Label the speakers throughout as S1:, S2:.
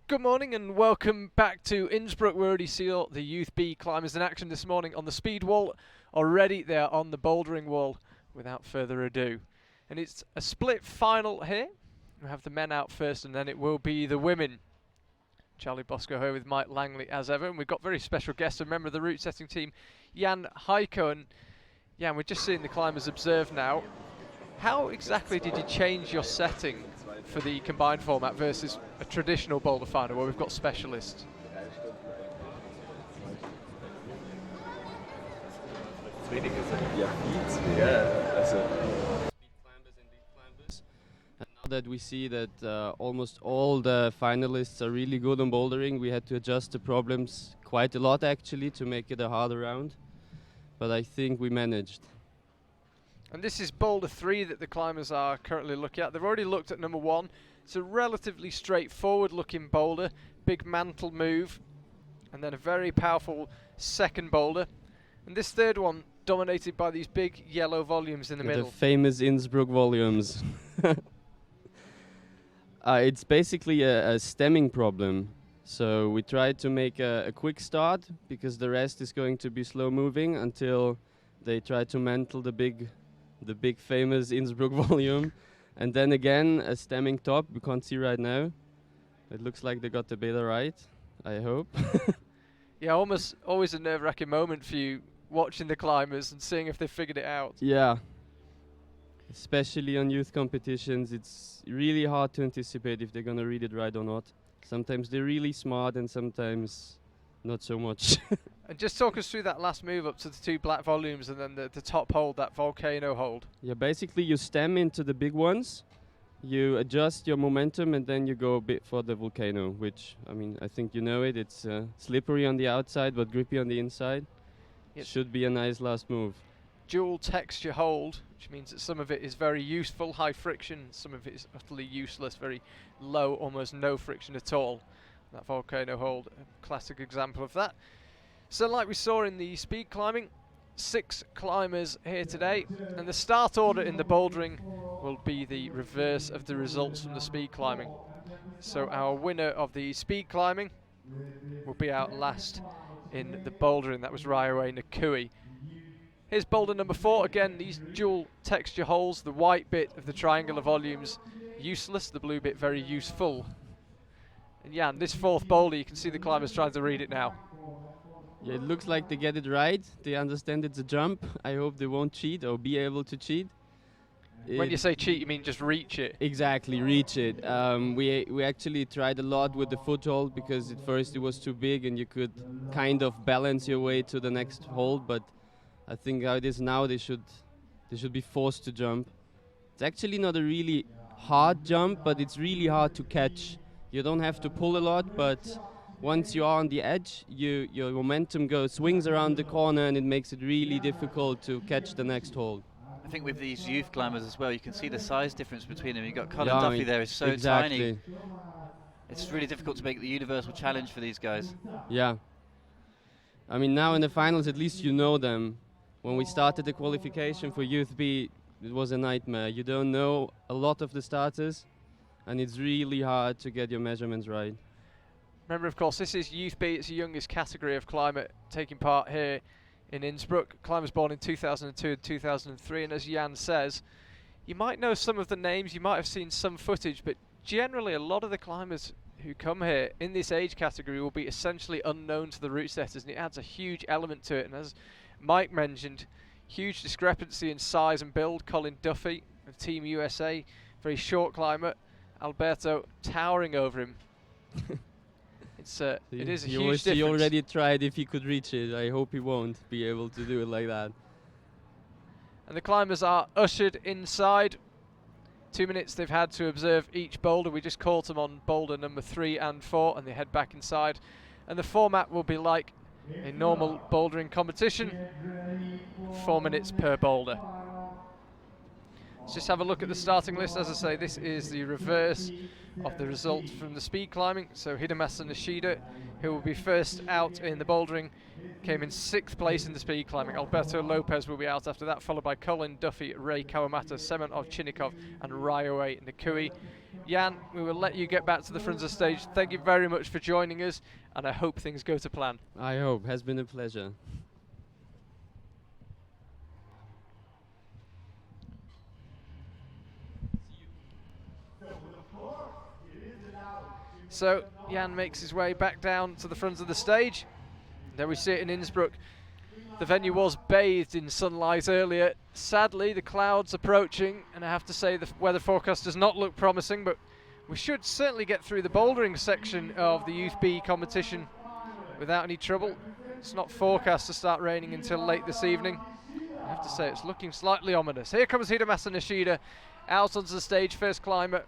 S1: Good morning and welcome back to Innsbruck. We already saw the Youth B climbers in action this morning on the speed wall. Already they are on the bouldering wall without further ado. And it's a split final here. We have the men out first and then it will be the women. Charlie Bosco here with Mike Langley as ever. And we've got very special guests, a member of the route setting team, Jan Heiko. And Jan, we're just seeing the climbers observe now. How exactly did you change your setting for the combined format versus a traditional boulder final where we've got specialists?
S2: Speed climbers and lead climbers. And now that we see that almost all the finalists are really good on bouldering, we had to adjust the problems quite a lot actually to make it a harder round. But I think we managed.
S1: And this is Boulder 3 that the climbers are currently looking at. They've already looked at number 1. It's a relatively straightforward looking boulder, big mantle move, and then a very powerful second boulder. And this third one dominated by these big yellow volumes in the middle.
S2: The famous Innsbruck volumes. It's basically a stemming problem. So we tried to make a quick start because the rest is going to be slow moving until they try to mantle the big famous Innsbruck volume, and then again a stemming top. We can't see right now. It looks like they got the beta right, I hope.
S1: Yeah, always a nerve-wracking moment for you watching the climbers and seeing if they figured it out.
S2: Yeah, especially on youth competitions, it's really hard to anticipate if they're gonna read it right or not. Sometimes they're really smart and sometimes not so much.
S1: And just talk us through that last move up to the 2 black volumes and then the top hold, that volcano hold.
S2: Yeah, basically you stem into the big ones, you adjust your momentum and then you go a bit for the volcano, which, I mean, I think you know it. It's slippery on the outside but grippy on the inside. It should be a nice last move.
S1: Dual texture hold, which means that some of it is very useful, high friction, some of it is utterly useless, very low, almost no friction at all. That volcano hold, a classic example of that. So like we saw in the speed climbing, 6 climbers here today, and the start order in the bouldering will be the reverse of the results from the speed climbing. So our winner of the speed climbing will be out last in the bouldering. That was Ryaway and Ocoee. Here's boulder number 4. Again, these dual texture holes, the white bit of the triangular volumes useless, the blue bit very useful. And Jan, this 4th boulder, you can see the climbers trying to read it now.
S2: Yeah, it looks like they get it right. They understand it's a jump. I hope they won't cheat or be able to cheat.
S1: When you say cheat, you mean just reach it?
S2: Exactly, reach it. We actually tried a lot with the foothold because at first it was too big and you could kind of balance your way to the next hold. But I think how it is now, they should be forced to jump. It's actually not a really hard jump, but it's really hard to catch. You don't have to pull a lot, but once you are on the edge, your momentum swings around the corner and it makes it really difficult to catch the next hold.
S3: I think with these youth climbers as well, you can see the size difference between them. You've got Colin Duffy there, is so tiny. It's really difficult to make the universal challenge for these guys.
S2: Yeah. I mean, now in the finals, at least you know them. When we started the qualification for Youth B, it was a nightmare. You don't know a lot of the starters, and it's really hard to get your measurements right.
S1: Remember, of course, this is Youth B. It's the youngest category of climber taking part here in Innsbruck. Climbers born in 2002 and 2003, and as Jan says, you might know some of the names, you might have seen some footage, but generally a lot of the climbers who come here in this age category will be essentially unknown to the route setters, and it adds a huge element to it. And as Mike mentioned, huge discrepancy in size and build. Colin Duffy of Team USA, very short climber. Alberto towering over him. It is a huge difference.
S2: He already tried if he could reach it. I hope he won't be able to do it like that.
S1: And the climbers are ushered inside. 2 minutes they've had to observe each boulder. We just caught them on boulder number 3 and 4, and they head back inside. And the format will be like a normal bouldering competition, 4 minutes per boulder. Let's just have a look at the starting list. As I say, this is the reverse of the results from the speed climbing. So Hidemasa Nishida, who will be first out in the bouldering, came in 6th place in the speed climbing. Alberto Lopez will be out after that, followed by Colin Duffy, Ray Kawamata, Semenov Chinnikov and Ryaway Ocoee. Jan, we will let you get back to the front of the stage. Thank you very much for joining us, and I hope things go to plan.
S2: I hope. Has been a pleasure.
S1: So Jan makes his way back down to the front of the stage. There we see it in Innsbruck. The venue was bathed in sunlight earlier. Sadly, the clouds approaching, and I have to say the weather forecast does not look promising, but we should certainly get through the bouldering section of the Youth B competition without any trouble. It's not forecast to start raining until late this evening. I have to say it's looking slightly ominous. Here comes Hidemasa Nishida out onto the stage, first climber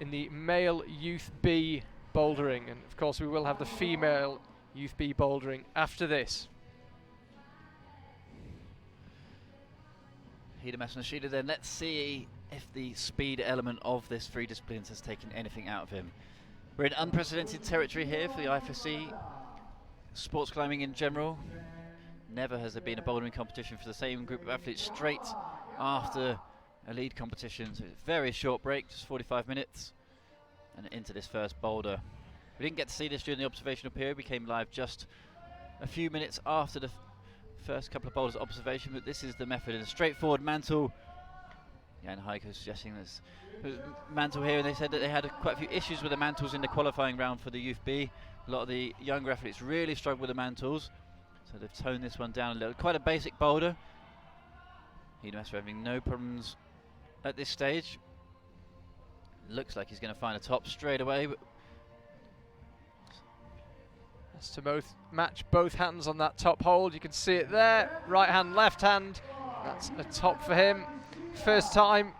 S1: in the male Youth B bouldering, and of course we will have the female Youth B bouldering after this.
S3: Hidemasa Nishida then, let's see if the speed element of this free disciplines has taken anything out of him. We're in unprecedented territory here for the IFSC sports climbing in general. Never has there been a bouldering competition for the same group of athletes straight after a lead competition. So it's a very short break, just 45 minutes, and into this first boulder. We didn't get to see this during the observational period. We came live just a few minutes after the first couple of boulders observation, but this is the method in a straightforward mantle. Jan Heiko suggesting there's a mantle here, and they said that they had quite a few issues with the mantles in the qualifying round for the Youth B. A lot of the younger athletes really struggle with the mantles, so they've toned this one down a little. Quite a basic boulder. Hidemasa having no problems at this stage. Looks like he's going to find a top straight away. But
S1: that's to match both hands on that top hold. You can see it there. Right hand, left hand. That's a top for him. First time.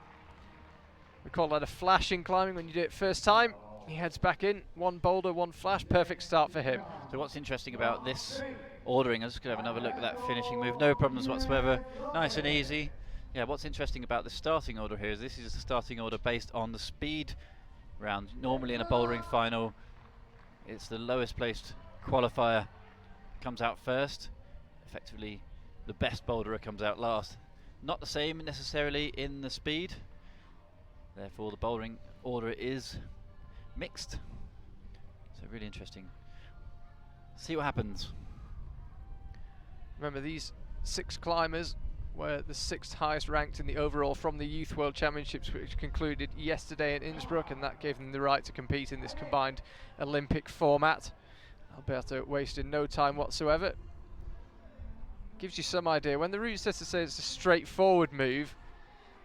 S1: We call that a flash in climbing when you do it first time. He heads back in. One boulder, one flash. Perfect start for him.
S3: So what's interesting about this ordering, I'm just going to have another look at that finishing move. No problems whatsoever. Nice and easy. Yeah, what's interesting about the starting order here is this is the starting order based on the speed round. Normally in a bouldering final, it's the lowest placed qualifier comes out first. Effectively, the best boulderer comes out last. Not the same necessarily in the speed. Therefore, the bouldering order is mixed. So really interesting. See what happens.
S1: Remember, these 6 climbers were the 6th highest ranked in the overall from the Youth World Championships, which concluded yesterday in Innsbruck, and that gave them the right to compete in this combined Olympic format. Alberto wasted no time whatsoever. Gives you some idea. When the route setter says it's a straightforward move,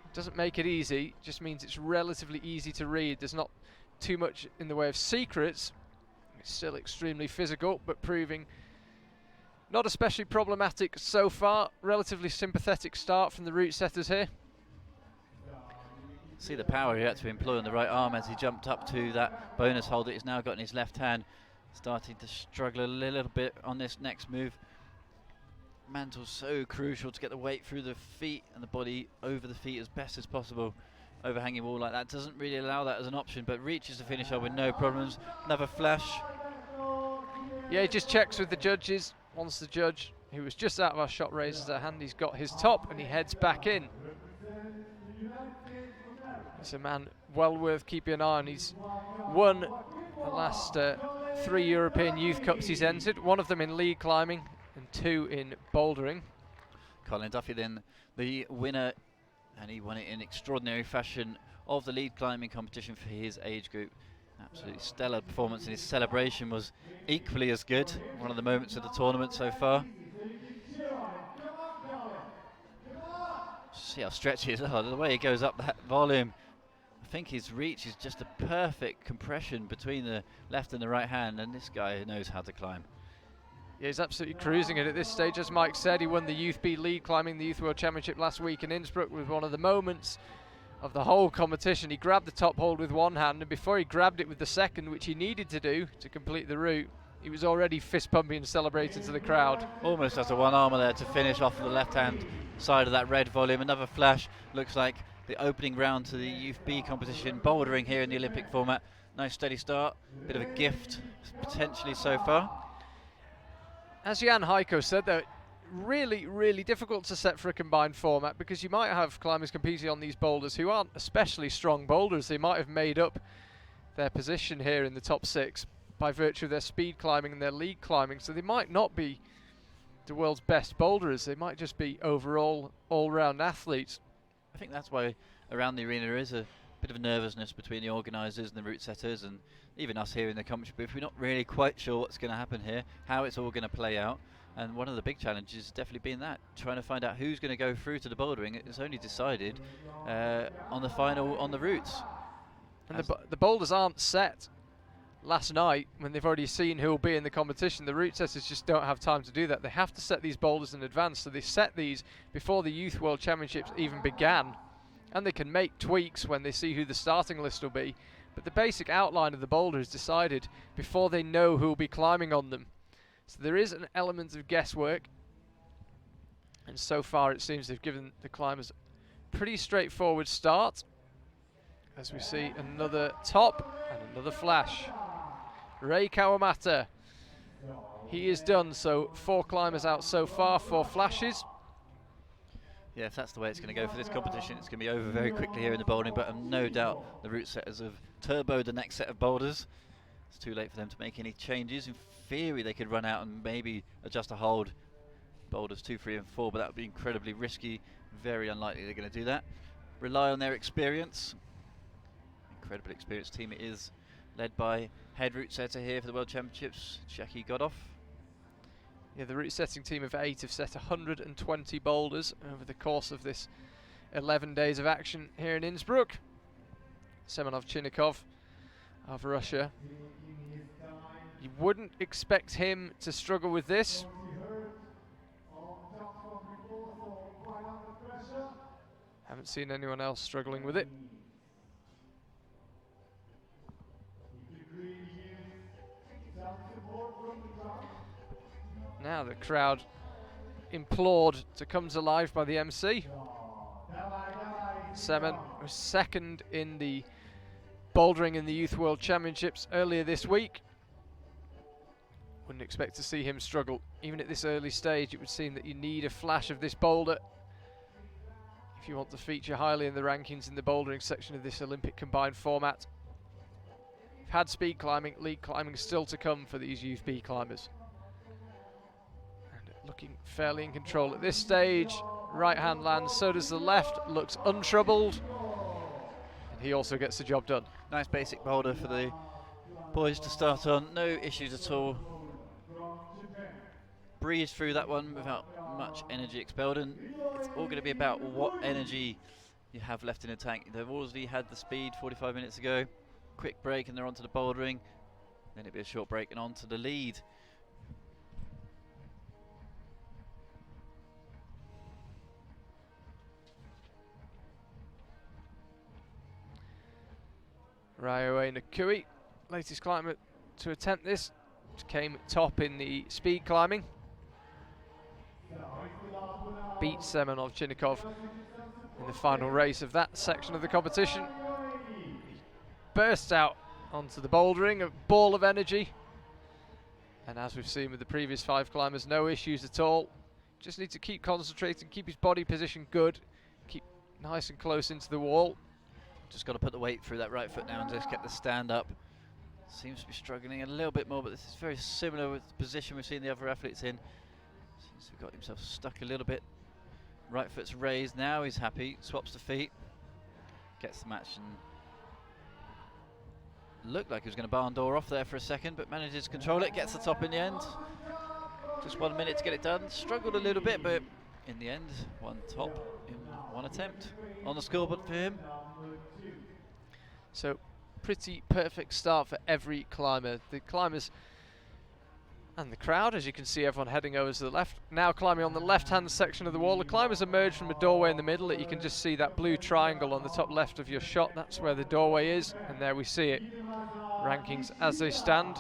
S1: it doesn't make it easy, it just means it's relatively easy to read. There's not too much in the way of secrets. It's still extremely physical, but proving not especially problematic so far. Relatively sympathetic start from the route setters here.
S3: See the power he had to employ on the right arm as he jumped up to that bonus hold that he's now got in his left hand. Starting to struggle a little bit on this next move. Mantle's so crucial to get the weight through the feet and the body over the feet as best as possible. Overhanging wall like that doesn't really allow that as an option, but reaches the finish line with no problems. Another flash.
S1: Yeah, he just checks with the judges. Once the judge, who was just out of our shot, raises their hand, he's got his top and he heads back in. It's a man well worth keeping an eye on. He's won the last 3 European Youth Cups he's entered, one of them in lead climbing and 2 in bouldering.
S3: Colin Duffy then the winner, and he won it in extraordinary fashion of the lead climbing competition for his age group. Absolutely stellar performance, and his celebration was equally as good. One of the moments of the tournament so far. See how stretchy he is. Oh, the way he goes up that volume. I think his reach is just a perfect compression between the left and the right hand, and this guy knows how to climb.
S1: Yeah, he's absolutely cruising it at this stage. As Mike said, he won the Youth B lead climbing, the Youth World Championship last week in Innsbruck, with one of the moments of the whole competition. He grabbed the top hold with one hand, and before he grabbed it with the second, which he needed to do to complete the route, he was already fist pumping and celebrating to the crowd.
S3: Almost has a one-armer there to finish off the left-hand side of that red volume. Another flash. Looks like the opening round to the Youth B competition, bouldering here in the Olympic format. Nice steady start. Bit of a gift potentially so far.
S1: As Jan Heiko said, though, really, really difficult to set for a combined format, because you might have climbers competing on these boulders who aren't especially strong boulders. They might have made up their position here in the top 6 by virtue of their speed climbing and their lead climbing, so they might not be the world's best boulderers. They might just be overall all-round athletes.
S3: I think that's why around the arena there is a bit of nervousness between the organisers and the route setters, and even us here in the commentary booth. We're not really quite sure what's going to happen here, how it's all going to play out. And one of the big challenges has definitely been that, trying to find out who's going to go through to the bouldering. It's only decided on the final, on the routes.
S1: And the boulders aren't set last night when they've already seen who will be in the competition. The route setters just don't have time to do that. They have to set these boulders in advance, so they set these before the Youth World Championships even began. And they can make tweaks when they see who the starting list will be. But the basic outline of the boulder is decided before they know who will be climbing on them. So there is an element of guesswork, and so far it seems they've given the climbers a pretty straightforward start, as we see another top and another flash. Ray Kawamata, he is done. So 4 climbers out so far, 4 flashes.
S3: Yeah, if that's the way it's going to go for this competition, it's going to be over very quickly here in the bouldering, but I've no doubt the route setters have turboed the next set of boulders. It's too late for them to make any changes. In theory, they could run out and maybe adjust a hold boulders 2, 3 and 4, but that would be incredibly risky. Very unlikely they're going to do that. Rely on their experience. Incredibly experienced team it is, led by head route setter here for the World Championships, Jackie Godoff.
S1: Yeah, the route setting team of 8 have set 120 boulders over the course of this 11 days of action here in Innsbruck. Semenov Chinnikov of Russia. You wouldn't expect him to struggle with this. Haven't seen anyone else struggling with it. Now the crowd implored to come to life by the MC. Semen was second in the bouldering in the Youth World Championships earlier this week. Wouldn't expect to see him struggle. Even at this early stage, it would seem that you need a flash of this boulder if you want to feature highly in the rankings in the bouldering section of this Olympic combined format. We've had speed climbing, lead climbing still to come for these Youth B climbers. And looking fairly in control at this stage. Right hand lands, so does the left, looks untroubled. And he also gets the job done.
S3: Nice basic boulder for the boys to start on, no issues at all. Breeze through that one without much energy expelled, and it's all going to be about what energy you have left in the tank. They've already had the speed 45 minutes ago. Quick break and they're onto the bouldering. Then it'll be a short break and onto the lead.
S1: Ryoe Ocoee, latest climber to attempt this, came top in the speed climbing. Beat Semenov Chinnikov in the final race of that section of the competition. He burst out onto the bouldering, a ball of energy. And as we've seen with the previous 5 climbers, no issues at all. Just need to keep concentrating, keep his body position good, keep nice and close into the wall.
S3: Just got to put the weight through that right foot now and just get the stand up. Seems to be struggling a little bit more, but this is very similar with the position we've seen the other athletes in. Seems to have got himself stuck a little bit. Right foot's raised now, he's happy, swaps the feet, gets the match, and looked like he was going to barn door off there for a second, but manages to control it, gets the top in the end. Just 1 minute to get it done, struggled a little bit, but in the end, one top in one attempt on the scoreboard for him.
S1: So pretty perfect start for every climber. The climbers and the crowd, as you can see everyone heading over to the left, now climbing on the left hand section of the wall. The climbers emerge from a doorway in the middle. You can just see that blue triangle on the top left of your shot. That's where the doorway is, and there we see it. Rankings as they stand.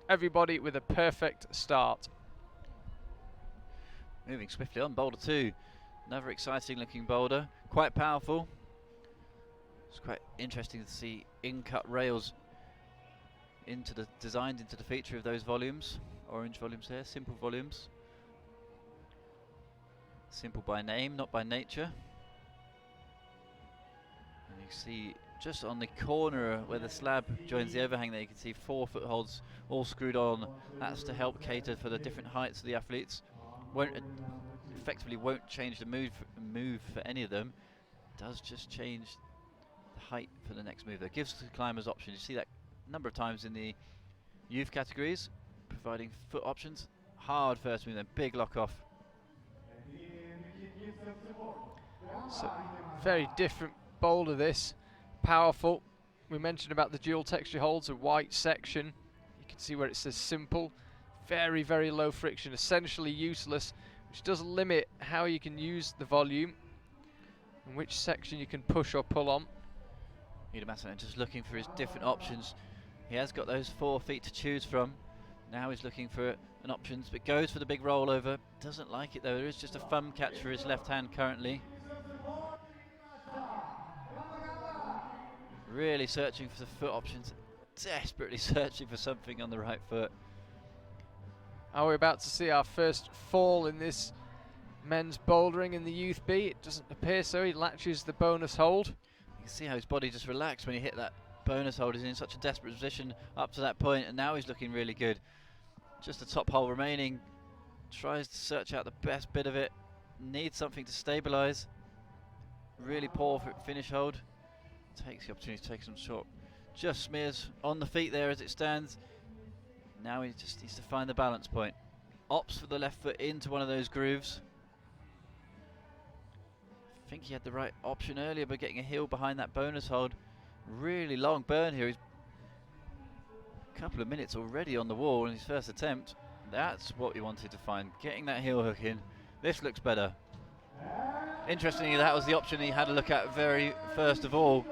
S1: Everybody with a perfect start.
S3: Moving swiftly on, Boulder 2. Another exciting looking boulder, quite powerful. It's quite interesting to see in-cut rails designed into the feature of those volumes. Orange volumes here, simple volumes. Simple by name, not by nature. And you see just on the corner where the slab joins the overhang there, you can see 4 footholds all screwed on. That's to help cater for the different heights of the athletes. Effectively won't change the move for any of them. Does just change the height for the next move. That gives the climbers options. You see that a number of times in the youth categories, providing foot options. Hard first move, then big lock off.
S1: So very different boulder this, powerful. We mentioned about the dual texture holds, a white section. You can see where it says simple, very, very low friction, essentially useless, which does limit how you can use the volume and which section you can push or pull on.
S3: Masson just looking for his different options. He has got those 4 feet to choose from. Now he's looking for an options, but goes for the big rollover. Doesn't like it though. There is just a thumb catch for his left hand currently. Really searching for the foot options. Desperately searching for something on the right foot.
S1: Are we about to see our first fall in this men's bouldering in the Youth B? It doesn't appear so. He latches the bonus hold.
S3: You can see how his body just relaxed when he hit that bonus hold. He's in such a desperate position up to that point, and now he's looking really good. Just the top hole remaining. Tries to search out the best bit of it. Needs something to stabilize. Really poor finish hold. Takes the opportunity to take some shot. Just smears on the feet there as it stands. Now he just needs to find the balance point. Opts for the left foot into one of those grooves. I think he had the right option earlier, but getting a heel behind that bonus hold. Really long burn here. He's a couple of minutes already on the wall in his first attempt. That's what he wanted to find, getting that heel hook in. This looks better. Interestingly, that was the option he had a look at very first of all.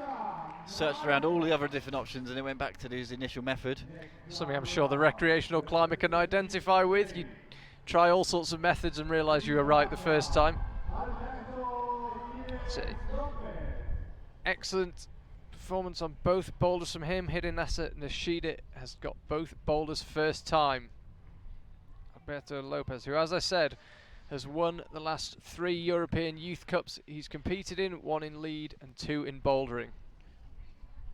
S3: Searched around all the other different options and it went back to his initial method.
S1: Something I'm sure the recreational climber can identify with. You try all sorts of methods and realise you were right the first time. So, excellent performance on both boulders from him. Hidemasa Nishida has got both boulders first time. Alberto Lopez, who, as I said, has won the last 3 European Youth Cups he's competed in, 1 in lead and 2 in bouldering.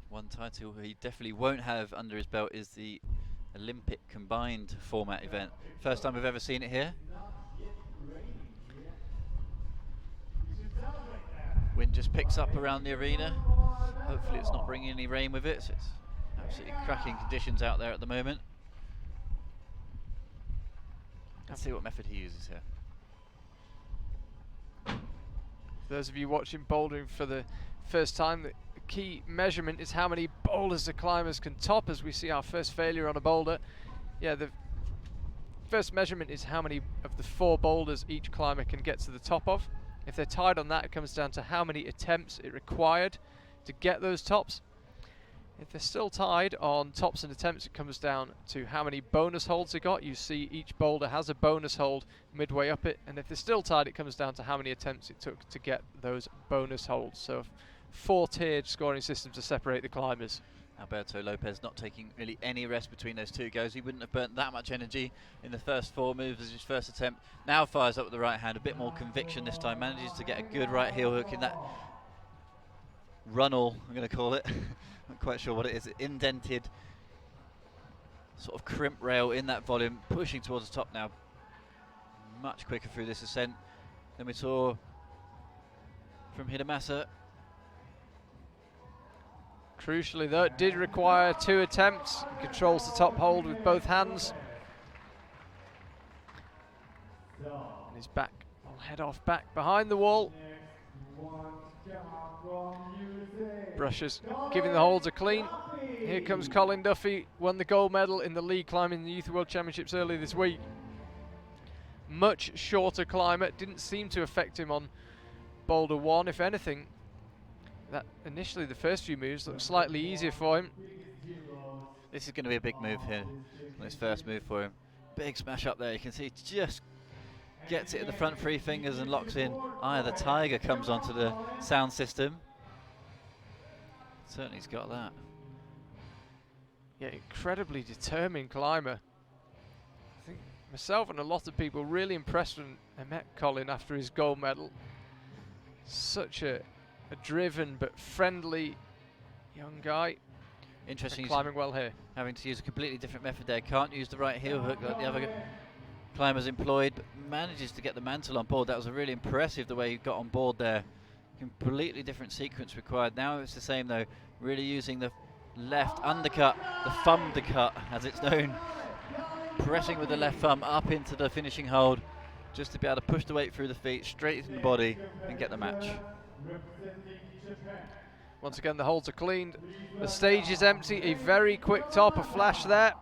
S3: One title he definitely won't have under his belt is the Olympic combined format event. First time we've ever seen it here. Wind just picks up around the arena. Hopefully it's not bringing any rain with it. So it's absolutely cracking conditions out there at the moment. Let's see what method he uses here.
S1: For those of you watching bouldering for the first time, the key measurement is how many boulders the climbers can top, as we see our first failure on a boulder. Yeah, the first measurement is how many of the 4 boulders each climber can get to the top of. If they're tied on that, it comes down to how many attempts it required to get those tops. If they're still tied on tops and attempts, it comes down to how many bonus holds they got. You see each boulder has a bonus hold midway up it, and if they're still tied, it comes down to how many attempts it took to get those bonus holds. So 4-tiered scoring system to separate the climbers.
S3: Alberto Lopez not taking really any rest between those 2 goes. He wouldn't have burnt that much energy in the first 4 moves as his first attempt. Now fires up with the right hand, a bit more conviction this time. Manages to get a good right heel hook in that runnel, I'm going to call it. Not quite sure what it is. Indented sort of crimp rail in that volume, pushing towards the top now. Much quicker through this ascent than we saw from Hidemasa.
S1: Crucially though, it did require 2 attempts. He controls the top hold with both hands. And he's back, will head off back behind the wall. Brushes, giving the holds a clean. Here comes Colin Duffy, won the gold medal in the league climbing in the Youth World Championships earlier this week. Much shorter climber, didn't seem to affect him on boulder 1, if anything. That initially the first few moves looked slightly easier for him.
S3: This is going to be a big move here, on his first move for him. Big smash up there, you can see just gets it in the front 3 fingers and locks in. Eye of the Tiger comes onto the sound system. Certainly he's got that.
S1: Yeah, incredibly determined climber. I think Myself and a lot of people really impressed when I met Colin after his gold medal. Such a driven but friendly young guy.
S3: Interesting.
S1: Climbing well here.
S3: Having to use a completely different method there. Can't use the right heel hook like the other climbers employed, but manages to get the mantle on board. That was really impressive the way he got on board there. Completely different sequence required. Now it's the same though. Really using the left undercut, the thumb to cut as it's known. Pressing with the left thumb up into the finishing hold just to be able to push the weight through the feet, straight into the body and get the match.
S1: Once again, the holds are cleaned. The stage is empty. A very quick top, a flash there.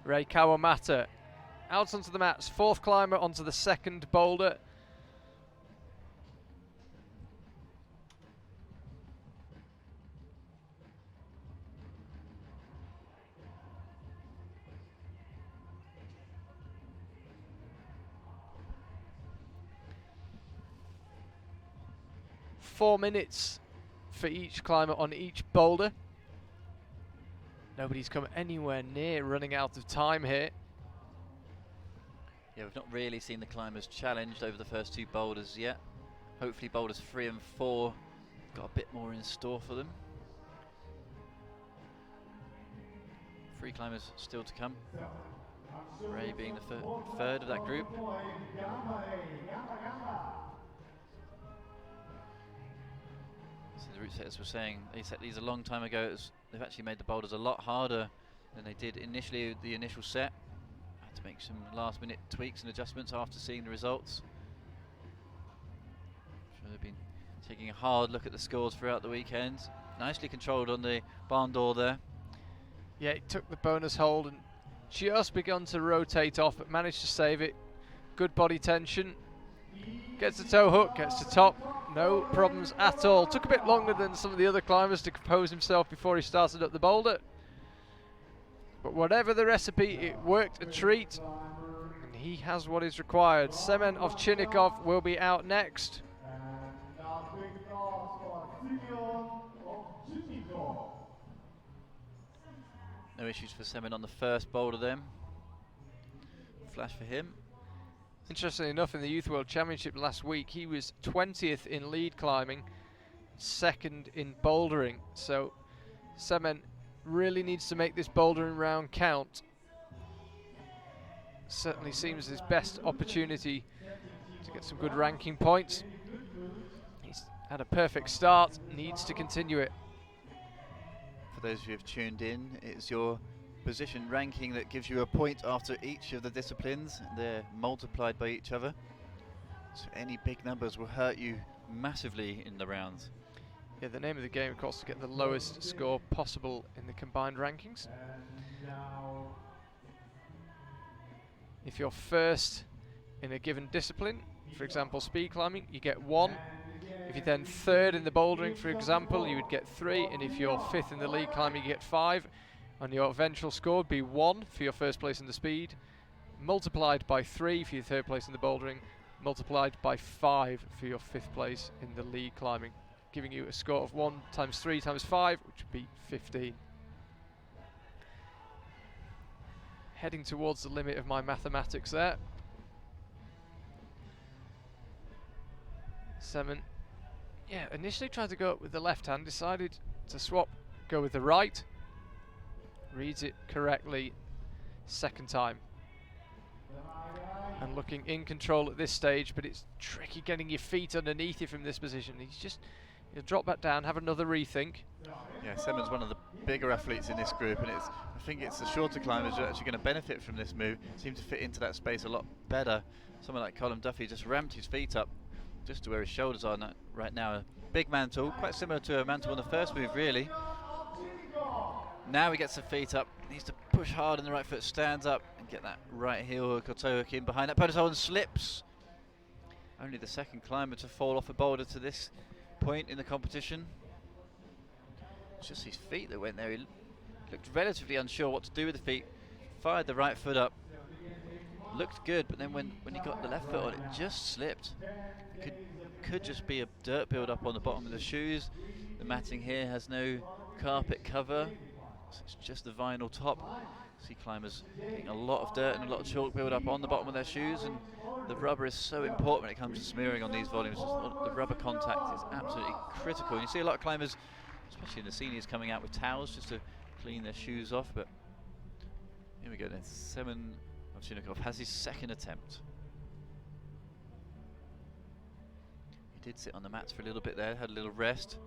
S1: Ray Kawamata out onto the mats. Fourth climber onto the second boulder. Four minutes for each climber on each boulder. Nobody's come anywhere near running out of time here.
S3: Yeah, we've not really seen the climbers challenged over the first two boulders yet. Hopefully boulders 3 and 4 got a bit more in store for them. 3 climbers still to come. Ray being the third of that group. So the route setters were saying they set these a long time ago. They've actually made the boulders a lot harder than they did initially. The initial set had to make some last-minute tweaks and adjustments after seeing the results. So they've been taking a hard look at the scores throughout the weekend. Nicely controlled on the barn door there.
S1: Yeah, he took the bonus hold and just begun to rotate off, but managed to save it. Good body tension. Gets the toe hook, gets to top. No problems at all. Took a bit longer than some of the other climbers to compose himself before he started up the boulder. But whatever the recipe, it worked a treat. And he has what is required. Semen Ovchinnikov will be out next.
S3: No issues for Semen on the first boulder then. Flash for him.
S1: Interestingly enough, in the Youth World Championship last week, he was 20th in lead climbing, second in bouldering. So Semen really needs to make this bouldering round count. Certainly seems his best opportunity to get some good ranking points. He's had a perfect start, needs to continue it.
S3: For those of you who have tuned in, it's your position ranking that gives you a point after each of the disciplines. They're multiplied by each other, so any big numbers will hurt you massively in the rounds.
S1: Yeah, the name of the game, of course, to get the lowest score possible in the combined rankings. If you're first in a given discipline, for example speed climbing, you get 1. If you're then third in the bouldering, for example, you would get 3, and if you're 5th in the lead climbing, you get 5. And your eventual score would be 1 for your first place in the speed, multiplied by 3 for your third place in the bouldering, multiplied by 5 for your 5th place in the lead climbing, giving you a score of 1 times 3 times 5, which would be 15. Heading towards the limit of my mathematics there. Semen, yeah, initially tried to go up with the left hand, decided to swap, go with the right. Reads it correctly second time. And looking in control at this stage, but it's tricky getting your feet underneath you from this position. He'll drop that down, have another rethink.
S4: Yeah, Semen's one of the bigger athletes in this group, and I think it's the shorter climbers who are actually going to benefit from this move. Seem to fit into that space a lot better. Someone like Colin Duffy just ramped his feet up just to where his shoulders are right now. A big mantle, quite similar to a mantle on the first move, really. Now he gets the feet up, needs to push hard in the right foot, stands up and get that right heel hook or toe hook in behind that bonus hold and slips. Only the second climber to fall off a boulder to this point in the competition. It's just his feet that went there. He looked relatively unsure what to do with the feet, fired the right foot up, looked good, but then when he got the left foot on, it just slipped. Could just be a dirt build up on the bottom of the shoes. The matting here has no carpet cover. So it's just the vinyl top. See climbers getting a lot of dirt and a lot of chalk build up on the bottom of their shoes, and the rubber is so important when it comes to smearing on these volumes. The rubber contact is absolutely critical. And you see a lot of climbers, especially in the seniors, coming out with towels just to clean their shoes off. But here we go then. Semen Ovchinnikov has his second attempt. He did sit on the mats for a little bit there, had a little rest.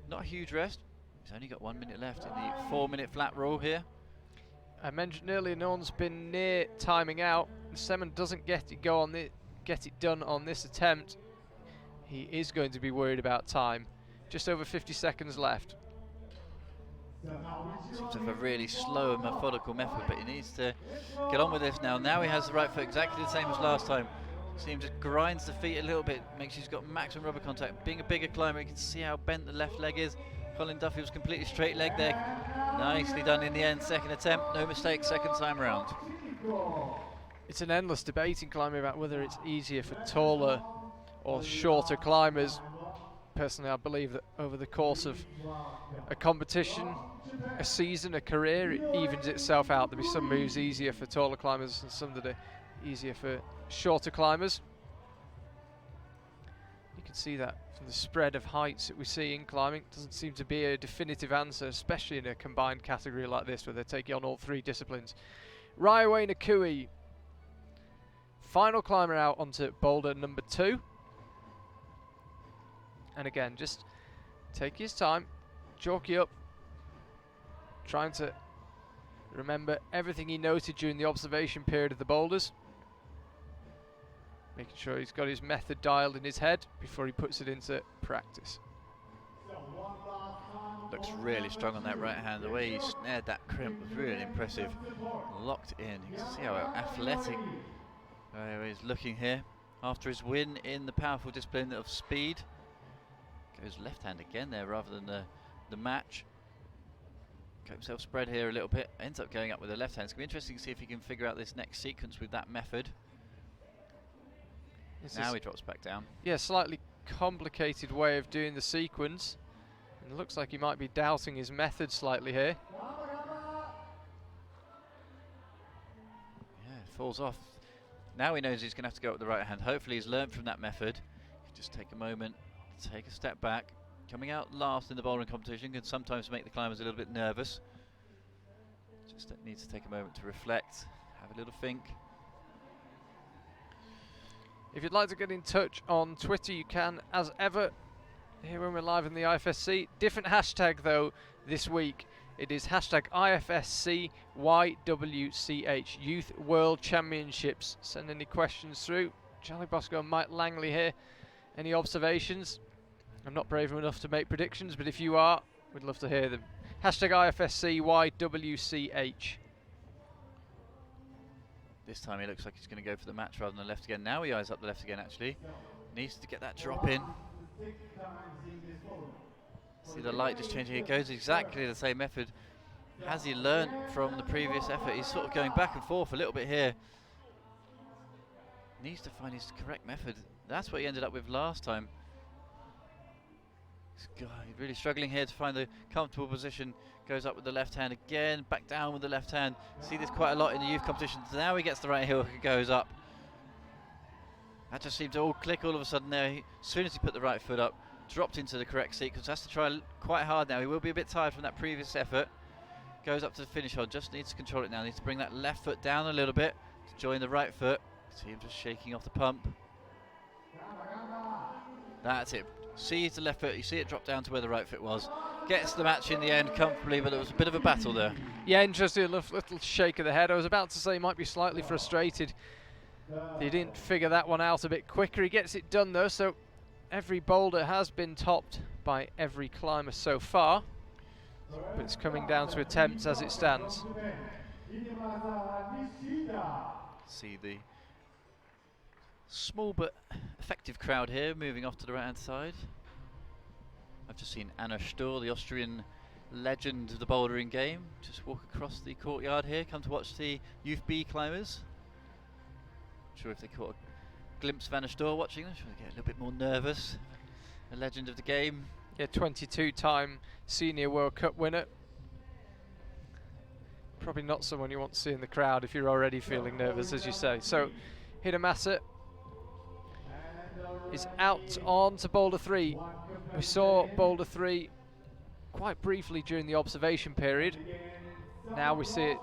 S4: Not a huge rest. He's only got 1 minute left in the 4-minute flat rule here.
S1: I mentioned earlier, no one's been near timing out. Semen doesn't get it done on this attempt. He is going to be worried about time. Just over 50 seconds left.
S4: Seems to have a really slow and methodical method, but he needs to get on with this now. Now he has the right foot exactly the same as last time. See him just grinds the feet a little bit, makes sure he's got maximum rubber contact. Being a bigger climber, you can see how bent the left leg is. Colin Duffy was completely straight leg there. Nicely done in the end, second attempt, no mistake, second time round.
S1: It's an endless debate in climbing about whether it's easier for taller or shorter climbers. Personally, I believe that over the course of a competition, a season, a career, it evens itself out. There'll be some moves easier for taller climbers and some that are easier for shorter climbers. You can see that from the spread of heights that we see in climbing. Doesn't seem to be a definitive answer, especially in a combined category like this where they're taking on all three disciplines. Ryaway Ocoee, final climber out onto boulder number 2. And again, just take his time, chalky up, trying to remember everything he noted during the observation period of the boulders. Making sure he's got his method dialed in his head before he puts it into practice.
S4: Looks really strong on that right hand. The way he snared that crimp was really impressive. Locked in. You can see how athletic he's looking here. After his win in the powerful discipline of speed. Goes left hand again there rather than the match. Got himself spread here a little bit. Ends up going up with the left hand. It's going to be interesting to see if he can figure out this next sequence with that method. Now he drops back down.
S1: Yeah, slightly complicated way of doing the sequence. And it looks like he might be doubting his method slightly here.
S4: Yeah, falls off. Now he knows he's going to have to go up with the right hand. Hopefully he's learned from that method. Just take a moment, take a step back. Coming out last in the bouldering competition can sometimes make the climbers a little bit nervous. Just needs to take a moment to reflect, have a little think.
S1: If you'd like to get in touch on Twitter, you can, as ever, here when we're live in the IFSC. Different hashtag, though, this week. It is hashtag IFSC YWCH, Youth World Championships. Send any questions through. Charlie Bosco and Mike Langley here. Any observations? I'm not brave enough to make predictions, but if you are, we'd love to hear them. Hashtag IFSC YWCH.
S4: This time he looks like he's going to go for the match rather than the left again. Now he eyes up the left again, actually. Needs to get that drop in. See the light just changing. It goes exactly the same method. Has he learnt from the previous effort? He's sort of going back and forth a little bit here. Needs to find his correct method. That's what he ended up with last time. He's really struggling here to find the comfortable position. Goes up with the left hand again, back down with the left hand. See this quite a lot in the youth competitions. Now he gets the right heel and goes up. That just seemed to all click all of a sudden there. As soon as he put the right foot up, dropped into the correct sequence. Has to try quite hard now. He will be a bit tired from that previous effort. Goes up to the finish hold, just needs to control it now. Needs to bring that left foot down a little bit to join the right foot. See him just shaking off the pump. That's it. See the left foot, you see it drop down to where the right foot was. Gets the match in the end comfortably, but it was a bit of a battle there.
S1: Yeah, interesting, a little shake of the head. I was about to say he might be slightly frustrated. He didn't figure that one out a bit quicker. He gets it done though, so every boulder has been topped by every climber so far. But it's coming down to attempts as it stands.
S4: See the small but effective crowd here moving off to the right hand side. I've just seen Anna Sturr, the Austrian legend of the bouldering game, just walk across the courtyard here, come to watch the Youth B climbers. Not sure if they caught a glimpse of Anna Sturr watching them, sure they get a little bit more nervous. A legend of the game.
S1: Yeah, 22-time Senior World Cup winner. Probably not someone you want to see in the crowd if you're already feeling nervous, as you say. So Hidemasa is out on to Boulder 3. We saw Boulder 3 quite briefly during the observation period. Now we see it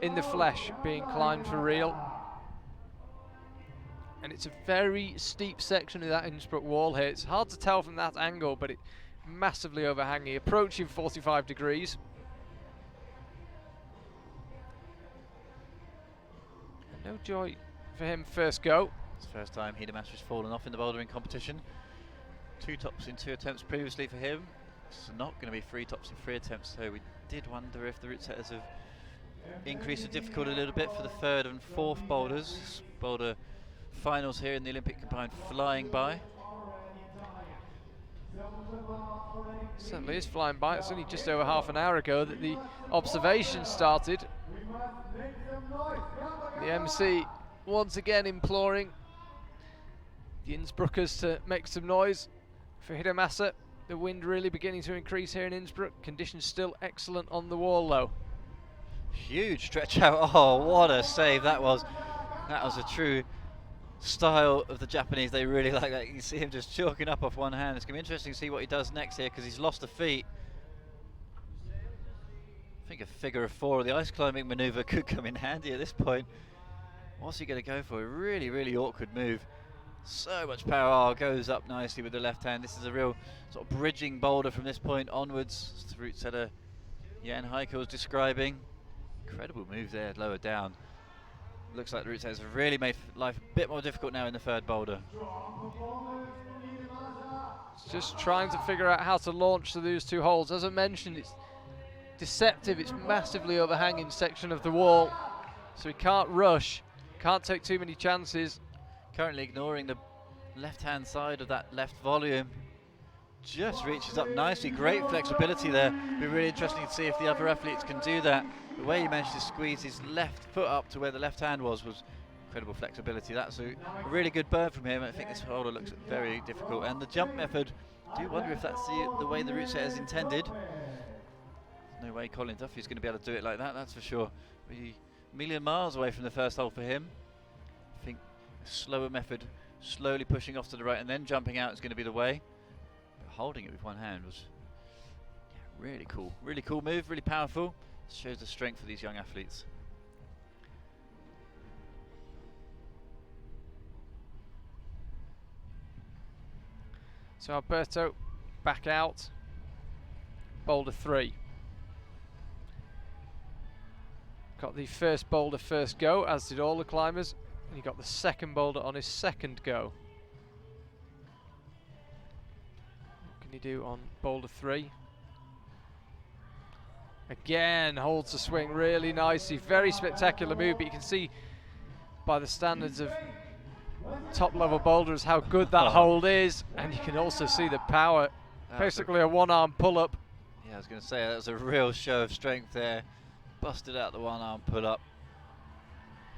S1: in the flesh being climbed for real. And it's a very steep section of that Innsbruck wall here. It's hard to tell from that angle, but it's massively overhanging, approaching 45 degrees. No joy for him first go.
S4: It's the first time Hidemasa's fallen off in the bouldering competition. 2 tops in 2 attempts previously for him. It's not going to be 3 tops in 3 attempts, so we did wonder if the route setters have increased the difficulty a little bit for the 3rd and 4th boulders. Boulder finals here in the Olympic combined flying by.
S1: Certainly is flying by. It's only just over half an hour ago that the observation started. The MC once again imploring the Innsbruckers to make some noise for Hidemasa. The wind really beginning to increase here in Innsbruck. Conditions still excellent on the wall though.
S4: Huge stretch out. Oh, what a save that was. That was a true style of the Japanese. They really like that. You can see him just chalking up off one hand. It's going to be interesting to see what he does next here because he's lost a feet. I think a figure of 4 of the ice climbing maneuver could come in handy at this point. What's he going to go for? A really, really awkward move. So much power. Oh, goes up nicely with the left hand. This is a real sort of bridging boulder from this point onwards. As the route setter Jan Heike was describing. Incredible move there, lower down. Looks like the route setters have really made life a bit more difficult now in the 3rd boulder.
S1: It's just trying to figure out how to launch to those 2 holes. As I mentioned, it's deceptive. It's massively overhanging section of the wall, so he can't rush, can't take too many chances.
S4: Currently ignoring the left-hand side of that left volume. Just reaches up nicely. Great flexibility there. Be really interesting to see if the other athletes can do that. The way he managed to squeeze his left foot up to where the left hand was incredible flexibility. That's a really good burn from him. I think this holder looks very difficult. And the jump method, I do wonder if that's the way the route setter is intended. No way Colin Duffy's going to be able to do it like that, that's for sure. We're a million miles away from the first hole for him. I think a slower method, slowly pushing off to the right and then jumping out is going to be the way. But holding it with one hand was really cool. Really cool move, really powerful. Shows the strength of these young athletes.
S1: So Alberto back out. Boulder 3. Got the first boulder first go, as did all the climbers, and he got the 2nd boulder on his 2nd go. What can he do on Boulder 3? Again, holds the swing really nicely. Very spectacular move, but you can see by the standards of top level boulders how good that hold is, and you can also see the power. Basically a one-arm pull-up.
S4: Yeah, I was going to say that was a real show of strength there. Busted out the one-arm pull-up.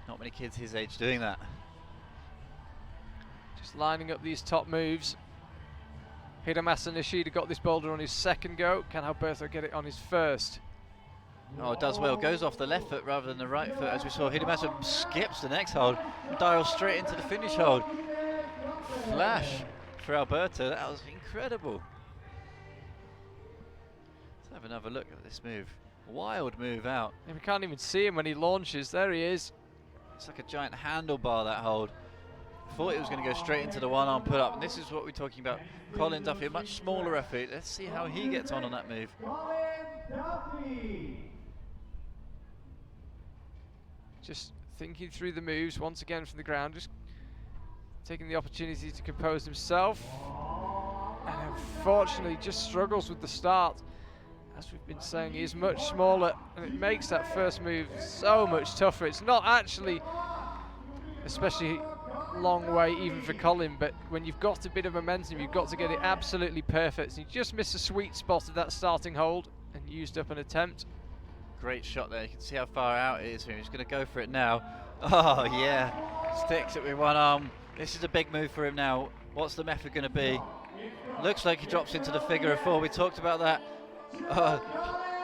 S4: Not many kids his age doing that.
S1: Just lining up these top moves. Hidemasa Nishida got this boulder on his 2nd go. Can Alberto get it on his 1st?
S4: Oh, it does well. Goes off the left foot rather than the right foot, as we saw. Hidemasa skips the next hold and dials straight into the finish hold. Flash for Alberto. That was incredible. Let's have another look at this move. Wild move out.
S1: And we can't even see him when he launches. There he is.
S4: It's like a giant handlebar, that hold. Thought it was going to go straight into the one-arm pull-up, and this is what we're talking about. Colin Duffy, a much smaller athlete. Let's see how he gets on that move.
S1: Just thinking through the moves once again from the ground, just taking the opportunity to compose himself. And unfortunately just struggles with the start. As we've been saying, he is much smaller, and it makes that first move so much tougher. It's not actually especially long way even for Colin, but when you've got a bit of momentum, you've got to get it absolutely perfect. So he just missed a sweet spot of that starting hold and used up an attempt.
S4: Great shot there. You can see how far out it is for him. He's going to go for it now. Oh yeah, sticks it with one arm. This is a big move for him now. What's the method going to be? Looks like he drops into the figure of 4. We talked about that.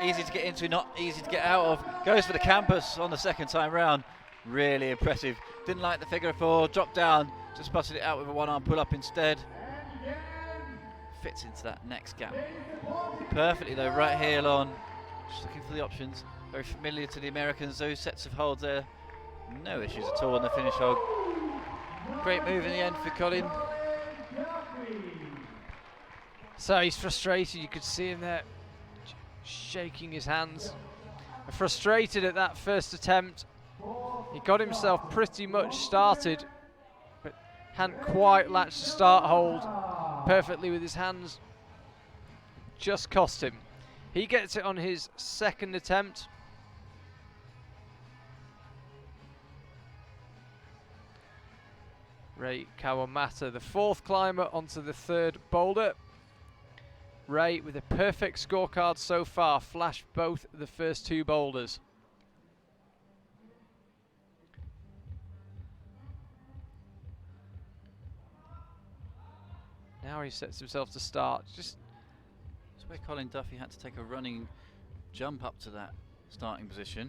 S3: Easy to get into, not easy to get out of. Goes for the campus on the second time round. Really impressive. Didn't like the figure 4, dropped down, just busted it out with a one-arm pull-up instead. Fits into that next gap perfectly though, right heel on. Just looking for the options. Very familiar to the Americans, those sets of holds there. No issues at all on the finish hold. Great move in the end for Colin.
S1: So he's frustrated, you could see him there shaking his hands. Frustrated at that first attempt. He got himself pretty much started, but hadn't quite latched the start hold perfectly with his hands. Just cost him. He gets it on his second attempt. Ray Kawamata, the 4th climber, onto the 3rd boulder. Ray with a perfect scorecard so far, flashed both the first 2 boulders. Now he sets himself to start. Just
S3: that's where Colin Duffy had to take a running jump up to that starting position.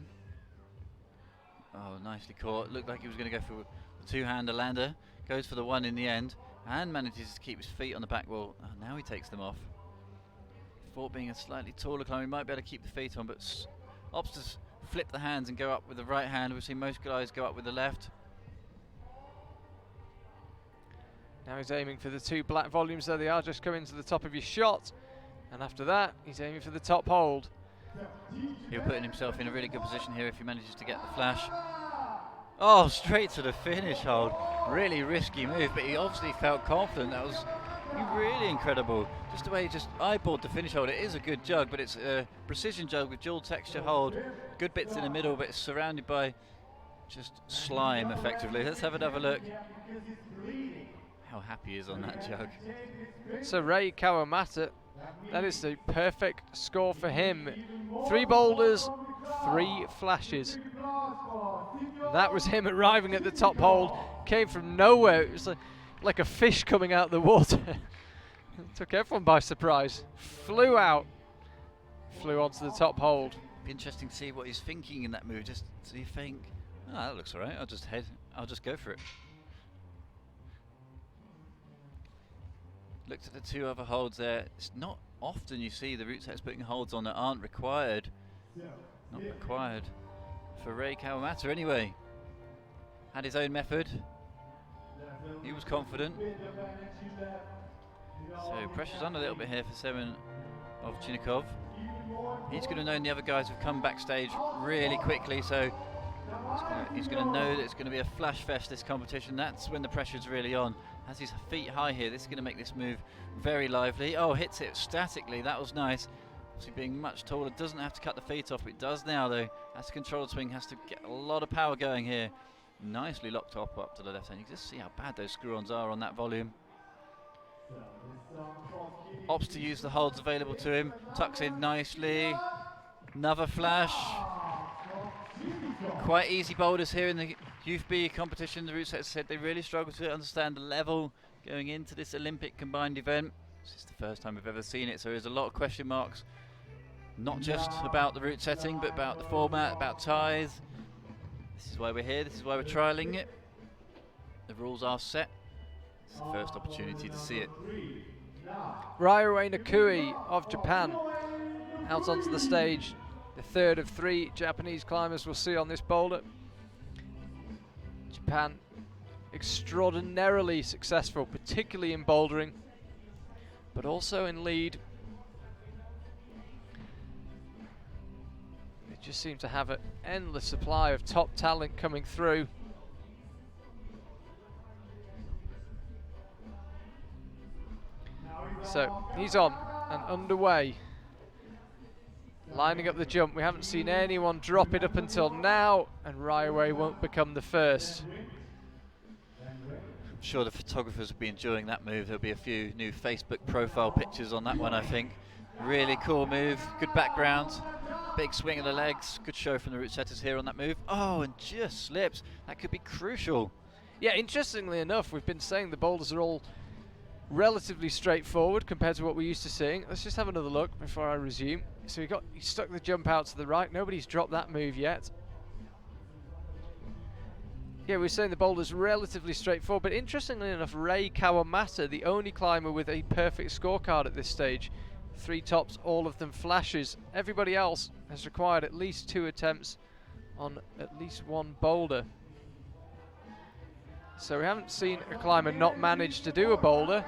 S3: Oh, nicely caught. Looked like he was going to go for a 2-hander lander. Goes for the 1 in the end and manages to keep his feet on the back wall. Oh, now he takes them off. Thought being a slightly taller climber, he might be able to keep the feet on, but opts to flip the hands and go up with the right hand. We've seen most guys go up with the left.
S1: now he's aiming for the 2 black volumes. There they are, just coming to the top of your shot. And after that, he's aiming for the top hold.
S3: He'll putting himself in a really good position here if he manages to get the flash. Oh, straight to the finish hold. Really risky move, but he obviously felt confident. That was really incredible. Just the way he just eyeballed the finish hold. It is a good jug, but it's a precision jug with dual texture hold. Good bits in the middle, but it's surrounded by just slime, effectively. Let's have another look. How happy he is on that jug.
S1: So Ray Kawamata, that is the perfect score for him. 3 boulders, 3 flashes. That was him arriving at the top hold. Came from nowhere. It was like a fish coming out of the water. Took everyone by surprise. Flew out. Flew onto the top hold.
S3: Be interesting to see what he's thinking in that move. Just do you think, oh, that looks alright, I'll just go for it. Looked at the 2 other holds there. It's not often you see the route sets putting holds on that aren't required. Not required for Ray Kawamata anyway. Had his own method. He was confident. So pressure's on a little bit here for Seven of Chinnikov. He's going to know the other guys have come backstage really quickly, so he's going to know that it's going to be a flash fest, this competition. That's when the pressure's really on. Has his feet high here. This is going to make this move very lively. Oh, hits it statically. That was nice. Obviously being much taller, doesn't have to cut the feet off. It does now though. Has to control the swing, has to get a lot of power going here. Nicely locked up to the left hand. You can just see how bad those screw-ons are on that volume. Opts to use the holds available to him. Tucks in nicely. Another flash. Quite easy boulders here in the Youth B competition. The route setters said they really struggle to understand the level going into this Olympic combined event. This is the first time we've ever seen it, so there's a lot of question marks. Not just about the route setting, but about the format, about ties. This is why we're here, this is why we're trialling it. The rules are set. It's the first opportunity to see it.
S1: Ryuhei Ocoee of Japan out onto the stage. The 3rd of 3 Japanese climbers we'll see on this boulder. Japan extraordinarily successful, particularly in bouldering, but also in lead. They just seem to have an endless supply of top talent coming through. So he's on and underway. Lining up the jump. We haven't seen anyone drop it up until now, and Ryuhei won't become the first.
S3: I'm sure the photographers will be enjoying that move. There'll be a few new Facebook profile pictures on that one, I think. Really cool move, good background, big swing of the legs, good show from the route setters here on that move. Oh, and just slips. That could be crucial.
S1: Yeah, interestingly enough, we've been saying the boulders are all relatively straightforward compared to what we're used to seeing. Let's just have another look before I resume. So he stuck the jump out to the right. Nobody's dropped that move yet. Yeah, we're saying the boulder's relatively straightforward, but interestingly enough, Ray Kawamata, the only climber with a perfect scorecard at this stage. 3 tops, all of them flashes. Everybody else has required at least 2 attempts on at least 1 boulder. So we haven't seen a climber not manage to do a boulder,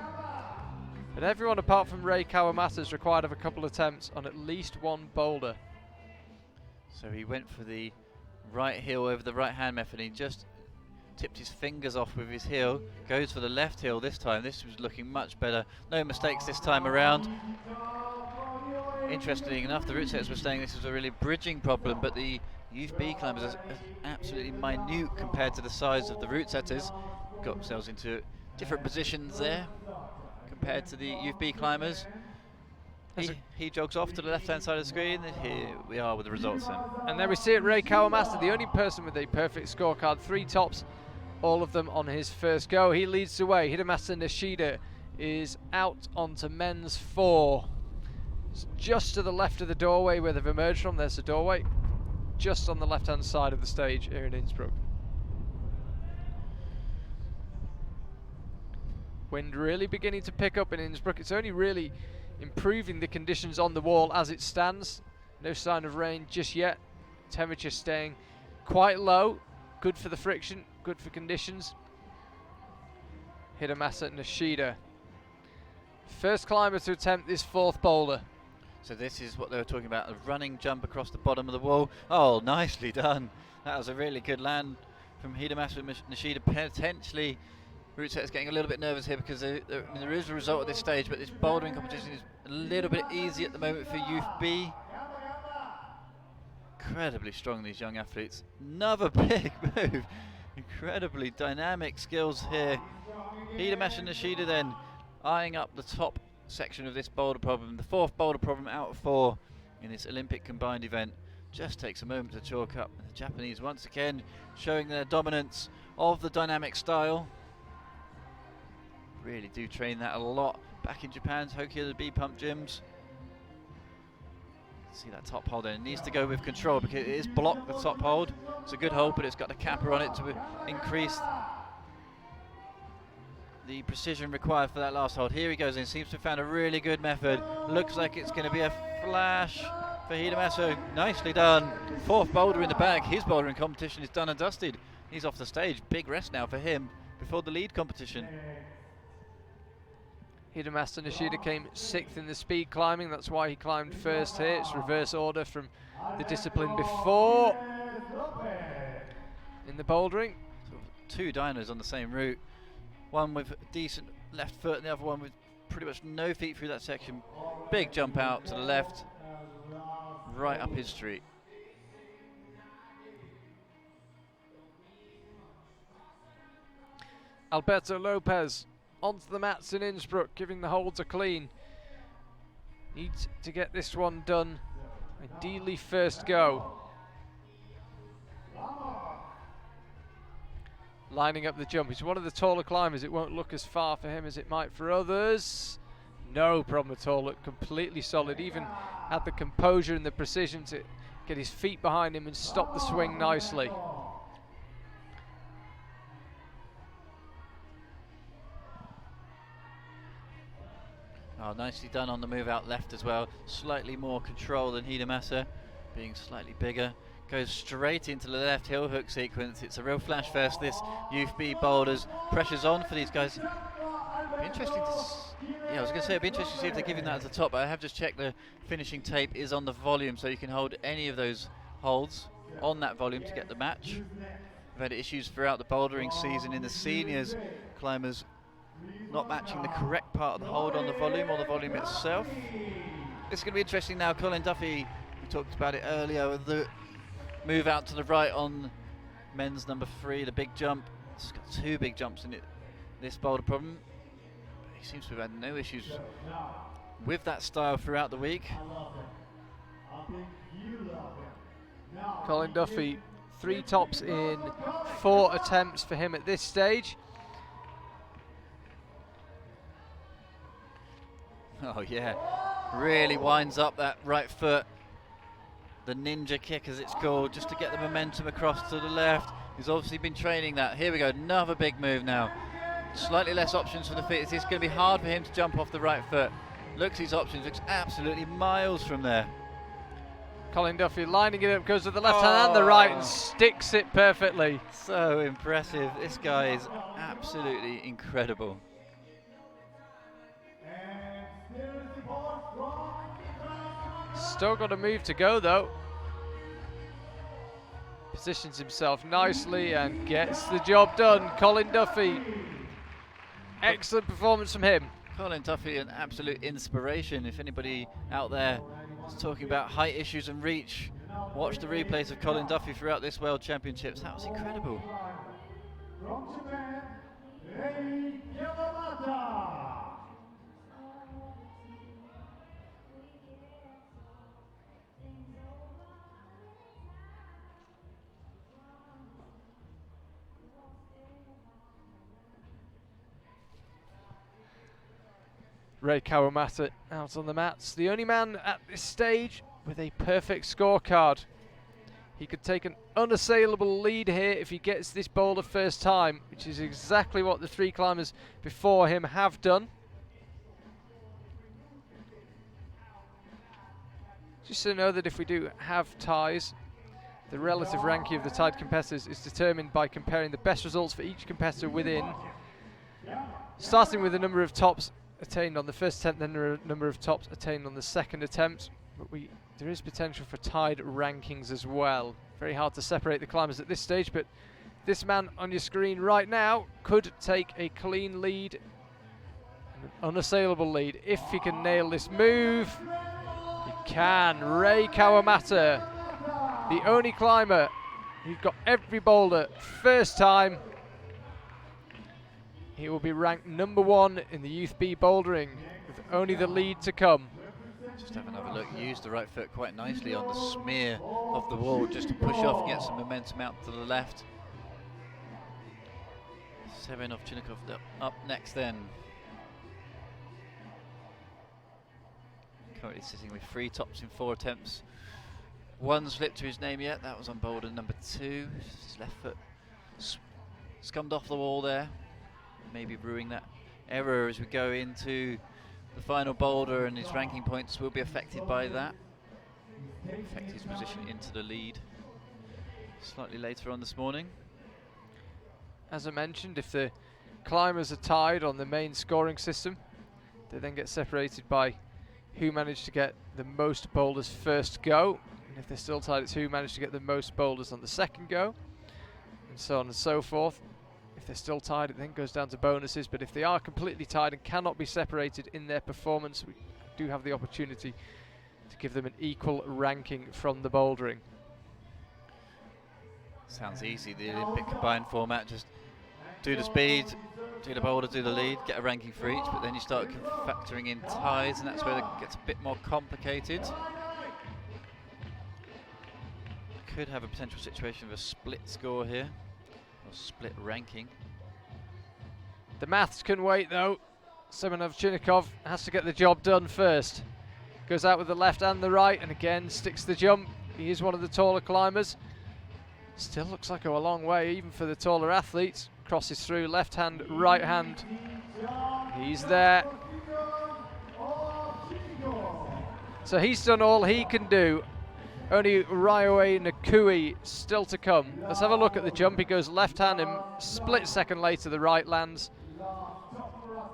S1: but everyone apart from Ray Kawamata has required of a couple attempts on at least 1 boulder.
S4: So he went for the right heel over the right hand method. He just tipped his fingers off with his heel, goes for the left heel this time. This was looking much better. No mistakes this time around. Interestingly enough, the route setters were saying this was a really bridging problem, but the Youth B climbers are absolutely minute compared to the size of the route setters. Got themselves into different positions there compared to the Youth B climbers. He jogs off to the left hand side of the screen, and here we are with the results then.
S1: And there we see it, Ray Kawamata, the only person with a perfect scorecard. 3 tops, all of them on his first go. He leads the way. Hidemasa Nishida is out onto men's 4. It's just to the left of the doorway where they've emerged from. There's the doorway, just on the left hand side of the stage here in Innsbruck. Wind really beginning to pick up in Innsbruck. It's only really improving the conditions on the wall as it stands. No sign of rain just yet. Temperature staying quite low. Good for the friction, good for conditions. Hidemasa Nishida, first climber to attempt this 4th boulder.
S4: So this is what they were talking about, a running jump across the bottom of the wall. Oh, nicely done. That was a really good land from Hidemasa Nishida. Potentially, route setters getting a little bit nervous here because there is a result at this stage, but this bouldering competition is a little bit easy at the moment for Youth B. Incredibly strong, these young athletes. Another big move. Incredibly dynamic skills here. Hidemasa Nishida then eyeing up the top section of this boulder problem, the 4th boulder problem out of 4 in this Olympic combined event. Just takes a moment to chalk up. The Japanese once again showing their dominance of the dynamic style. Really do train that a lot back in Japan's Ocoee, the B pump gyms. See that top hold there, it needs to go with control because it is blocked, the top hold. It's a good hold, but it's got a capper on it to increase the precision required for that last hold. Here he goes in, seems to have found a really good method. Looks like it's going to be a flash for Hidemasa. Nicely done. 4th boulder in the bag. His bouldering competition is done and dusted. He's off the stage. Big rest now for him before the lead competition.
S1: Hidemasa Nishida came 6th in the speed climbing. That's why he climbed first here. It's reverse order from the discipline before in the bouldering.
S4: So 2 dinos on the same route. One with a decent left foot and the other one with pretty much no feet through that section. Big jump out to the left, right up his street.
S1: Alberto Lopez onto the mats in Innsbruck, giving the holds a clean. Needs to get this one done, ideally first go. Lining up the jump. He's one of the taller climbers. It won't look as far for him as it might for others. No problem at all. Looked completely solid. Even had the composure and the precision to get his feet behind him and stop the swing nicely.
S4: Oh, nicely done on the move out left as well. Slightly more control than Hidemasa, being slightly bigger. Goes straight into the left heel hook sequence. It's a real flash fest, this Youth B boulders. Pressure's on for these guys. Be interesting to I was going to say it'd be interesting to see if they're giving that at the top, but I have just checked the finishing tape is on the volume, so you can hold any of those holds on that volume to get the match. We've had issues throughout the bouldering season in the seniors, climbers not matching the correct part of the hold on the volume or the volume itself. It's going to be interesting now. Colin Duffy, we talked about it earlier, with the move out to the right on men's number 3, the big jump. It's got 2 big jumps in it, this boulder problem. He seems to have had no issues with that style throughout the week.
S1: Colin Duffy, 3 tops in 4 attempts for him at this stage.
S3: Oh yeah, really winds up that right foot. The ninja kick, as it's called, just to get the momentum across to the left. He's obviously been training that. Here we go, another big move now. Slightly less options for the feet. It's going to be hard for him to jump off the right foot. Looks at his options, looks absolutely miles from there.
S1: Colin Duffy lining it up, goes with the left hand and the right and sticks it perfectly.
S3: So impressive. This guy is absolutely incredible.
S1: Still got a move to go though. Positions himself nicely and gets the job done. Colin Duffy. Excellent performance from him.
S3: Colin Duffy, an absolute inspiration. If anybody out there is talking about height issues and reach, watch the replays of Colin Duffy throughout this World Championships. That was incredible.
S1: Ray Kawamata out on the mats. The only man at this stage with a perfect scorecard. He could take an unassailable lead here if he gets this boulder first time, which is exactly what the 3 climbers before him have done. Just so you know that if we do have ties, the relative ranking of the tied competitors is determined by comparing the best results for each competitor within, starting with the number of tops attained on the first attempt, then the number of tops attained on the second attempt. But there is potential for tied rankings as well. Very hard to separate the climbers at this stage, but this man on your screen right now could take a clean lead, an unassailable lead, if he can nail this move. He can. Ray Kawamata, the only climber who got every boulder first time. He will be ranked number 1 in the Youth B Bouldering, with only the lead to come.
S3: Just have another look. Used the right foot quite nicely on the smear of the wall, just to push off and get some momentum out to the left. Serenov Chinnikov up next then. Currently sitting with 3 tops in 4 attempts. 1 slip to his name yet. That was on boulder number 2. His left foot scummed off the wall there. Maybe brewing that error as we go into the final boulder, and his ranking points will be affected by that. Affect his position into the lead slightly later on this morning.
S1: As I mentioned, if the climbers are tied on the main scoring system, they then get separated by who managed to get the most boulders first go. And if they're still tied, it's who managed to get the most boulders on the second go, and so on and so forth. If they're still tied, it then goes down to bonuses, but if they are completely tied and cannot be separated in their performance, we do have the opportunity to give them an equal ranking from the bouldering.
S3: Sounds easy, the Olympic combined format. Just do the speed, do the boulder, do the lead, get a ranking for each, but then you start factoring in ties, and that's where it gets a bit more complicated. Could have a potential situation of a split score here, or split ranking.
S1: The maths can wait though. Semenov Chinnikov has to get the job done first. Goes out with the left and the right, and again sticks the jump. He is one of the taller climbers. Still looks like a long way even for the taller athletes. Crosses through, left hand, right hand. He's there. So he's done all he can do. Only Ryoe and Ocoee still to come. Let's have a look at the jump. He goes left hand and split second later the right lands.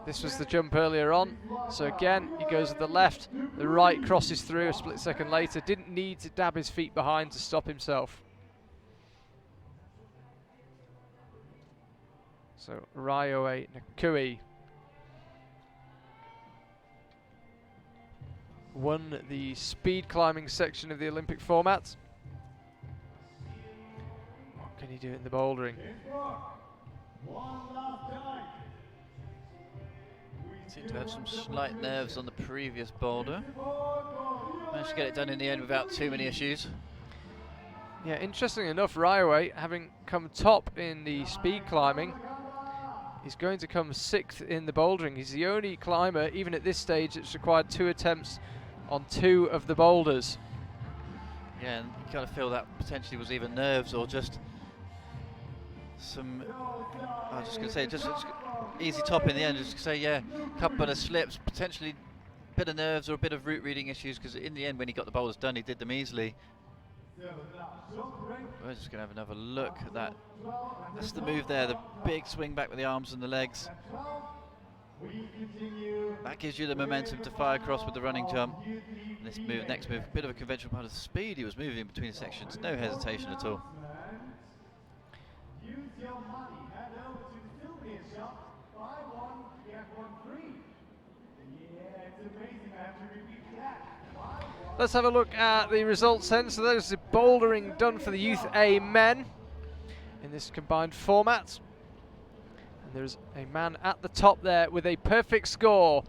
S1: This was the jump earlier on. So again, he goes with the left, the right crosses through a split second later. Didn't need to dab his feet behind to stop himself. So Ryoe and Ocoee won the speed climbing section of the Olympic format. What can he do in the bouldering?
S3: Seemed to have some slight nerves on the previous boulder. Managed to get it done in the end without too many issues.
S1: Yeah, interestingly enough, Ryoe, having come top in the speed climbing, He's going to come 6th in the bouldering. He's the only climber, even at this stage, that's required 2 attempts on 2 of the boulders.
S3: Yeah, and you kind of feel that potentially was either nerves or just some, I was just going to say, just easy top in the end. Just to say, yeah, couple of slips, potentially a bit of nerves or a bit of route reading issues, because in the end, when he got the boulders done, he did them easily. We're just going to have another look at that. That's the move there, the big swing back with the arms and the legs. That gives you the momentum to fire across with the running jump. And this move, next move, a bit of a conventional part of the speed he was moving between the sections, no hesitation at all.
S1: Let's have a look at the results then. So there's the bouldering done for the Youth A men in this combined format. And there's a man at the top there with a perfect score.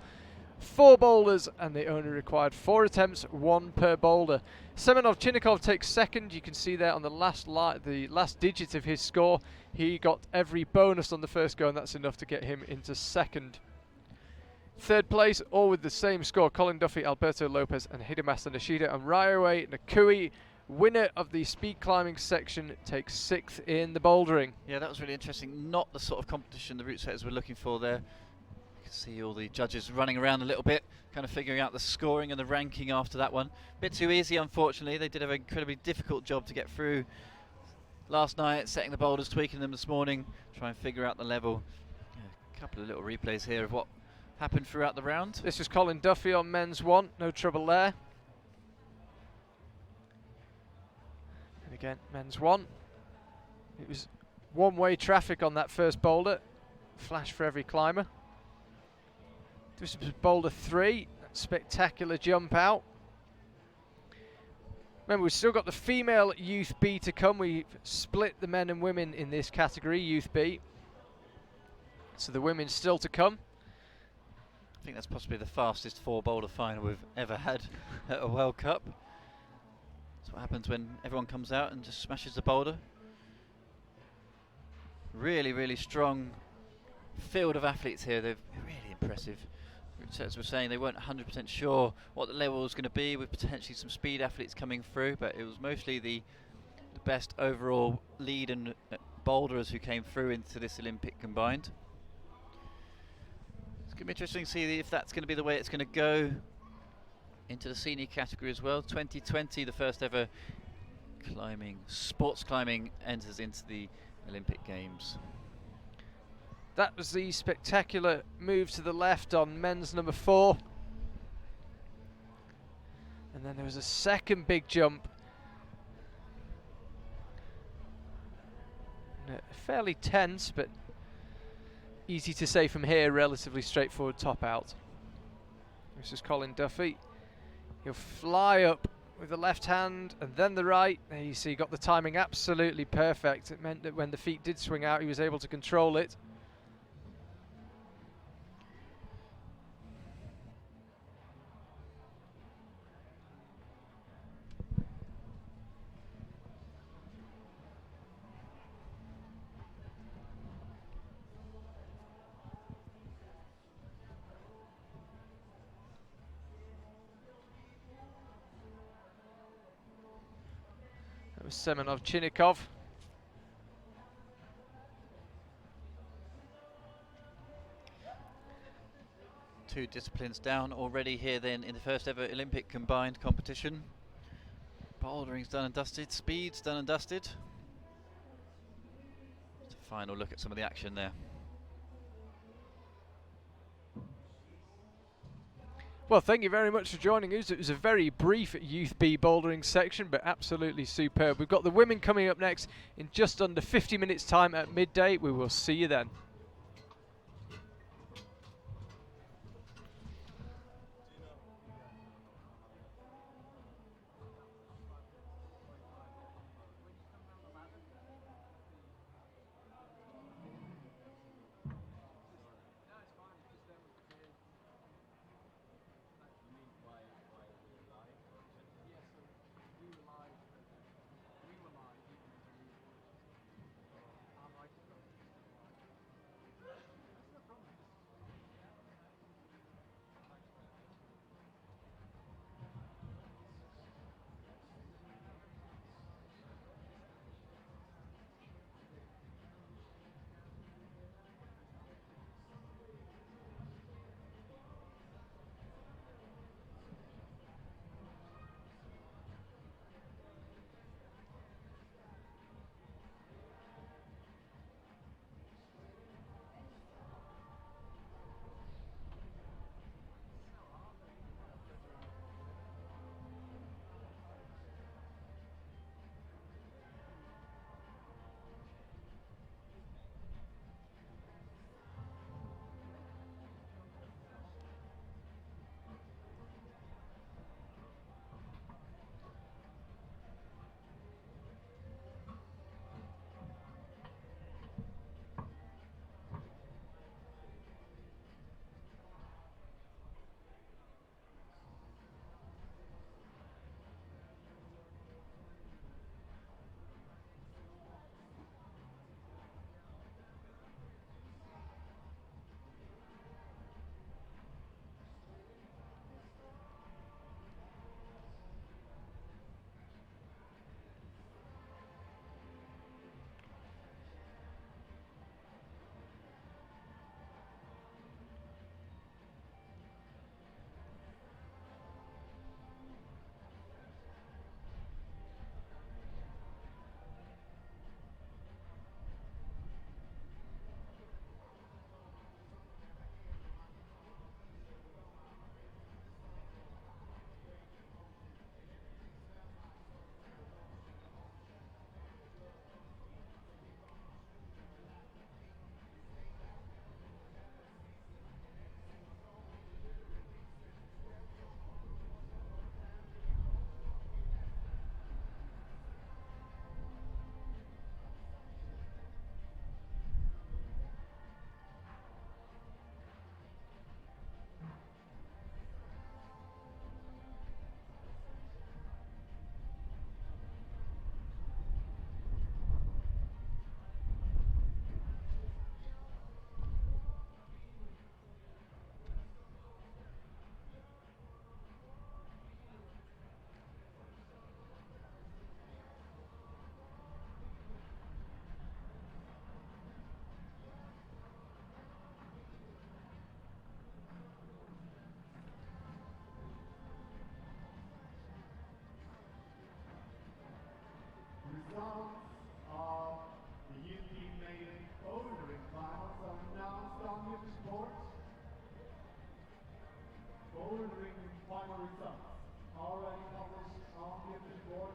S1: 4 boulders, and they only required 4 attempts, 1 per boulder. Semenov Chinnikov takes 2nd. You can see there on the last digit of his score, he got every bonus on the first go, and that's enough to get him into 2nd. 3rd place, all with the same score, Colin Duffy, Alberto Lopez, and Hidemasa Nishida. And Ryoway Nakui, winner of the speed climbing section, takes 6th in the bouldering.
S3: Yeah, that was really interesting. Not the sort of competition the route setters were looking for there. You can see all the judges running around a little bit, kind of figuring out the scoring and the ranking after that one. Bit too easy, unfortunately. They did have an incredibly difficult job to get through last night, setting the boulders, tweaking them this morning, try and figure out the level. Yeah, a couple of little replays here of what happened throughout the round.
S1: This was Colin Duffy on men's 1, no trouble there. And again, men's 1. It was one-way traffic on that first boulder, flash for every climber. This was Boulder 3, spectacular jump out. Remember, we've still got the female Youth B to come. We've split the men and women in this category, Youth B. So the women still to come.
S3: I think that's possibly the fastest 4 boulder final we've ever had at a World Cup. That's what happens when everyone comes out and just smashes the boulder. Really, really strong field of athletes here. They're really impressive. As we're saying, they weren't 100% sure what the level was going to be, with potentially some speed athletes coming through, but it was mostly the best overall lead and boulderers who came through into this Olympic combined. It's going to be interesting to see if that's going to be the way it's going to go into the senior category as well. 2020, the first ever sports climbing enters into the Olympic Games.
S1: That was the spectacular move to the left on men's number 4. And then there was a second big jump. Fairly tense, but easy to say from here, relatively straightforward top out. This is Colin Duffy. He'll fly up with the left hand and then the right. There you see, he got the timing absolutely perfect. It meant that when the feet did swing out, he was able to control it. That was Semenov Chinnikov.
S3: Two disciplines down already here then in the first ever Olympic combined competition. Bouldering's done and dusted, speed's done and dusted. Just a final look at some of the action there.
S1: Well, thank you very much for joining us. It was a very brief Youth B Bouldering section, but absolutely superb. We've got the women coming up next in just under 50 minutes time at midday. We will see you then.
S5: bouldering final results already published on the official board.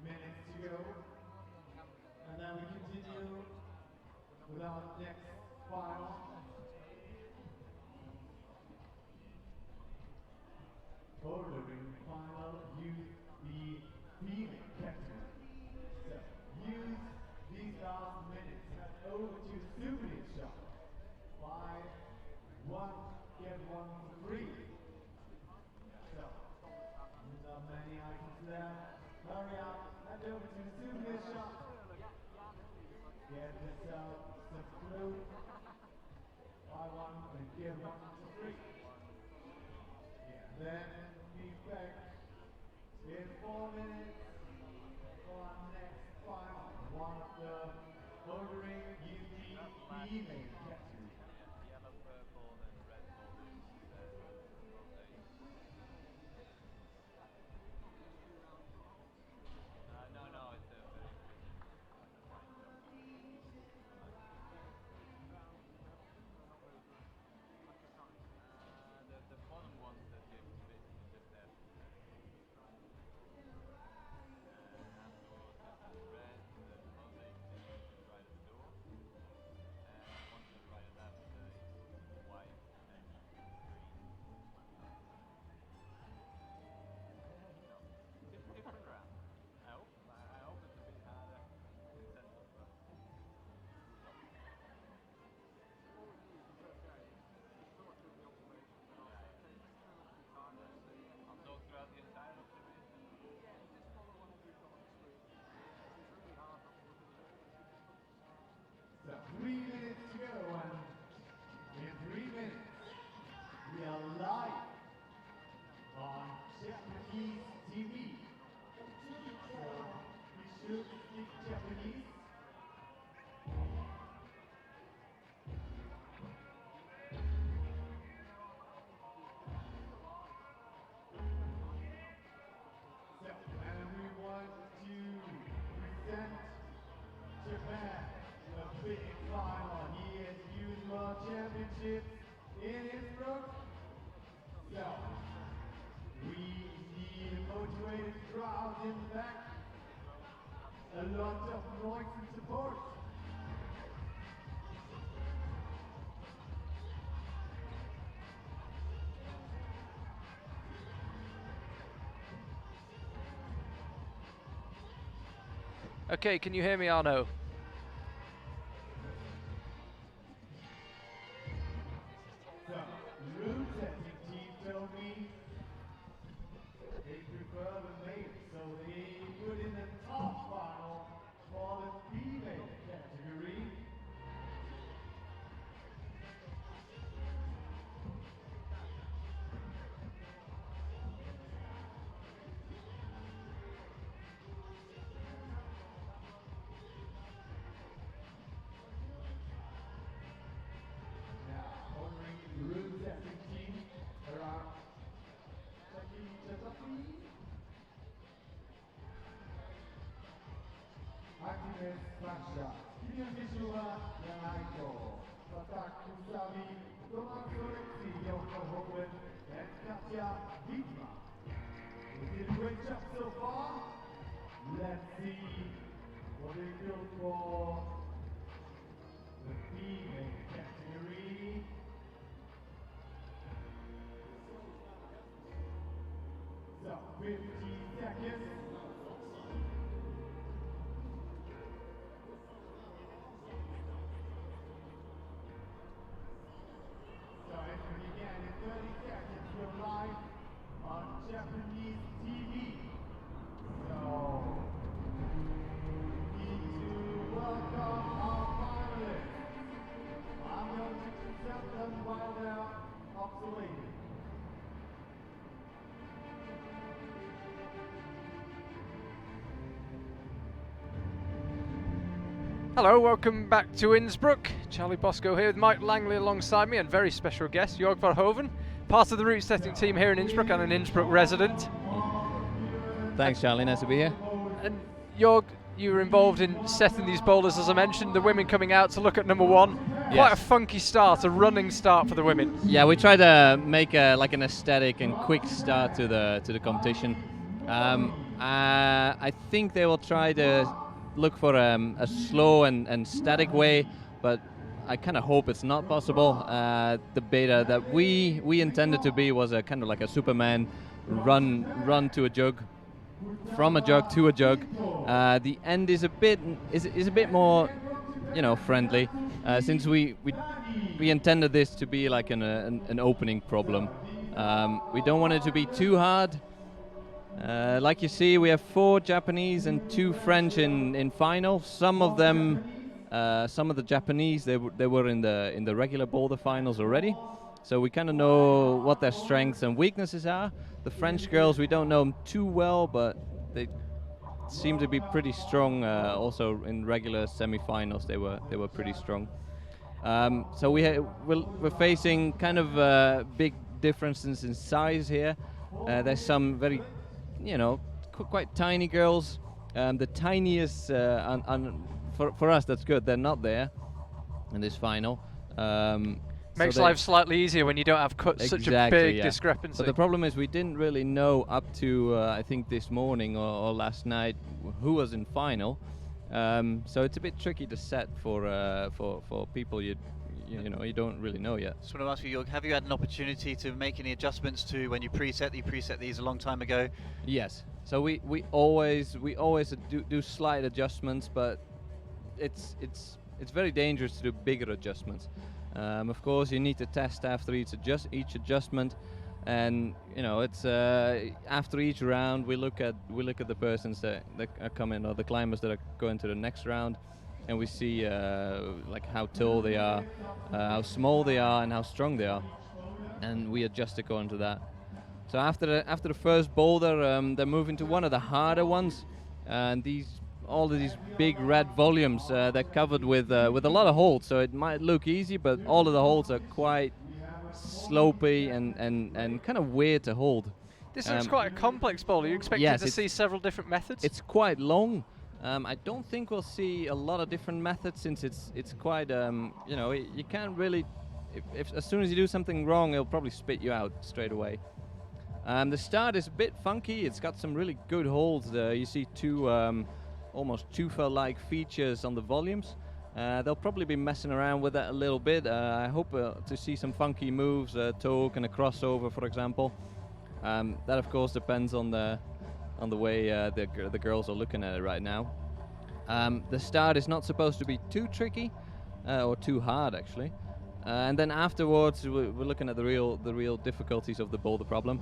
S5: minutes to go. And then we continue with our next final. Bouldering final Youth B Bouldering category. So, use these last minutes and over to souvenir shop. Buy one, get one free. So, not many items left. Hurry up, head over to the souvenir shop. Get yourself some fruit. Buy one and get one free. Yeah, then be back in 4 minutes for our next final. One of the bouldering Youth B Bouldering category.
S6: Yellow, purple, and red boulders rotate. No, it's a very the bottom ones that give basically just that. Red, the mosaic is right at the door, and one to the right of that is white and green. No, different round. I hope it's a bit harder in central, but I'll talk throughout the entire observation.
S5: So 3 minutes to go, and in 3 minutes we are live on Japanese TV. So we should speak Japanese. So, and we want to present Japan, the big final here at Youth World Championships in Innsbruck. So, we need a motivated crowd in the back, a lot of noise and support.
S1: Okay, can you hear me, Arno?
S5: So, room setting team told me they prefer the male, so they put in the top final for the female category. Now, ordering the room setting team around Activist Fascia, Kinyoshua Yanaito, Sataku Savi, Thomas Alexi, Yoko Hogan, and Katja Dietmar. We did a great job so far. Let's see what they go for the female category. So, 15 seconds. So, as we begin in 30 seconds, we're live on Japanese TV. So, we need to welcome our finalists. I'm going to present them while they're obsolete.
S1: Hello, welcome back to Innsbruck. Charlie Bosco here with Mike Langley alongside me and very special guest, Jörg Verhoeven, part of the route setting team here in Innsbruck and an Innsbruck resident.
S7: Thanks, Charlie. Nice to be here.
S1: And Jörg, you were involved in setting these boulders, as I mentioned, the women coming out to look at number one. Quite
S7: Yes.
S1: a funky start, a running start for the women.
S7: Yeah, we try to make like an aesthetic and quick start to the competition. I think they will try to look for a slow and static way, but I kind of hope it's not possible. The beta that we intended to be was a kind of like a Superman run to a jug, from a jug to a jug. The end is a bit more, friendly, since we intended this to be like an opening problem. We don't want it to be too hard. Like you see, we have 4 Japanese and 2 French in final. Some of the Japanese, they were in the regular boulder finals already, so we kind of know what their strengths and weaknesses are. The French girls, we don't know them too well, but they seem to be pretty strong. Also in regular semi-finals, they were pretty strong. So we're facing kind of big differences in size here. There's some very, quite tiny girls. The tiniest, for us, that's good. They're not there in this final.
S1: Makes life slightly easier when you don't have such a big discrepancy.
S7: But the problem is we didn't really know up to I think this morning or last night who was in final. So it's a bit tricky to set for people you don't really know yet.
S4: Just want to ask you, Jörg, have you had an opportunity to make any adjustments to when you preset? You preset these a long time ago.
S7: Yes. So we always do slight adjustments, but it's very dangerous to do bigger adjustments. Of course, you need to test after each adjustment, and it's after each round we look at the persons that are coming, or the climbers that are going to the next round, and we see like how tall they are, how small they are, and how strong they are, and we adjust according to that. So after the first boulder, they're moving to one of the harder ones, and all of these big red volumes, they're covered with a lot of holds, so it might look easy, but all of the holds are quite slopey and kind of weird to hold.
S1: This looks quite a complex boulder. You expected to see several different methods?
S7: It's quite long. I don't think we'll see a lot of different methods, since it's quite you can't really, if as soon as you do something wrong, it'll probably spit you out straight away. The start is a bit funky. It's got some really good holds there. You see 2 almost tufa-like features on the volumes. They'll probably be messing around with that a little bit. I hope to see some funky moves, a toke and a crossover, for example. That of course depends on the way the girls are looking at it right now. The start is not supposed to be too tricky, or too hard actually. And then afterwards we're looking at the real difficulties of the boulder problem.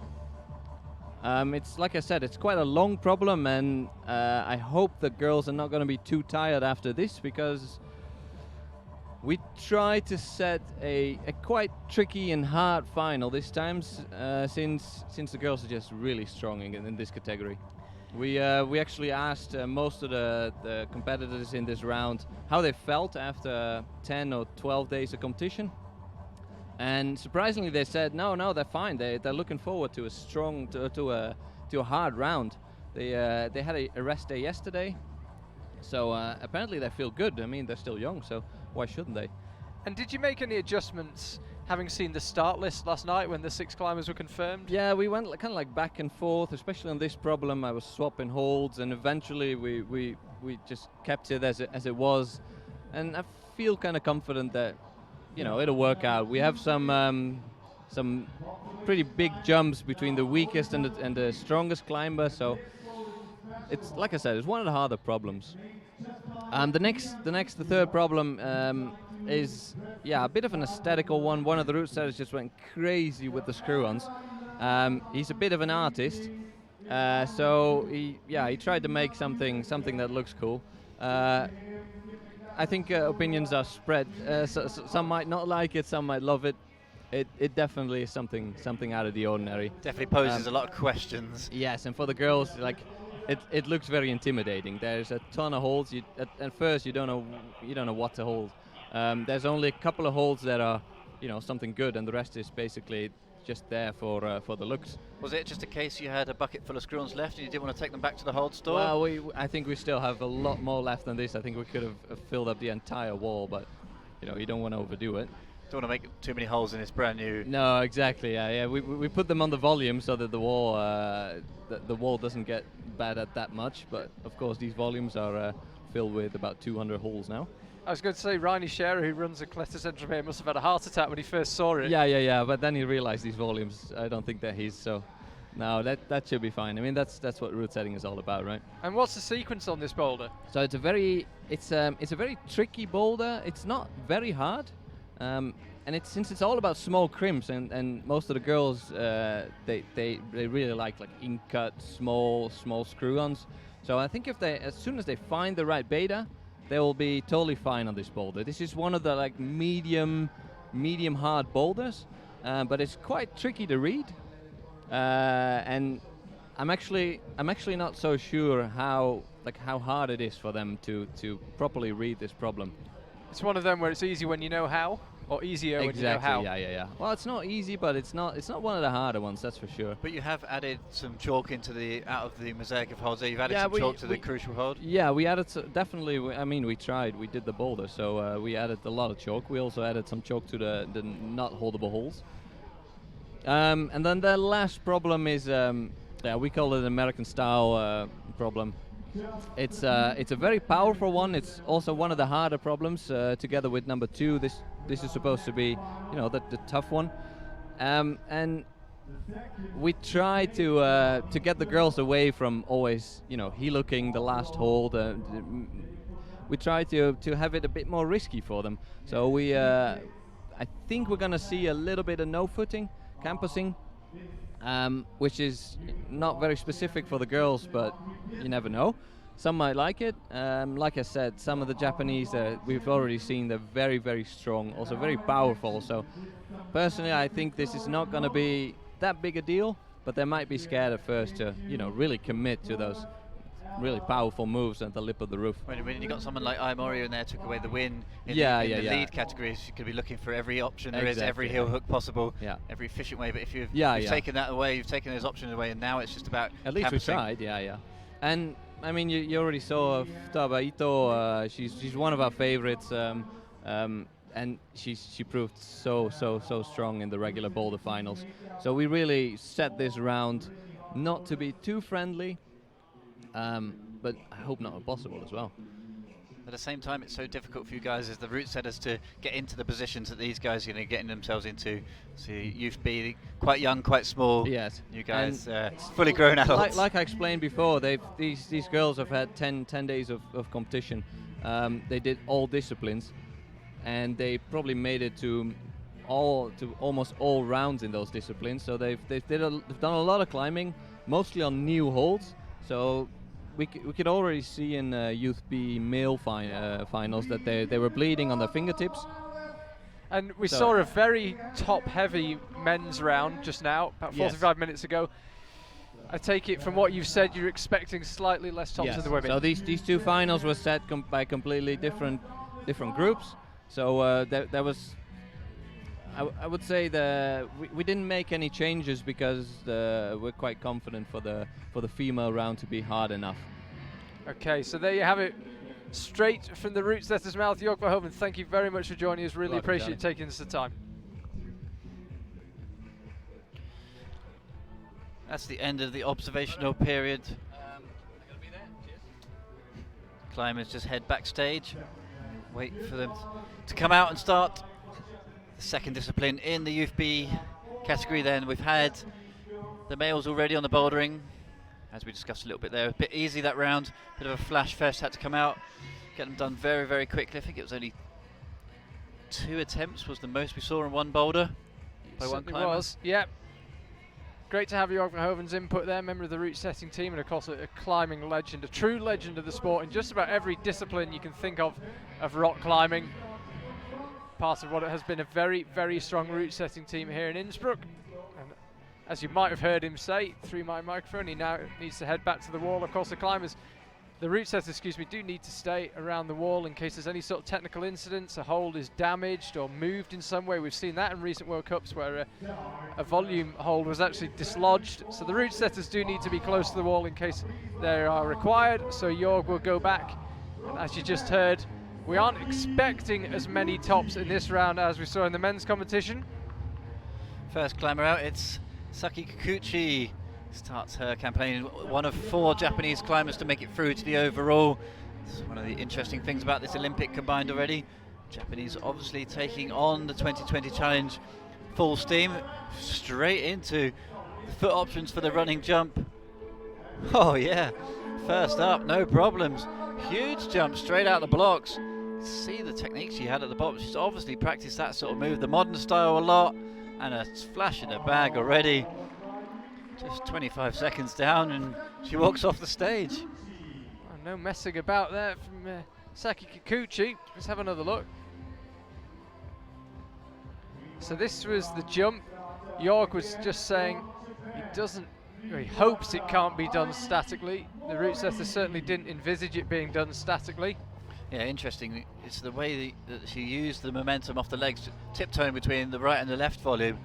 S7: It's like I said, it's quite a long problem, and I hope the girls are not going to be too tired after this, because we try to set a quite tricky and hard final this time, since the girls are just really strong in this category. We actually asked most of the competitors in this round how they felt after 10 or 12 days of competition. And surprisingly, they said no, they're fine. They're looking forward to a hard round. They had a rest day yesterday, so apparently they feel good. I mean, they're still young, so why shouldn't they?
S1: And did you make any adjustments, having seen the start list last night when the 6 climbers were confirmed?
S7: Yeah, we went kind of like back and forth, especially on this problem. I was swapping holds, and eventually we just kept it as it was, and I feel kind of confident that it'll work out. We have some pretty big jumps between the weakest and the strongest climber, so it's, like I said, it's one of the harder problems. The third problem is a bit of an aesthetical one. One of the route setters just went crazy with the screw-ons. He's a bit of an artist, so he tried to make something that looks cool. I think opinions are spread. Some might not like it, some might love it. It definitely is something out of the ordinary.
S4: Definitely poses a lot of questions.
S7: Yes, and for the girls, it looks very intimidating. There's a ton of holds. At first, you don't know what to hold. There's only a couple of holds that are, something good, and the rest is basically just there for the looks.
S4: Was it just a case you had a bucket full of screw-ons left and you didn't want to take them back to the hold store?
S7: Well, I think we still have a lot more left than this. I think we could have filled up the entire wall, but you don't want to overdo it.
S4: Don't want to make too many holes in this brand new.
S7: No, exactly. Yeah. We put them on the volume so that the wall doesn't get bad at that much. But of course, these volumes are filled with about 200 holes now.
S1: I was going to say, Reini Scherer, who runs a Kletter Centrum here, must have had a heart attack when he first saw it.
S7: Yeah. But then he realized these volumes, I don't think they're his. So, no, that should be fine. I mean, that's what route setting is all about, right?
S1: And what's the sequence on this boulder?
S7: So it's a very tricky boulder. It's not very hard, and since it's all about small crimps, and most of the girls they really like in-cut small screw-ons. So I think as soon as they find the right beta, they will be totally fine on this boulder. This is one of the medium hard boulders, but it's quite tricky to read, and I'm actually not so sure how hard it is for them to properly read this problem.
S1: It's one of them where it's easy when you know how, or easier when you know how.
S7: Exactly. Yeah. Well, it's not easy, but it's not one of the harder ones, that's for sure.
S4: But you have added some chalk into out of the mosaic of holes there. You've added some chalk to the crucial hold.
S7: Yeah, we added definitely. We tried. We did the boulder, so we added a lot of chalk. We also added some chalk to the not holdable holes. And then the last problem is, we call it an American style problem. It's a very powerful one. It's also one of the harder problems. Together with number 2, this is supposed to be, the tough one. And we try to get the girls away from always, heel-hooking the last hold. We try to have it a bit more risky for them. So I think we're gonna see a little bit of no-footing, campusing, which is not very specific for the girls, but you never know. Some might like it. Like I said, some of the Japanese we've already seen, they're very, very strong, also very powerful. So personally, I think this is not going to be that big a deal, but they might be scared at first to, really commit to those really powerful moves at the lip of the roof.
S4: When you got someone like Aimori in there, took away the win in
S7: the
S4: lead categories, you could be looking for every option there is, every heel hook possible, every efficient way. But if you've taken that away, you've taken those options away, and now it's just about
S7: at least
S4: campusing.
S7: We tried, And I mean, you already saw Futaba Ito. She's one of our favorites, and she proved so strong in the regular boulder finals. So we really set this round not to be too friendly, but I hope not impossible as well.
S4: At the same time, it's so difficult for you guys as the route setters to get into the positions that these guys are getting themselves into. See, Youth B, quite young, quite small.
S7: Yes.
S4: You guys, fully grown adults.
S7: Like I explained before, these girls have had 10 days of competition. They did all disciplines, and they probably made it to almost all rounds in those disciplines. So they've done a lot of climbing, mostly on new holds. So we could already see in Youth B male finals that they were bleeding on their fingertips.
S1: And we saw a very top-heavy men's round just now, about 45 minutes ago. I take it from what you've said, you're expecting slightly less tops in the women.
S7: So these two finals were set by completely different groups. So there was, I would say we didn't make any changes because we're quite confident for the female round to be hard enough.
S1: Okay, so there you have it, straight from the route setter's mouth. Jörg Verhoeven, thank you very much for joining us. Really appreciate you taking us the time.
S4: That's the end of the observational period. Climbers just head backstage, wait for them to come out and start the second discipline in the Youth B category. Then we've had the males already on the bouldering, as we discussed a little bit there. A bit easy that round, bit of a flash fest, had to come out, get them done very, very quickly. I think it was only 2 attempts was the most we saw in one boulder by one climber.
S1: Was, yeah. Great to have Jörg Verhoeven's input there, member of the route setting team, and of course a climbing legend, a true legend of the sport in just about every discipline you can think of rock climbing. Part of what it has been a very, very strong route setting team here in Innsbruck. And as you might have heard him say through my microphone, he now needs to head back to the wall. Of course, the route setters, do need to stay around the wall in case there's any sort of technical incidents, a hold is damaged or moved in some way. We've seen that in recent World Cups where a volume hold was actually dislodged. So the route setters do need to be close to the wall in case they are required. So Jörg will go back, and as you just heard, We aren't expecting as many tops in this round as we saw in the men's competition.
S3: First climber out, it's Saki Kikuchi. Starts her campaign, one of 4 Japanese climbers to make it through to the overall. It's one of the interesting things about this Olympic combined already. Japanese obviously taking on the 2020 challenge full steam, straight into the foot options for the running jump. Oh yeah, first up, no problems. Huge jump straight out the blocks. See the technique she had at the bottom. She's obviously practiced that sort of move, the modern style a lot, and a flash in her bag already. Just 25 seconds down and she walks off the stage.
S1: Oh, no messing about there from Saki Kikuchi. Let's have another look. So this was the jump. Jorg was just saying he hopes it can't be done statically. The route setter certainly didn't envisage it being done statically.
S3: Yeah, interesting. It's the way that she used the momentum off the legs, tiptoeing between the right and the left volume.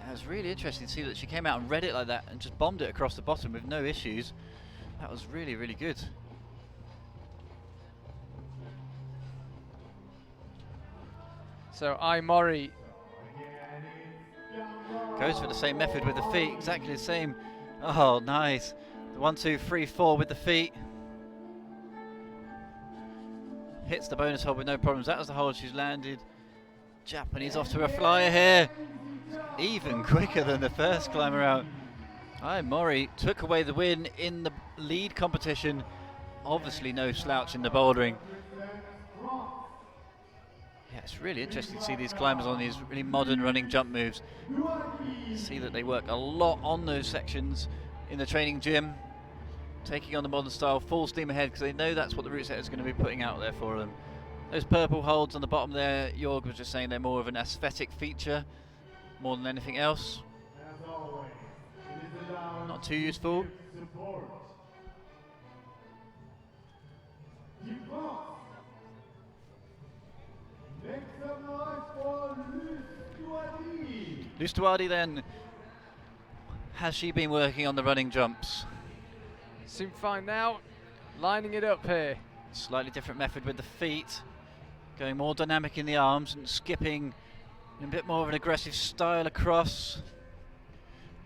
S3: It was really interesting to see that she came out and read it like that and just bombed it across the bottom with no issues. That was really, really good.
S1: So Mori
S3: goes for the same method with the feet, exactly the same. Oh, nice. The 1, 2, 3, 4 with the feet. Hits the bonus hold with no problems. That was the hold she's landed. Japanese off to a flyer here. Even quicker than the first climber out. Mori took away the win in the lead competition. Obviously no slouch in the bouldering. Yeah, it's really interesting to see these climbers on these really modern running jump moves. See that they work a lot on those sections in the training gym, taking on the modern style full steam ahead because they know that's what the route setter is going to be putting out there for them. Those purple holds on the bottom there, Jorg was just saying they're more of an aesthetic feature more than anything else. Not too useful. Lustuadi then, has she been working on the running jumps?
S1: seem fine now, lining it up here.
S3: Slightly different method with the feet, going more dynamic in the arms and skipping in a bit more of an aggressive style across.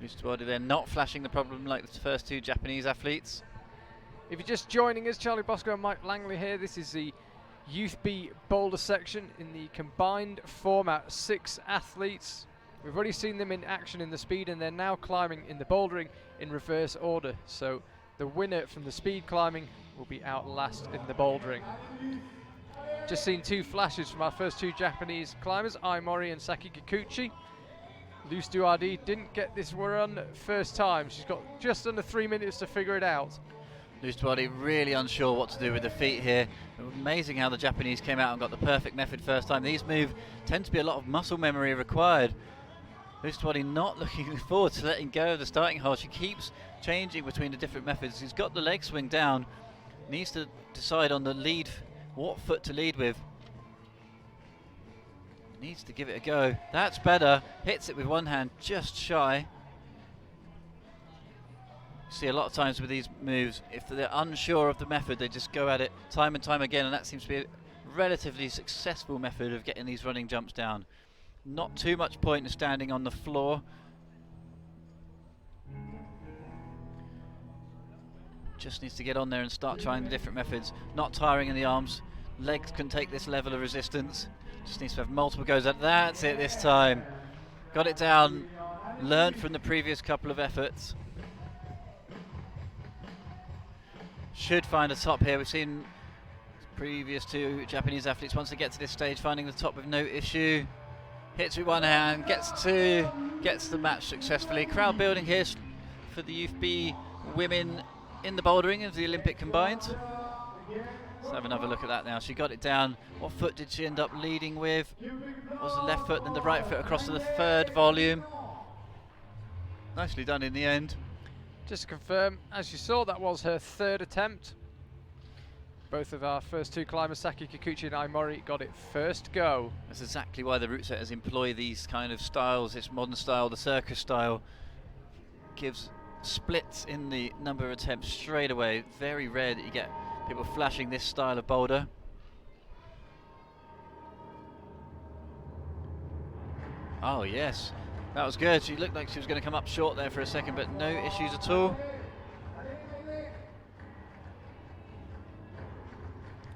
S3: Lustuadi then not flashing the problem like the first 2 Japanese athletes.
S1: If you're just joining us, Charlie Bosco and Mike Langley here. This is the Youth B Boulder section in the combined format, 6 athletes. We've already seen them in action in the speed and they're now climbing in the bouldering in reverse order. So the winner from the speed climbing will be out last in the bouldering. Just seen 2 flashes from our first 2 Japanese climbers, Mori and Saki Kikuchi. Lustuadi didn't get this run first time. She's got just under 3 minutes to figure it out.
S3: Lustuadi really unsure what to do with the feet here. Amazing how the Japanese came out and got the perfect method first time. These moves tend to be a lot of muscle memory required. Lustuadi not looking forward to letting go of the starting hold. She keeps changing between the different methods. She's got the leg swing down, needs to decide on the lead, what foot to lead with. Needs to give it a go. That's better. Hits it with one hand, just shy. See a lot of times with these moves, if they're unsure of the method, they just go at it time and time again, and that seems to be a relatively successful method of getting these running jumps down. Not too much point in standing on the floor. Just needs to get on there and start trying the different methods. Not tiring in the arms. Legs can take this level of resistance. Just needs to have multiple goes at. That's it this time. Got it down. Learned from the previous couple of efforts. Should find a top here. We've seen previous 2 Japanese athletes, once they get to this stage, finding the top with no issue. Hits with one hand, gets 2, gets the match successfully. Crowd building here for the Youth B women in the bouldering of the Olympic combined. Let's have another look at that now. She got it down. What foot did she end up leading with? Was the left foot, then the right foot across to the 3rd volume. Nicely done in the end.
S1: Just to confirm, as you saw, that was her 3rd attempt. Both of our first 2 climbers, Saki Kikuchi and Mori, got it first go.
S3: That's exactly why the route setters employ these kind of styles. This modern style, the circus style, gives splits in the number of attempts straight away. Very rare that you get people flashing this style of boulder. Oh yes, that was good. She looked like she was going to come up short there for a second, but no issues at all.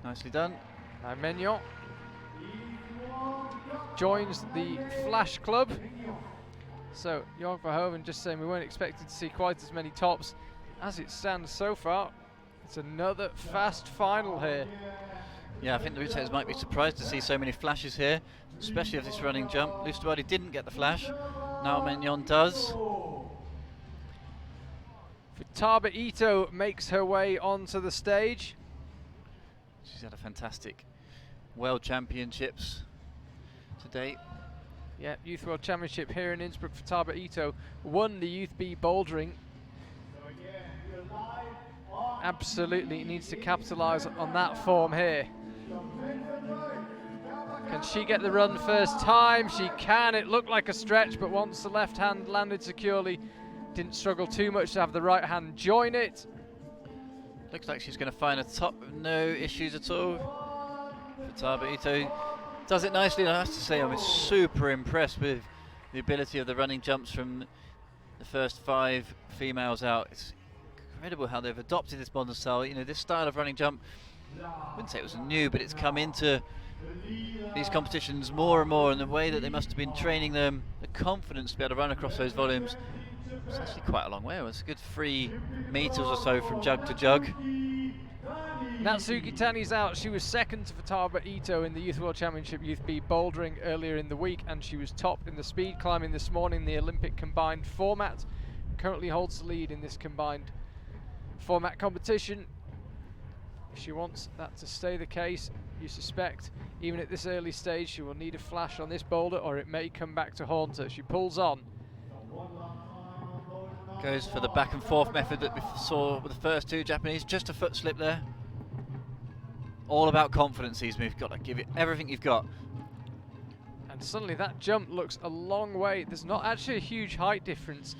S3: Nicely done.
S1: Now Mignon joins the Flash Club. So Jorg Verhoeven just saying we weren't expecting to see quite as many tops. As it stands so far, it's another fast final here.
S3: Yeah, I think the route setters might be surprised to see so many flashes here, especially of this running jump. Lustavadi didn't get the flash, now Mignon does.
S1: Futaba Ito makes her way onto the stage.
S3: She's had a fantastic World Championships to date.
S1: Yeah, Youth World Championship here in Innsbruck. Futaba Ito won the Youth B Bouldering. Absolutely needs to capitalise on that form here. Can she get the run first time? She can. It looked like a stretch, but once the left hand landed securely, didn't struggle too much to have the right hand join it.
S3: Looks like she's going to find a top, no issues at all. Futaba Ito does it nicely, and I have to say I'm super impressed with the ability of the running jumps from the first 5 females out. It's incredible how they've adopted this modern style. You know, this style of running jump, I wouldn't say it was new, but it's come into these competitions more and more, and the way that they must have been training them, the confidence to be able to run across those volumes, it's actually quite a long way. It's a good 3 meters or so from jug to jug.
S1: Natsuki Tani's out. She was second to Futaba Ito in the Youth World Championship Youth B Bouldering earlier in the week, and she was top in the speed climbing this morning, the Olympic combined format. Currently holds the lead in this combined format competition. If she wants that to stay the case, you suspect, even at this early stage, she will need a flash on this boulder, or it may come back to haunt her. She pulls on.
S3: Goes for the back and forth method that we saw with the first 2 Japanese. Just a foot slip there. All about confidence, these moves. Got to give it everything you've got.
S1: And suddenly that jump looks a long way. There's not actually a huge height difference.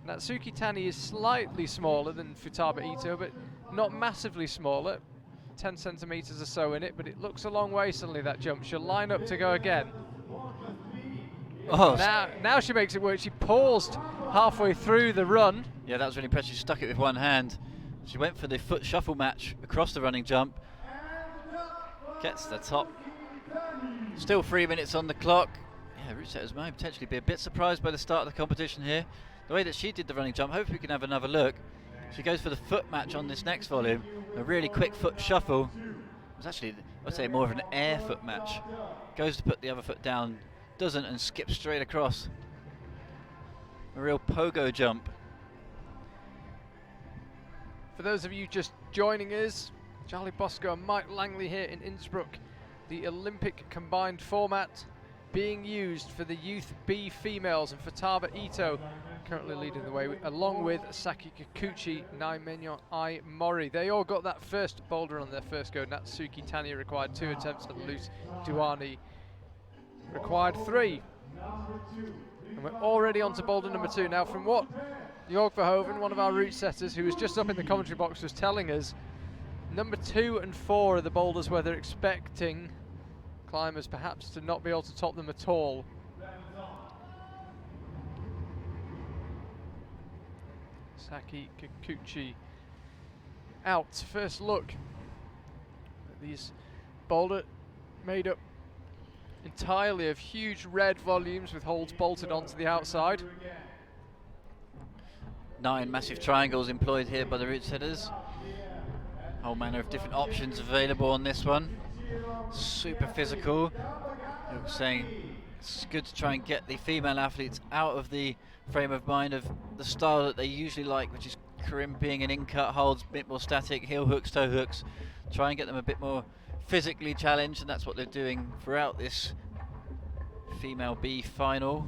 S1: Natsuki Tani is slightly smaller than Futaba Ito, but not massively smaller. 10 centimeters or so in it, but it looks a long way suddenly, that jump. She'll line up to go again.
S3: Oh,
S1: now she makes it work. She paused halfway through the run.
S3: Yeah, that was really impressive. She stuck it with one hand. She went for the foot shuffle match across the running jump. Gets the top. Still 3 minutes on the clock. Yeah, route setters might potentially be a bit surprised by the start of the competition here. The way that she did the running jump, hopefully we can have another look. She goes for the foot match on this next volume. A really quick foot shuffle. It was actually, I'd say, more of an air foot match. Goes to put the other foot down, doesn't, and skips straight across. A real pogo jump.
S1: For those of you just joining us, Charlie Bosco and Mike Langley here in Innsbruck. The Olympic combined format being used for the Youth B females, and Futaba Ito currently leading the way, along with Saki Kikuchi, Nai Mignon, Ai Mori. They all got that first boulder on their first go. Natsuki Tani required 2 attempts, and Luz Duani required 3. And we're already on to boulder number 2. Now, from what Jorg Verhoeven, one of our route setters, who was just up in the commentary box, was telling us, number 2 and 4 are the boulders where they're expecting climbers perhaps to not be able to top them at all. Saki Kikuchi out. First look at these boulder made up entirely of huge red volumes with holes bolted onto the outside.
S3: 9 massive triangles employed here by the route setters. Whole manner of different options available on this one. Super physical. They were saying it's good to try and get the female athletes out of the frame of mind of the style that they usually like, which is crimping and in-cut holds, a bit more static, heel hooks, toe hooks. Try and get them a bit more physically challenged, and that's what they're doing throughout this female B final.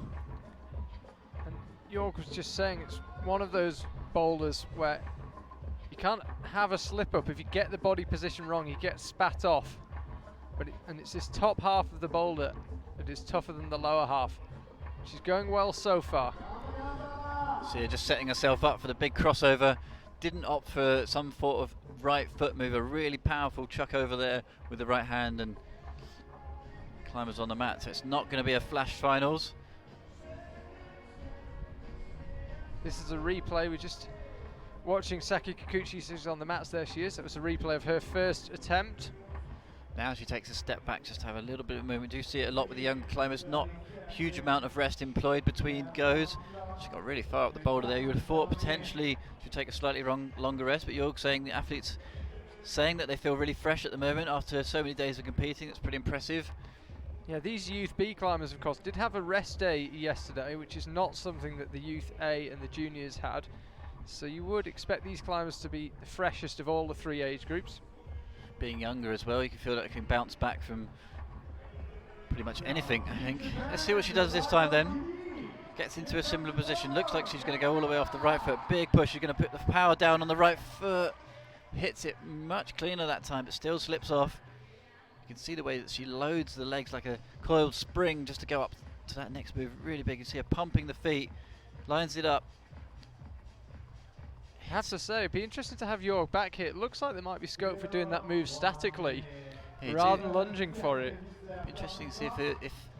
S1: And Jorg was just saying it's one of those boulders where you can't have a slip up. If you get the body position wrong, you get spat off. And it's this top half of the boulder that is tougher than the lower half. She's going well so far.
S3: So you're just setting herself up for the big crossover. Didn't opt for some sort of right foot move, a really powerful chuck over there with the right hand, and climbers on the mat. So it's not going to be a flash finals.
S1: This is a replay. We're just watching Saki Kikuchi. She's on the mats. There she is. That was a replay of her first attempt.
S3: Now she takes a step back just to have a little bit of movement. Do see it a lot with the young climbers. Not huge amount of rest employed between goes. She got really far up the boulder there. You would have thought potentially she'd take a slightly longer rest, but you're saying the athletes saying that they feel really fresh at the moment after so many days of competing. It's pretty impressive.
S1: Yeah, these Youth B climbers, of course, did have a rest day yesterday, which is not something that the Youth A and the Juniors had. So you would expect these climbers to be the freshest of all the 3 age groups.
S3: Being younger as well, you can feel that it can bounce back from pretty much anything, I think. Let's see what she does this time then. Gets into a similar position. Looks like she's going to go all the way off the right foot. Big push. She's going to put the power down on the right foot. Hits it much cleaner that time, but still slips off. You can see the way that she loads the legs like a coiled spring just to go up to that next move. Really big. You see her pumping the feet. Lines it up.
S1: I have to say, it'd be interesting to have York back here. It looks like there might be scope for doing that move statically rather than lunging for it.
S3: Interesting to see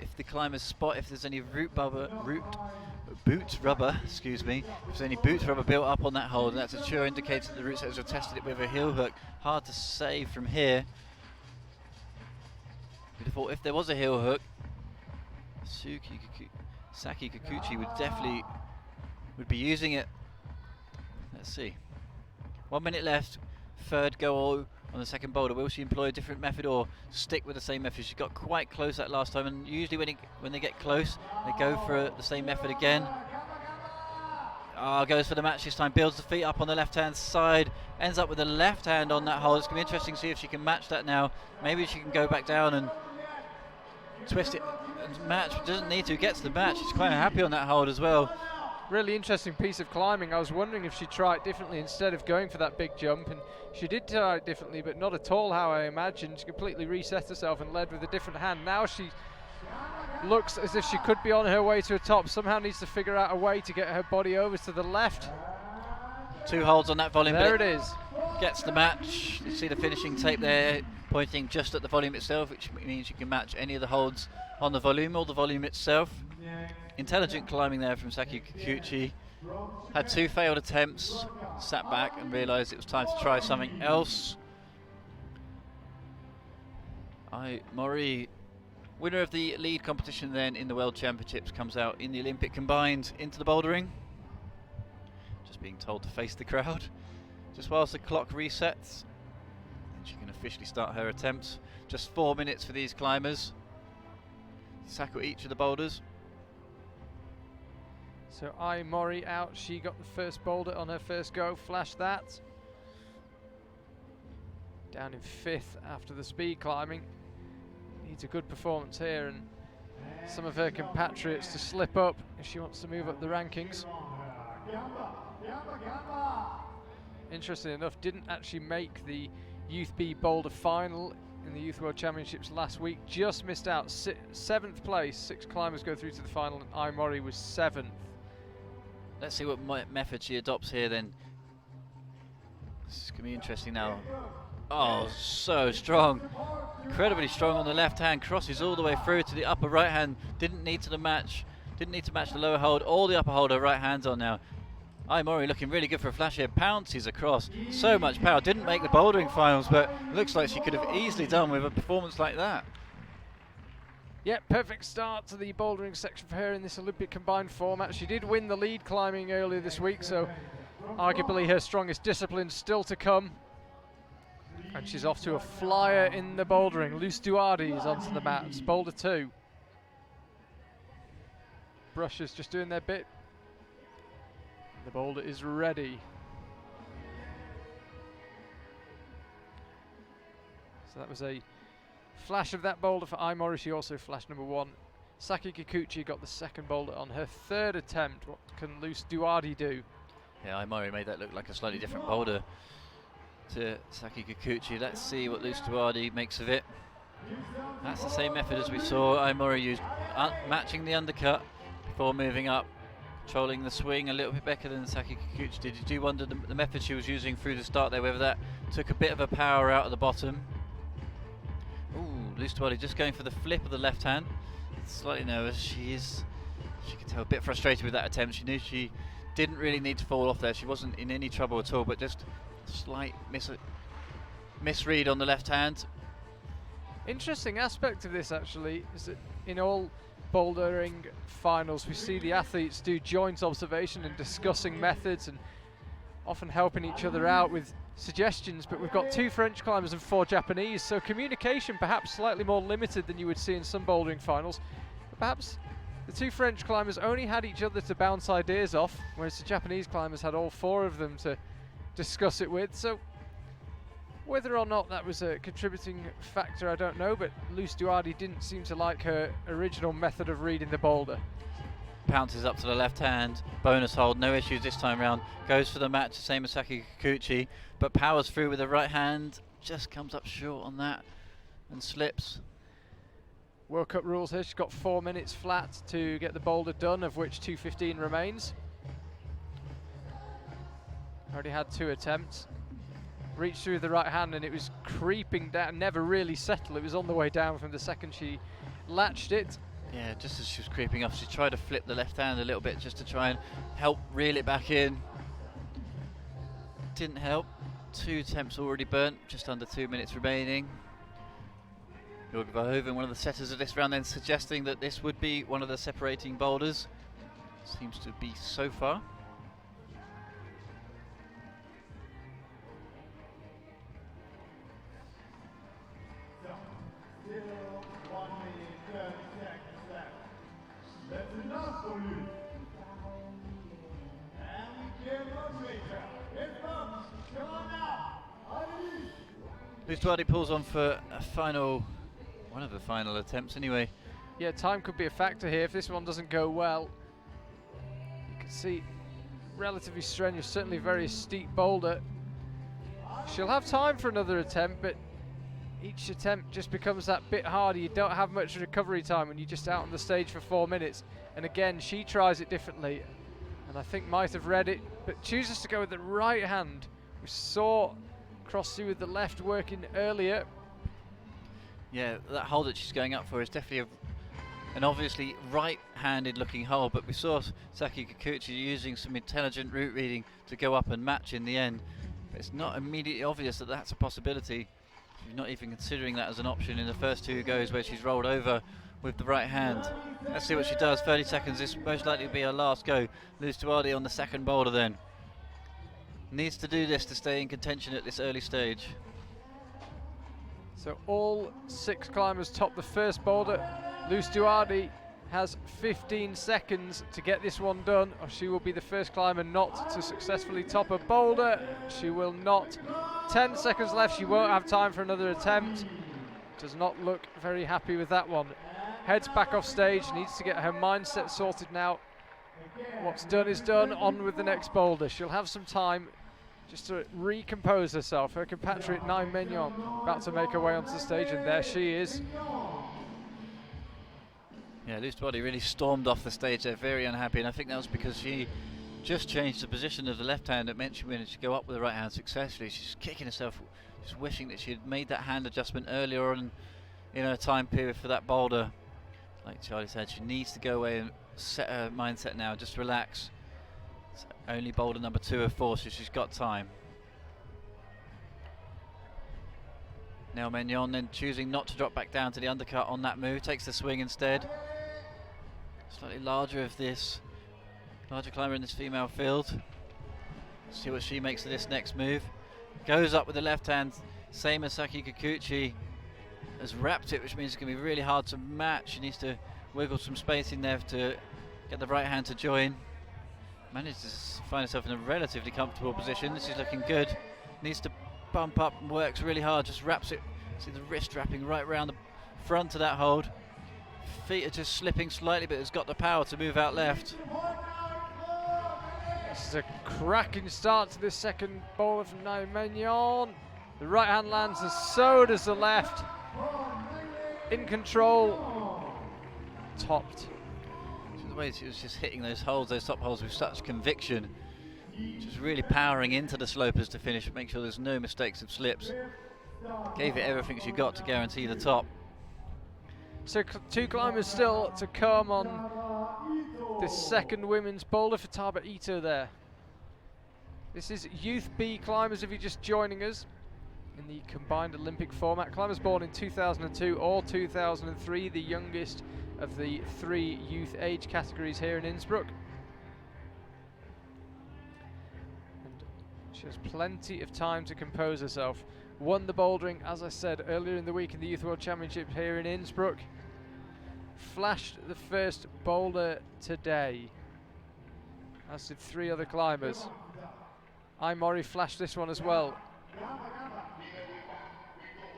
S3: if the climbers spot if there's any boot rubber, excuse me, if there's any boot rubber built up on that hold, and that's a sure indicator that the root setters have tested it with a heel hook. Hard to say from here. We'd have thought if there was a heel hook, Saki Kikuchi would be using it. Let's see. 1 minute left. Third go on the second boulder. Will she employ a different method or stick with the same method? She got quite close that last time, and usually when they get close, they go for the same method again. Goes for the match this time. Builds the feet up on the left-hand side. Ends up with the left hand on that hold. It's going to be interesting to see if she can match that now. Maybe she can go back down and twist it and match. But doesn't need to. Gets the match. She's quite happy on that hold as well.
S1: Really interesting piece of climbing. I was wondering if she'd try it differently instead of going for that big jump, and she did try it differently, but not at all how I imagined. She completely reset herself and led with a different hand. Now she looks as if she could be on her way to a top. Somehow needs to figure out a way to get her body over to the left.
S3: 2 holds on that volume.
S1: There it is.
S3: Gets the match. You see the finishing tape there pointing just at the volume itself, which means you can match any of the holds on the volume or the volume itself. Intelligent climbing there from Saki Kikuchi. Had 2 failed attempts, sat back and realised it was time to try something else. Mori, winner of the lead competition then in the World Championships, comes out in the Olympic combined into the bouldering. Just being told to face the crowd. Just whilst the clock resets, and she can officially start her attempts. Just 4 minutes for these climbers. Tackle each of the boulders.
S1: So Mori out. She got the first boulder on her first go. Flashed that. Down in 5th after the speed climbing. Needs a good performance here, and some of her compatriots to slip up if she wants to move up the rankings. Interesting enough, didn't actually make the Youth B Boulder final in the Youth World Championships last week. Just missed out. 7th place. 6 climbers go through to the final, and Mori was 7th.
S3: Let's see what method she adopts here then. This is going to be interesting now. Oh, so strong. Incredibly strong on the left hand. Crosses all the way through to the upper right hand. Didn't need to match the lower hold or the upper hold. Her right hand's on now. Mori looking really good for a flash here. Pounces across. So much power. Didn't make the bouldering finals, but looks like she could have easily done with a performance like that.
S1: Yeah, perfect start to the bouldering section for her in this Olympic combined format. She did win the lead climbing earlier this week, so arguably her strongest discipline still to come. And she's off to a flyer in the bouldering. Luce Duardi is onto the mats. Boulder 2. Brushers just doing their bit. The boulder is ready. So that was a flash of that boulder for Mori. She also flashed number 1. Saki Kikuchi got the second boulder on her 3rd attempt. What can Luce Duardi do?
S3: Yeah, Mori made that look like a slightly different boulder to Saki Kikuchi. Let's see what Luce Duardi makes of it. That's the same method as we saw Mori used, matching the undercut before moving up, controlling the swing a little bit better than Saki Kikuchi did. You do wonder the method she was using through the start there, whether that took a bit of a power out of the bottom. Ooh, Luce Duardi just going for the flip of the left hand. Slightly nervous. She can tell a bit frustrated with that attempt. She knew she
S4: didn't really need to fall off there. She wasn't in any trouble at all, but just a slight misread on the left hand.
S1: Interesting aspect of this actually is that in all bouldering finals we see the athletes do joint observation and discussing methods and often helping each other out with suggestions, but we've got 2 French climbers and 4 Japanese, so communication perhaps slightly more limited than you would see in some bouldering finals. But perhaps the 2 French climbers only had each other to bounce ideas off, whereas the Japanese climbers had all 4 of them to discuss it with. So whether or not that was a contributing factor, I don't know, but Luce Duardi didn't seem to like her original method of reading the boulder.
S4: Pounces up to the left hand, bonus hold, no issues this time round. Goes for the match, the same as Saki Kikuchi, but powers through with the right hand, just comes up short on that and slips.
S1: World Cup rules here, she's got 4 minutes flat to get the boulder done, of which 2:15 remains. Already had 2 attempts. Reached through the right hand and it was creeping down, never really settled. It was on the way down from the second she latched it.
S4: Yeah, just as she was creeping off, she tried to flip the left hand a little bit just to try and help reel it back in. Didn't help. 2 attempts already burnt, just under 2 minutes remaining. Jorgen Verhoeven, one of the setters of this round, then suggesting that this would be one of the separating boulders. Seems to be so far.
S5: Still 1 minute 30 seconds left. That's enough for you. And we give moderator. Innsbruck, come on now. Allez.
S4: Luce Duardi pulls on for a final, one of the final attempts anyway.
S1: Yeah, time could be a factor here if this one doesn't go well. You can see relatively strenuous, certainly very steep boulder. She'll have time for another attempt, but each attempt just becomes that bit harder. You don't have much recovery time when you're just out on the stage for 4 minutes. And again, she tries it differently, and I think might have read it, but chooses to go with the right hand. We saw cross through with the left working earlier.
S4: Yeah, that hold that she's going up for is definitely an obviously right-handed looking hold, but we saw Saki Kikuchi using some intelligent route reading to go up and match in the end. But it's not immediately obvious that that's a possibility. She's not even considering that as an option in the first 2 goes where she's rolled over with the right hand. Let's see what she does. 30 seconds, this most likely to be her last go. Luce Duardi on the second boulder then. Needs to do this to stay in contention at this early stage.
S1: So all 6 climbers top the first boulder. Luce Duardi has 15 seconds to get this one done, or she will be the first climber not to successfully top a boulder. She will not. 10 seconds left, she won't have time for another attempt. Does not look very happy with that one. Heads back off stage, needs to get her mindset sorted now. What's done is done, on with the next boulder. She'll have some time just to recompose herself. Her compatriot Nai Mignon about to make her way onto the stage, and there she is.
S4: Yeah, Luce Duardi really stormed off the stage there, very unhappy, and I think that was because she just changed the position of the left hand. It meant she managed to go up with the right hand successfully. She's kicking herself, just wishing that she had made that hand adjustment earlier on in her time period for that boulder. Like Charlie said, she needs to go away and set her mindset now, just relax. It's only boulder number 2 of 4, so she's got time. Now Mignon then choosing not to drop back down to the undercut on that move, takes the swing instead. Slightly larger of this, larger climber in this female field. See what she makes of this next move. Goes up with the left hand, same as Saki Kikuchi. Has wrapped it, which means it's going to be really hard to match. She needs to wiggle some space in there to get the right hand to join. Manages to find herself in a relatively comfortable position. This is looking good. Needs to bump up and works really hard, just wraps it. See the wrist wrapping right around the front of that hold. Feet are just slipping slightly, but has got the power to move out left.
S1: This is a cracking start to this second boulder from Nai Mignon. The right hand lands, and so does the left. In control, topped.
S4: The way she was just hitting those holds, those top holds with such conviction. Just really powering into the slopers to finish, make sure there's no mistakes of slips. Gave it everything she got to guarantee the top.
S1: So 2 climbers still to come on the second women's boulder for Taba Ito there. This is Youth B climbers if you're just joining us in the combined Olympic format. Climbers born in 2002 or 2003, the youngest of the 3 youth age categories here in Innsbruck. And she has plenty of time to compose herself. Won the bouldering, as I said, earlier in the week in the Youth World Championship here in Innsbruck. Flashed the first boulder today, as did 3 other climbers. Mori flashed this one as well.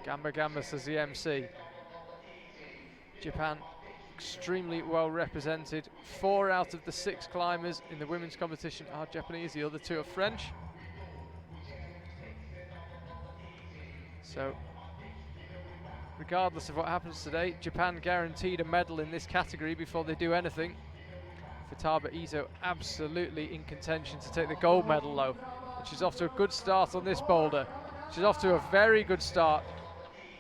S1: Gamba Gamba, says the MC. Japan extremely well represented. 4 out of the 6 climbers in the women's competition are Japanese, the other 2 are French. So, regardless of what happens today, Japan guaranteed a medal in this category before they do anything. Futaba Ito absolutely in contention to take the gold medal though. And she's off to a good start on this boulder. She's off to a very good start.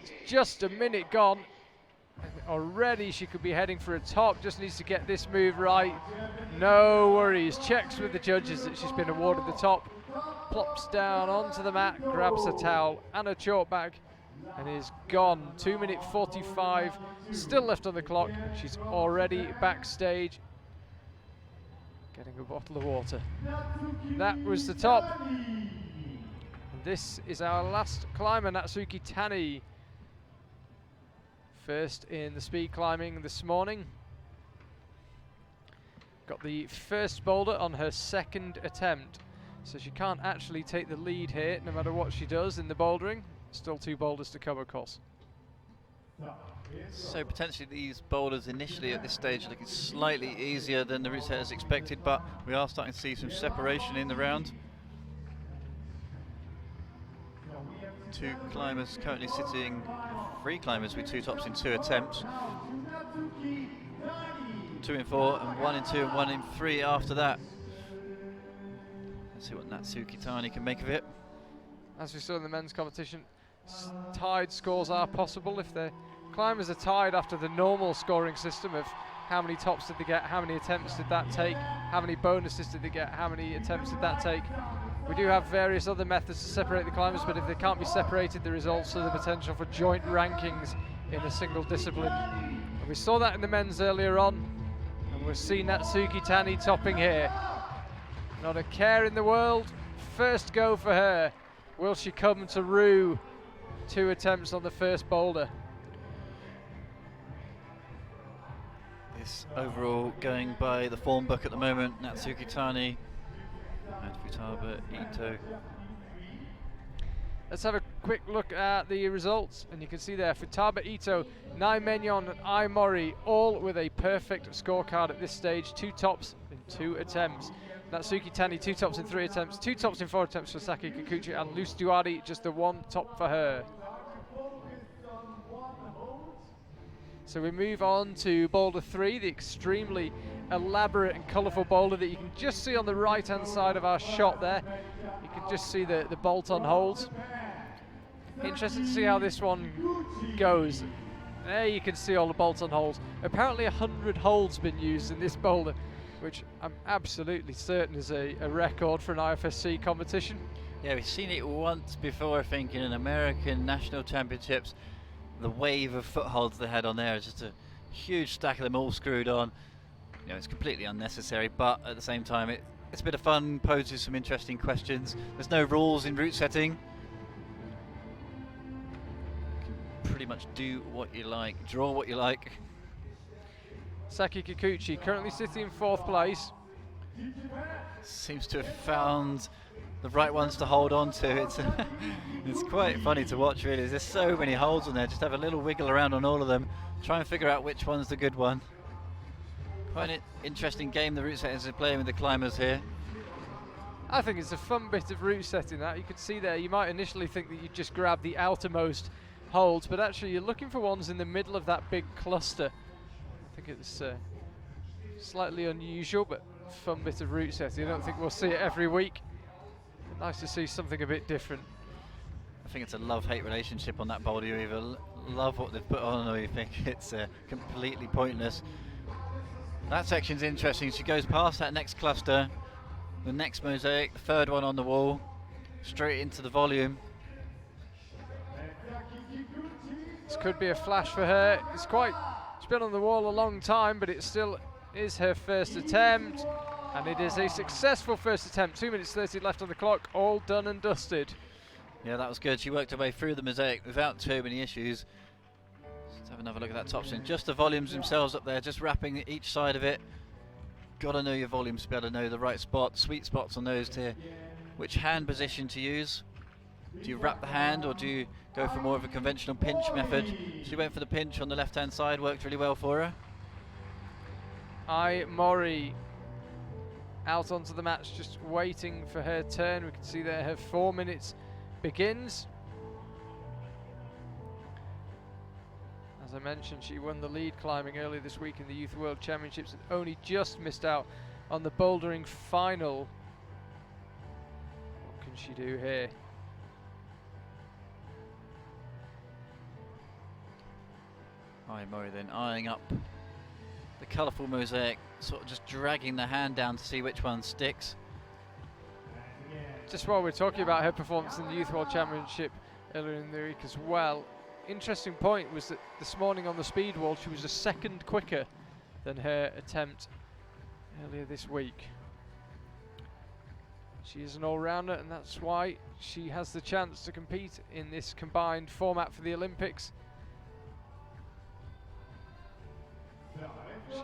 S1: It's just a minute gone. And already she could be heading for a top, just needs to get this move right. No worries, checks with the judges that she's been awarded the top. Plops down onto the mat, grabs a towel and a chalk bag, and is gone. 2 minute 45 still left on the clock. She's already backstage getting a bottle of water. That was the top. And this is our last climber, Natsuki Tani. First in the speed climbing this morning. Got the first boulder on her 2nd attempt. So she can't actually take the lead here, no matter what she does in the bouldering. Still 2 boulders to come, of course.
S3: So potentially these boulders initially at this stage are looking slightly easier than the route setters expected, but we are starting to see some separation in the round. 2 climbers currently sitting, 3 climbers with 2 tops in 2 attempts. 2 in 4 and 1 in 2 and 1 in 3 after that. See what Natsuki Tani can make of it.
S1: As we saw in the men's competition, tied scores are possible if the climbers are tied after the normal scoring system of how many tops did they get, how many attempts did that take, how many bonuses did they get, how many attempts did that take. We do have various other methods to separate the climbers, but if they can't be separated, there is also the potential for joint rankings in a single discipline. And we saw that in the men's earlier on, and we'll see Natsuki Tani topping here. Not a care in the world. First go for her. Will she come to rue? 2 attempts on the first boulder.
S3: This overall going by the form book at the moment, Natsuki Tani and Futaba Ito.
S1: Let's have a quick look at the results, and you can see there Futaba Ito, Nai Menyon and Ai Mori all with a perfect scorecard at this stage. 2 tops in 2 attempts. Natsuki Tani 2 tops in 3 attempts, 2 tops in 4 attempts for Saki Kikuchi, and Luce Duardi just the 1 top for her. So we move on to Boulder 3, the extremely elaborate and colourful boulder that you can just see on the right hand side of our shot there. You can just see the bolt-on holes. Interested to see how this one goes. There you can see all the bolt-on holes. Apparently 100 holes been used in this boulder, which I'm absolutely certain is a record for an IFSC competition.
S3: Yeah, we've seen it once before, I think, in an American national championships. The wave of footholds they had on there is just a huge stack of them all screwed on. You know, it's completely unnecessary, but at the same time, it's a bit of fun, poses some interesting questions. There's no rules in route setting. You can pretty much do what you like, draw what you like.
S1: Saki Kikuchi currently sitting in 4th place.
S3: Seems to have found the right ones to hold on to. It's quite funny to watch, really. There's so many holes on there. Just have a little wiggle around on all of them. Try and figure out which one's the good one. Quite an interesting game the route setters are playing with the climbers here.
S1: I think it's a fun bit of route setting that. You can see there, you might initially think that you just grab the outermost holds, but actually you're looking for ones in the middle of that big cluster. I think it's slightly unusual, but fun bit of route setting. I don't think we'll see it every week. Nice to see something a bit different.
S3: I think it's a love-hate relationship on that boulder. You either love what they've put on or you think it's completely pointless. That section's interesting. She goes past that next cluster, the next mosaic, the third one on the wall, straight into the volume.
S1: This could be a flash for her. She's been on the wall a long time, but it still is her first attempt. And it is a successful first attempt. 2 minutes 30 left on the clock, all done and dusted.
S3: Yeah, that was good. She worked her way through the mosaic without too many issues. Let's have another look at that top spin. Just the volumes themselves up there, just wrapping each side of it. Got to know your volumes to be able to know the right spot, sweet spots on those to which hand position to use. Do you wrap the hand or do you go for more of a conventional pinch method? She went for the pinch on the left hand side, worked really well for her.
S1: Mori out onto the match, just waiting for her turn. We can see there her 4 minutes begins. As I mentioned, she won the lead climbing earlier this week in the Youth World Championships and only just missed out on the bouldering final. What can she do here?
S3: Mori then eyeing up the colourful mosaic, sort of just dragging the hand down to see which one sticks.
S1: Just while we're talking about her performance in the Youth World Championship earlier in the week as well, interesting point was that this morning on the speed wall she was a second quicker than her attempt earlier this week. She is an all-rounder and that's why she has the chance to compete in this combined format for the Olympics. She's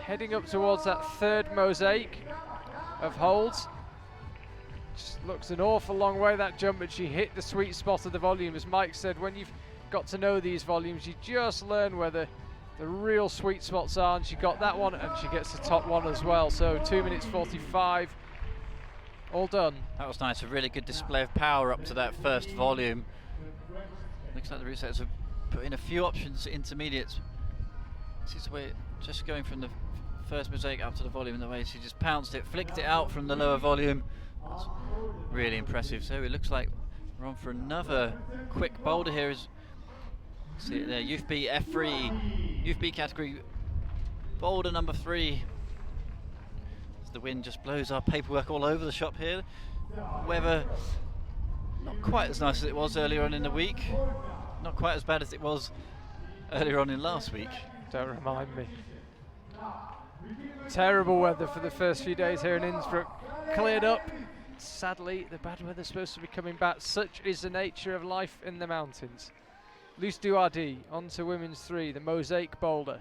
S1: heading up towards that third mosaic of holds. Just looks an awful long way that jump, but she hit the sweet spot of the volume. As Mike said, when you've got to know these volumes, you just learn where the real sweet spots are, and she got that one and she gets the top one as well. So 2 minutes 45, all done.
S3: That was nice, a really good display of power up to that first volume. Looks like the resets have put in a few options, intermediates. This is the way, just going from the first mosaic up to the volume, the way she just pounced it, flicked it out from the lower volume. That's really impressive. So it looks like we're on for another quick boulder here. See it there, Youth B F3, Youth B category, boulder number 3. As the wind just blows our paperwork all over the shop here. Weather not quite as nice as it was earlier on in the week, not quite as bad as it was earlier on in last week.
S1: Don't remind me. Terrible weather for the first few days here in Innsbruck. Cleared up. Sadly, the bad weather's supposed to be coming back. Such is the nature of life in the mountains. Luce Duardi on to women's 3, the mosaic boulder.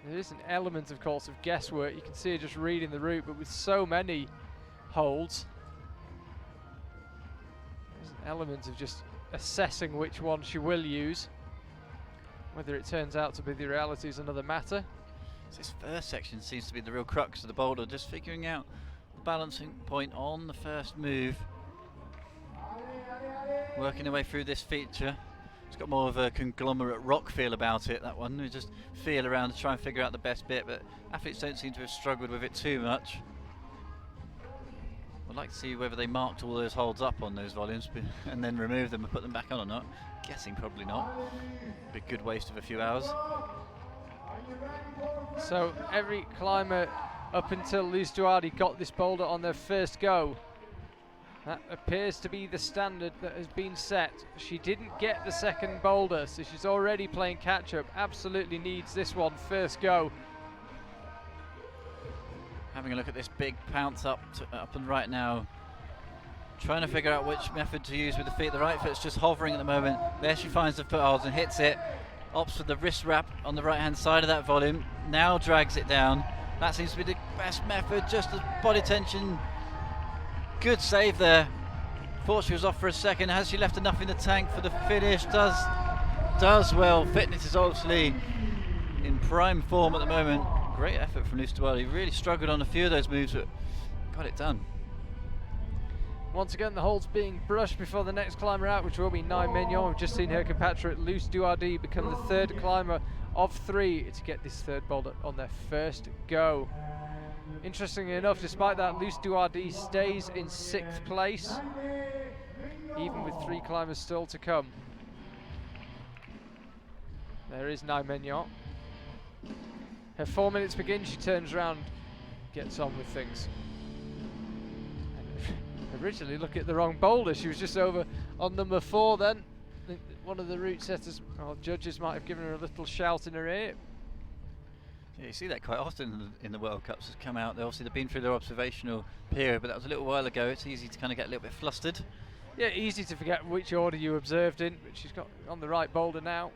S1: There is an element, of course, of guesswork. You can see her just reading the route, but with so many holds, there's an element of just assessing which one she will use. Whether it turns out to be the reality is another matter.
S3: This first section seems to be the real crux of the boulder, just figuring out the balancing point on the first move. Working their way through this feature. It's got more of a conglomerate rock feel about it, that one. We just feel around to try and figure out the best bit, but athletes don't seem to have struggled with it too much. I'd like to see whether they marked all those holds up on those volumes and then remove them and put them back on or not. Guessing probably not. Be a good waste of a few hours.
S1: So every climber up until Luce Duardi got this boulder on their first go. That appears to be the standard that has been set. She didn't get the second boulder, so she's already playing catch up. Absolutely needs this one first go.
S3: Having a look at this big pounce up and right now. Trying to figure out which method to use with the feet. The right foot's just hovering at the moment. There she finds the footholds and hits it. Opts for the wrist wrap on the right hand side of that volume. Now drags it down. That seems to be the best method, just the body tension. Good save there. Thought she was off for a second. Has she left enough in the tank for the finish? Does well. Fitness is obviously in prime form at the moment. Great effort from Luce Duardi. Really struggled on a few of those moves, but got it done.
S1: Once again, the holds being brushed before the next climber out, which will be Nye Mignon. We've just seen her compatriot Luce Duardi become the third climber of 3 to get this third boulder on their first go. Interestingly enough, despite that, Luce Duardi stays in 6th place, even with 3 climbers still to come. There is Nye Mignon. her 4 minutes begin, she turns around, gets on with things. And originally looking at the wrong boulder, she was just over on number 4 then. I think one of the route setters or judges might have given her a little shout in her ear.
S3: Yeah, you see that quite often in the World Cups. Has come out. Obviously, they've been through their observational period, but that was a little while ago. It's easy to kind of get a little bit flustered.
S1: Yeah, easy to forget which order you observed in, but she's got on the right boulder now.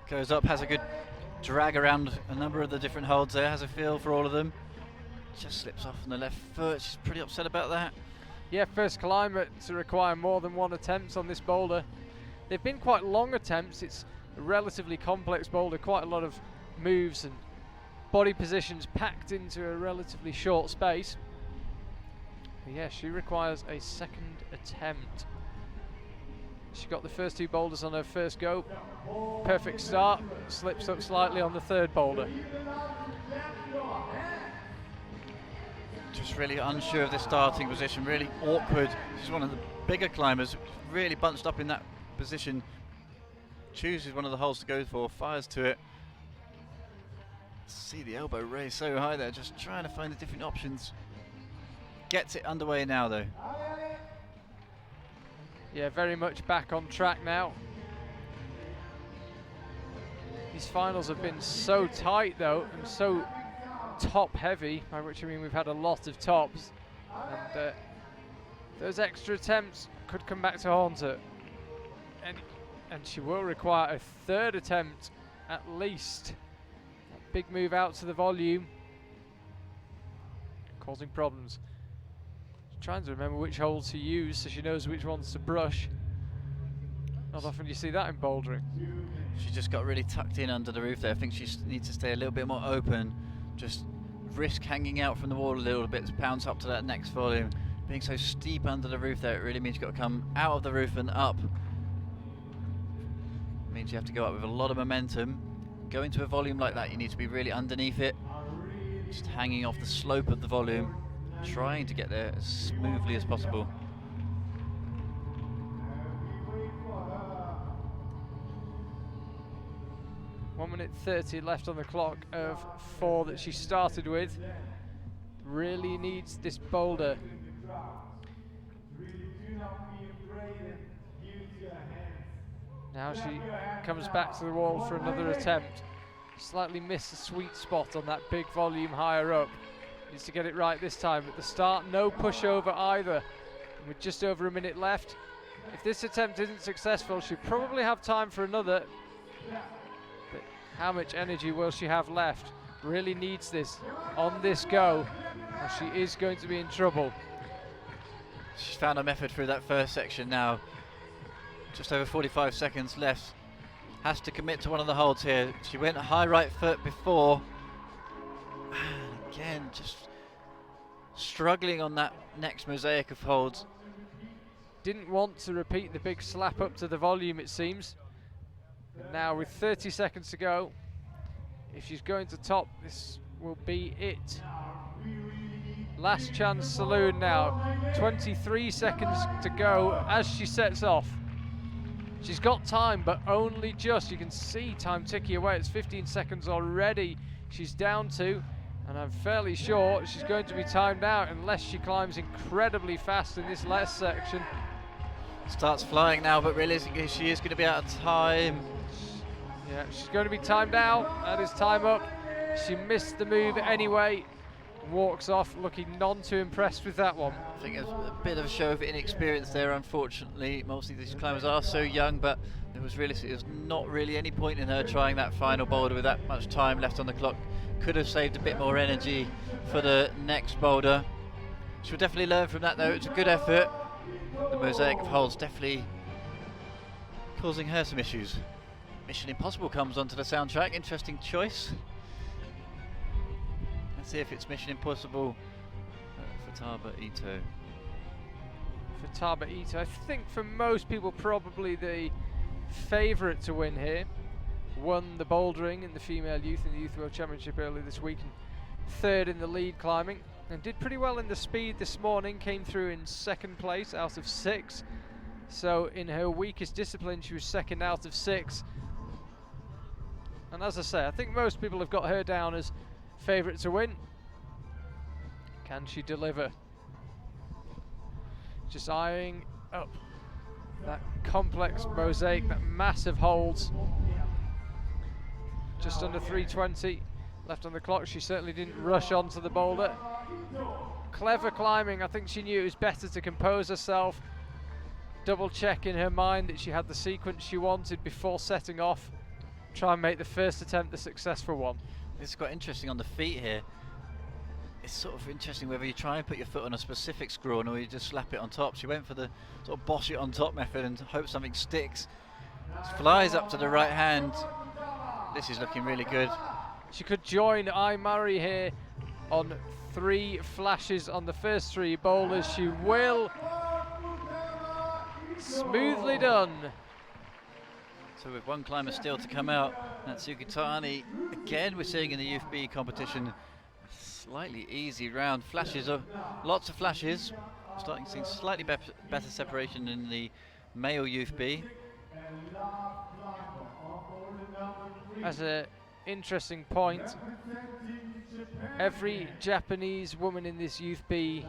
S3: Goes up, has a good drag around a number of the different holds there, has a feel for all of them. Just slips off on the left foot. She's pretty upset about that.
S1: Yeah, first climber to require more than 1 attempt on this boulder. They've been quite long attempts. It's a relatively complex boulder, quite a lot of moves and body positions packed into a relatively short space. But yeah, she requires a second attempt. She got the first 2 boulders on her first go. Perfect start, slips up slightly on the 3rd boulder.
S3: Just really unsure of the starting position, really awkward. She's one of the bigger climbers, really bunched up in that position. Chooses one of the holes to go for, fires to it. See the elbow raised so high there, just trying to find the different options. Gets it underway now though.
S1: Yeah, very much back on track now. These finals have been so tight though, and so top heavy, by which I mean we've had a lot of tops, and those extra attempts could come back to haunt her. And she will require a 3rd attempt at least. That big move out to the volume, causing problems. She's trying to remember which holes to use so she knows which ones to brush. Not often you see that in bouldering.
S3: She just got really tucked in under the roof there. I think she needs to stay a little bit more open. Just risk hanging out from the wall a little bit to bounce up to that next volume. Being so steep under the roof there, it really means you've got to come out of the roof and up. It means you have to go up with a lot of momentum. Go into a volume like that, you need to be really underneath it. Just hanging off the slope of the volume. Trying to get there as smoothly as possible.
S1: One minute 30 left on the clock of 4 that she started with. Really needs this boulder. Now she comes back to the wall for another attempt. Slightly missed the sweet spot on that big volume higher up. Needs to get it right this time. At the start, no pushover either. And with just over a minute left, if this attempt isn't successful, she'll probably have time for another. But how much energy will she have left? Really needs this on this go, or she is going to be in trouble.
S3: She's found a method through that first section now. Just over 45 seconds left. Has to commit to one of the holds here. She went high right foot before. And again, just struggling on that next mosaic of holds.
S1: Didn't want to repeat the big slap up to the volume, it seems. And now with 30 seconds to go, if she's going to top, this will be it. Last chance saloon now. 23 seconds to go as she sets off. She's got time, but only just. You can see time ticking away. It's 15 seconds already she's down to, and I'm fairly sure she's going to be timed out unless she climbs incredibly fast in this last section.
S3: Starts flying now, but realistically she is going to be out of time.
S1: Yeah, she's going to be timed out. That is time up. She missed the move anyway. Walks off looking none too impressed with that one.
S3: I think there's a bit of a show of inexperience there, unfortunately. Mostly these climbers are so young, but there's not really any point in her trying that final boulder with that much time left on the clock. Could have saved a bit more energy for the next boulder. She'll definitely learn from that though. It's a good effort. The mosaic of holes definitely causing her some issues. Mission Impossible comes onto the soundtrack. Interesting choice. Let's see if it's Mission Impossible for Taba Ito.
S1: For Taba Ito, I think for most people probably the favourite to win here. Won the bouldering in the female youth in the Youth World Championship earlier this week, and 3rd in the lead climbing, and did pretty well in the speed this morning. Came through in 2nd place out of 6. So in her weakest discipline she was 2nd out of 6. And as I say, I think most people have got her down as favourite to win. Can she deliver? Just eyeing up that complex mosaic, that massive holds. Just under 3:20 left on the clock. She certainly didn't rush onto the boulder. Clever climbing. I think she knew it was better to compose herself, double check in her mind that she had the sequence she wanted before setting off, try and make the first attempt a successful one.
S3: It's quite interesting on the feet here. It's sort of interesting whether you try and put your foot on a specific screw or you just slap it on top. She went for the sort of bosh it on top method and hope something sticks. Flies up to the right hand. This is looking really good.
S1: She could join I Murray here on 3 flashes on the first 3 boulders. She will. Smoothly done.
S3: So with one climber still to come out, Natsuki Tani, again we're seeing in the Youth B competition, slightly easy round. Flashes, lots of flashes. Starting to see slightly better separation in the male Youth B.
S1: As an interesting point, every Japanese woman in this Youth B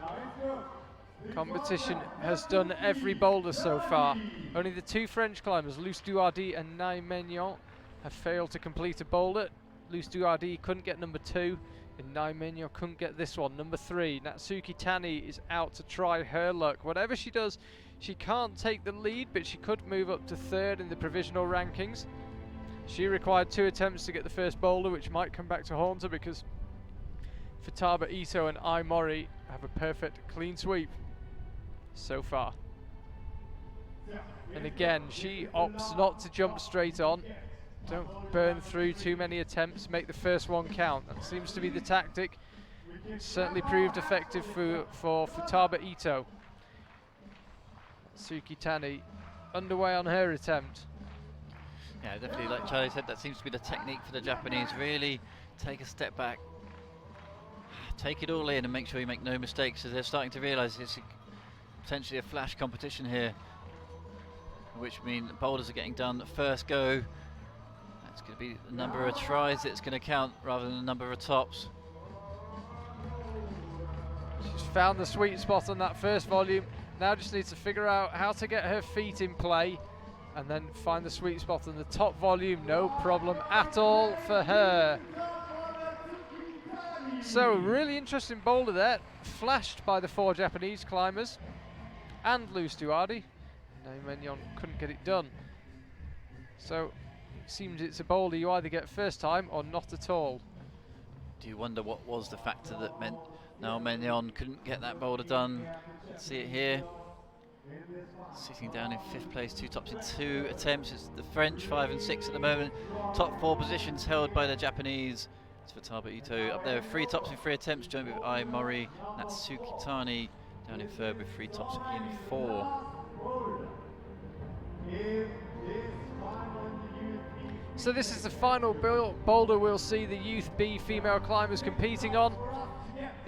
S1: competition has done every boulder so far. Only the 2 French climbers, Luce Duardi and Nai Mignon, have failed to complete a boulder. Luce Duardi couldn't get number 2, and Nai Mignon couldn't get this one, number 3. Natsuki Tani is out to try her luck. Whatever she does, she can't take the lead, but she could move up to 3rd in the provisional rankings. She required 2 attempts to get the first boulder, which might come back to haunt her because Futaba Ito and Ai Mori have a perfect clean sweep so far. And again, she opts not to jump straight on. Don't burn through too many attempts, make the first one count. That seems to be the tactic. It's certainly proved effective for Futaba Ito. Natsuki Tani underway on her attempt.
S3: Yeah, definitely, like Charlie said, that seems to be the technique for the Japanese. Really take a step back, take it all in and make sure you make no mistakes, as they're starting to realise it's potentially a flash competition here, which means boulders are getting done first go. That's going to be the number of tries that's going to count rather than the number of tops.
S1: She's found the sweet spot on that first volume. Now just needs to figure out how to get her feet in play and then find the sweet spot on the top volume. No problem at all for her. So really interesting boulder there, flashed by the 4 Japanese climbers and Luce Duardi. Nai Mignon couldn't get it done. So it seems it's a boulder you either get first time or not at all.
S3: Do you wonder what was the factor that meant Nai Mignon couldn't get that boulder done? Let's see it here. Sitting down in 5th place, 2 tops in 2 attempts. It's the French 5 and 6 at the moment. Top 4 positions held by the Japanese. It's Futaba Ito up there with 3 tops in 3 attempts, joined with Ai Mori. Natsuki Tani down in 3rd with 3 tops in 4.
S1: So this is the final boulder we'll see the Youth B female climbers competing on.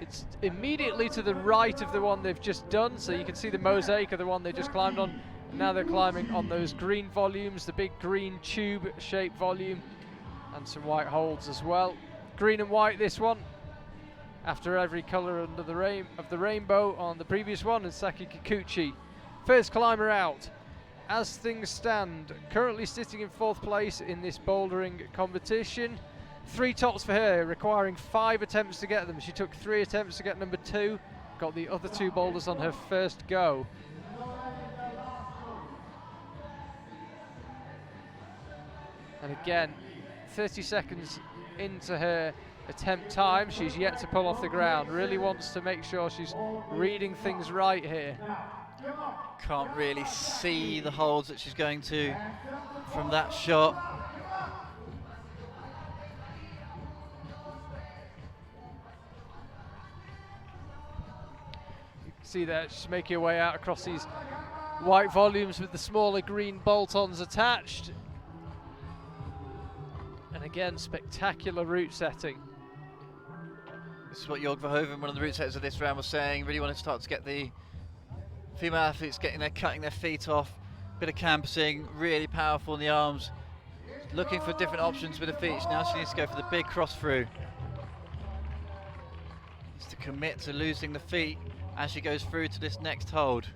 S1: It's immediately to the right of the one they've just done, so you can see the mosaic of the one they just climbed on. And now they're climbing on those green volumes, the big green tube-shaped volume, and some white holds as well. Green and white this one, after every colour under the rainbow on the previous one, and Saki Kikuchi, first climber out. As things stand, currently sitting in 4th place in this bouldering competition. 3 tops for her, requiring 5 attempts to get them. She took 3 attempts to get number 2, got the other 2 boulders on her first go. And again, 30 seconds into her attempt time, she's yet to pull off the ground. Really wants to make sure she's reading things right here.
S3: Can't really see the holds that she's going to from that shot.
S1: See there, she's making her way out across these white volumes with the smaller green bolt-ons attached. And again, spectacular route setting.
S3: This is what Jorg Verhoeven, one of the route setters of this round, was saying. Really want to start to get the female athletes cutting their feet off. Bit of campusing, really powerful in the arms. looking for different options with her feet. Now she needs to go for the big cross through. Needs to commit to losing the feet as she goes through to this next hold.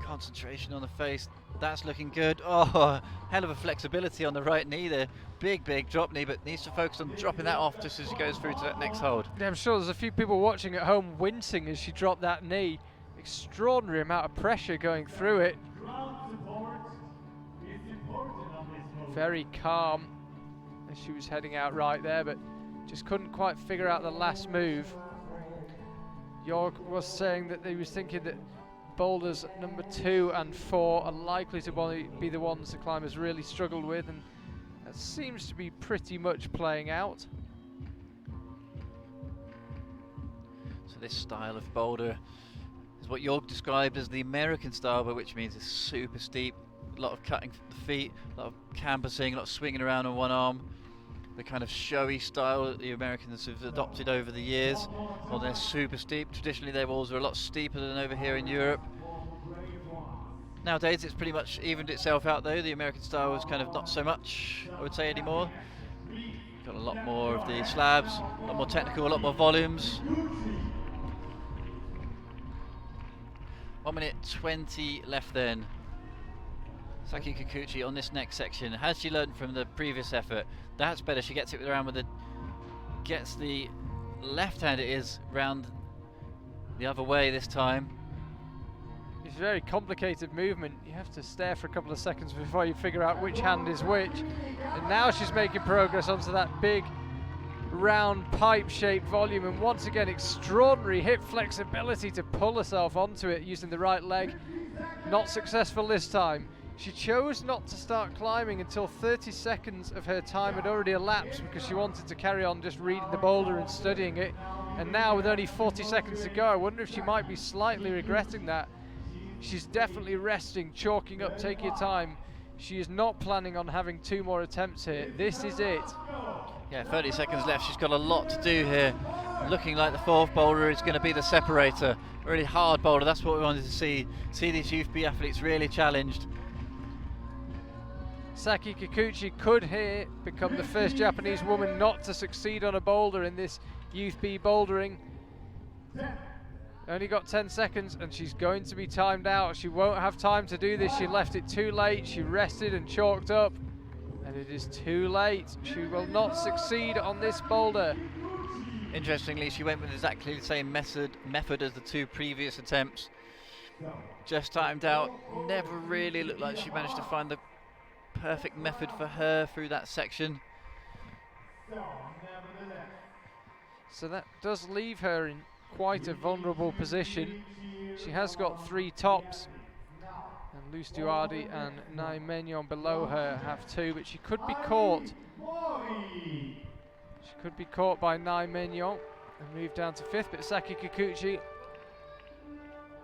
S3: Concentration on the face. That's looking good. Oh, hell of a flexibility on the right knee there. Big drop knee, but needs to focus on dropping that off just as she goes through to that next hold.
S1: Yeah, I'm sure there's a few people watching at home wincing as she dropped that knee. Extraordinary amount of pressure going through it. Very calm as she was heading out right there, but just couldn't quite figure out the last move. York was saying that he was thinking that boulders number 2 and 4 are likely to be the ones the climbers really struggled with, and that seems to be pretty much playing out.
S3: So this style of boulder is what York described as the American style, which means it's super steep, a lot of cutting the feet, a lot of canvassing, a lot of swinging around on one arm. The kind of showy style that the Americans have adopted over the years. Well, they're super steep. Traditionally their walls are a lot steeper than over here in Europe. Nowadays it's pretty much evened itself out though. The American style is kind of not so much, I would say, anymore. Got a lot more of the slabs, a lot more technical, a lot more volumes. 1 minute 20 left then. Saki Kikuchi on this next section. Has she learned from the previous effort? That's better. She gets it around with gets the left hand, it is, round the other way this time.
S1: It's a very complicated movement. You have to stare for a couple of seconds before you figure out which hand is which. And now she's making progress onto that big round pipe-shaped volume, and once again extraordinary hip flexibility to pull herself onto it using the right leg. Not successful this time. She chose not to start climbing until 30 seconds of her time had already elapsed because she wanted to carry on just reading the boulder and studying it. And now with only 40 seconds to go, I wonder if she might be slightly regretting that. She's definitely resting, chalking up, take your time. She is not planning on having 2 more attempts here. This is it.
S3: Yeah, 30 seconds left. She's got a lot to do here. Looking like the 4th boulder is going to be the separator. A really hard boulder. That's what we wanted to see. See these Youth B athletes really challenged.
S1: Saki Kikuchi could here become the first Japanese woman not to succeed on a boulder in this Youth B Bouldering. Only got 10 seconds and she's going to be timed out. She won't have time to do this. She left it too late. She rested and chalked up, and it is too late. She will not succeed on this boulder.
S3: Interestingly, she went with exactly the same method as the 2 previous attempts. Just timed out. Never really looked like she managed to find the perfect method for her through that section.
S1: So that does leave her in quite a vulnerable position. She has got 3 tops, and Luce Duardi and Nai Megnon below her have 2, but she could be caught. She could be caught by Nai Megnon and move down to 5th, but Saki Kikuchi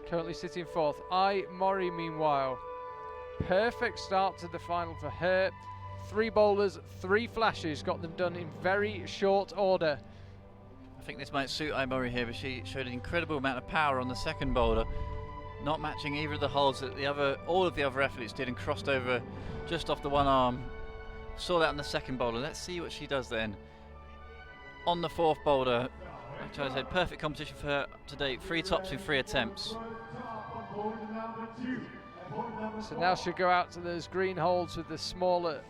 S1: currently sitting 4th. Ai Mori, meanwhile, perfect start to the final for her. 3 boulders, 3 flashes, got them done in very short order.
S3: I think this might suit Aimori here, but she showed an incredible amount of power on the 2nd boulder, not matching either of the holds that all of the other athletes did, and crossed over just off the one arm. Saw that on the 2nd boulder. Let's see what she does then. On the 4th boulder, like I said, perfect competition for her to date. 3 tops in 3 attempts.
S1: So now she'll go out to those green holes with the smaller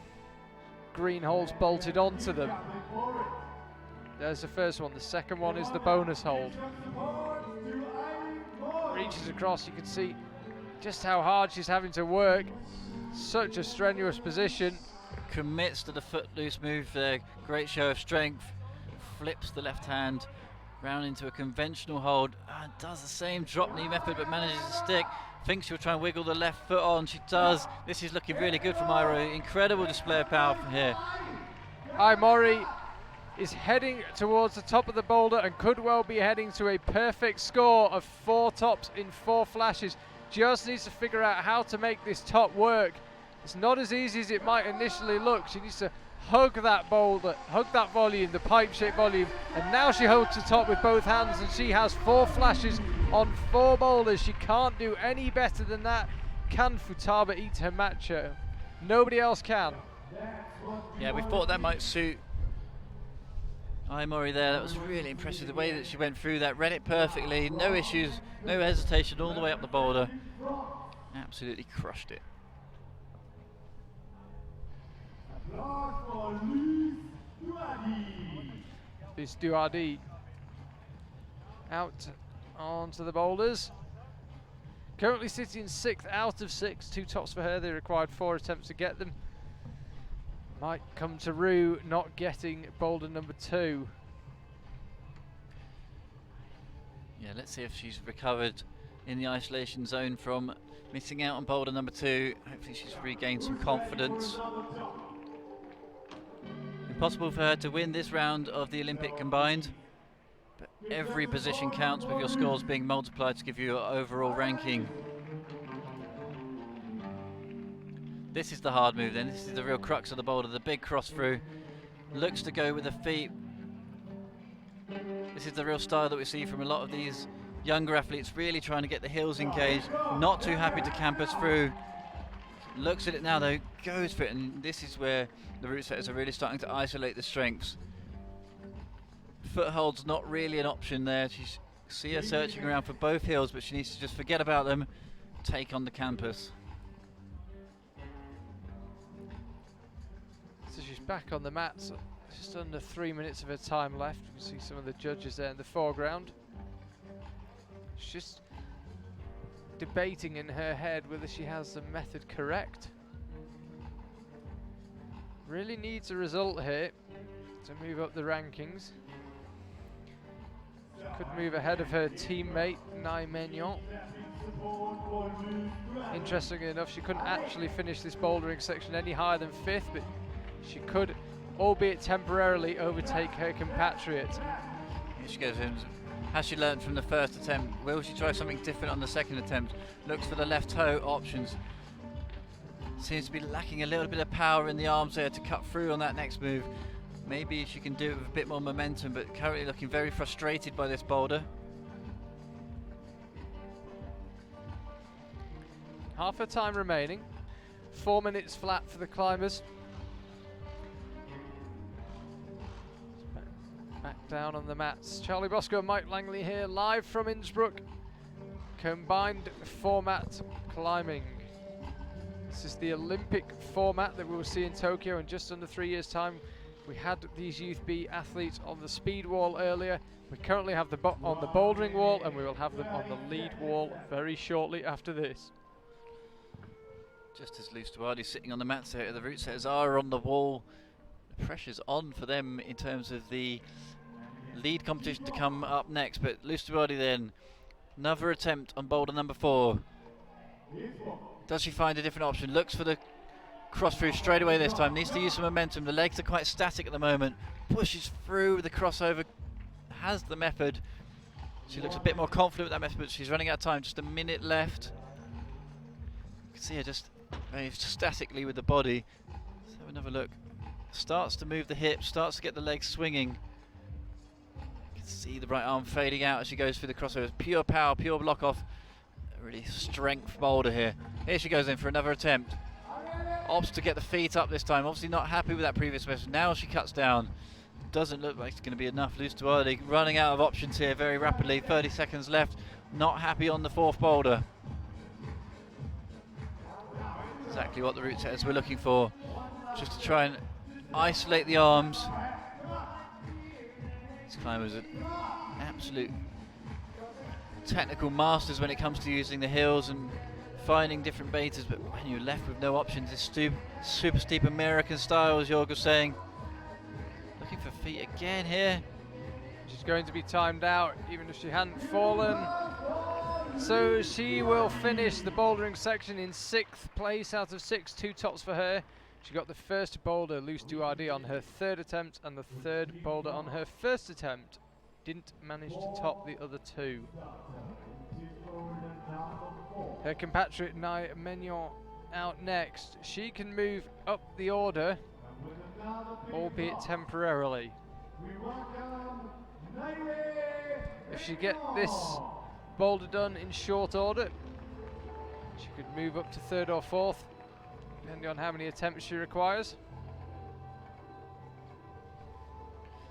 S1: green holes bolted onto them. There's the first one. The second one is the bonus hold. Reaches across, you can see just how hard she's having to work. Such a strenuous position.
S3: Commits to the footloose move there. Great show of strength. Flips the left hand round into a conventional hold. Does the same drop knee method, but manages to stick. Thinks she'll try and wiggle the left foot on. She does. This is looking really good from Aimori. Incredible display of power from here.
S1: Aimori is heading towards the top of the boulder and could well be heading to a perfect score of 4 tops in 4 flashes. Just needs to figure out how to make this top work. It's not as easy as it might initially look. She needs to hug that boulder, hug that volume, the pipe-shaped volume, and now she holds the top with both hands, and she has 4 flashes on 4 boulders. She can't do any better than that. Can Futaba Itamatcho? Nobody else can.
S3: Yeah, we thought that might suit Mori there. That was really impressive, the way that she went through that, read it perfectly, no issues, no hesitation, all the way up the boulder. Absolutely crushed it.
S1: This Duardi out onto the boulders. Currently sitting 6th out of 6, 2 tops for her. They required 4 attempts to get them. Might come to rue not getting boulder number 2.
S3: Yeah, let's see if she's recovered in the isolation zone from missing out on boulder number 2. Hopefully she's regained some confidence. Impossible for her to win this round of the Olympic combined, but every position counts, with your scores being multiplied to give you your overall ranking. This is the hard move then. This is the real crux of the boulder, the big cross through. Looks to go with the feet. This is the real style that we see from a lot of these younger athletes, really trying to get the heels engaged, not too happy to campus through. Looks at it now though, goes for it, and this is where the route setters are really starting to isolate the strengths. Foothold's not really an option there. She's see her searching around for both heels, but she needs to just forget about them, take on the campus.
S1: So she's back on the mats, just under 3 minutes of her time left. You can see some of the judges there in the foreground. She's just debating in her head whether she has the method correct. Really needs a result here to move up the rankings. Could move ahead of her teammate, Nai Mignon. Interestingly enough, she couldn't actually finish this bouldering section any higher than 5th, but she could, albeit temporarily, overtake her compatriot.
S3: Here she goes in. Has she learned from the first attempt? Will she try something different on the second attempt? Looks for the left toe options. Seems to be lacking a little bit of power in the arms there to cut through on that next move. Maybe she can do it with a bit more momentum, but currently looking very frustrated by this boulder.
S1: Half her time remaining. 4 minutes flat for the climbers. Back down on the mats. Charlie Bosco and Mike Langley here, live from Innsbruck. Combined format climbing. This is the Olympic format that we will see in Tokyo in just under 3 years' time. We had these Youth B athletes on the speed wall earlier. We currently have them on the bouldering wall, and we will have them on the lead wall very shortly after this.
S3: Just as Luce Duardi sitting on the mats there, the route setters are on the wall. The pressure's on for them in terms of the lead competition to come up next, but Luce Duardi then, another attempt on boulder number 4. Does she find a different option? Looks for the cross through straight away this time. Needs to use some momentum. The legs are quite static at the moment. Pushes through the crossover. Has the method. She looks a bit more confident with that method, but she's running out of time. Just a minute left. You can see her just very statically with the body. Let's have another look. Starts to move the hips. Starts to get the legs swinging. You can see the right arm fading out as she goes through the crossovers. Pure power, pure block off. A really strength boulder here. Here she goes in for another attempt. Opts to get the feet up this time. Obviously not happy with that previous method. Now she cuts down. Doesn't look like it's going to be enough. Luce Duardi running out of options here very rapidly. 30 seconds left. Not happy on the 4th boulder. Exactly what the route setters were looking for. Just to try and isolate the arms. These climbers are absolute technical masters when it comes to using the hills and finding different betas, but when you're left with no options, this super steep American style, as Jorg was saying. Looking for feet again here.
S1: She's going to be timed out, even if she hadn't fallen. So she will finish the bouldering section in 6th place out of 6, 2 tops for her. She got the first boulder, Luce Duardi, on her 3rd attempt, and the 3rd boulder on her 1st attempt. Didn't manage to top the other 2. Her compatriot Nai Mignon out next. She can move up the order, albeit temporarily. If she get this boulder done in short order, she could move up to 3rd or 4th, depending on how many attempts she requires.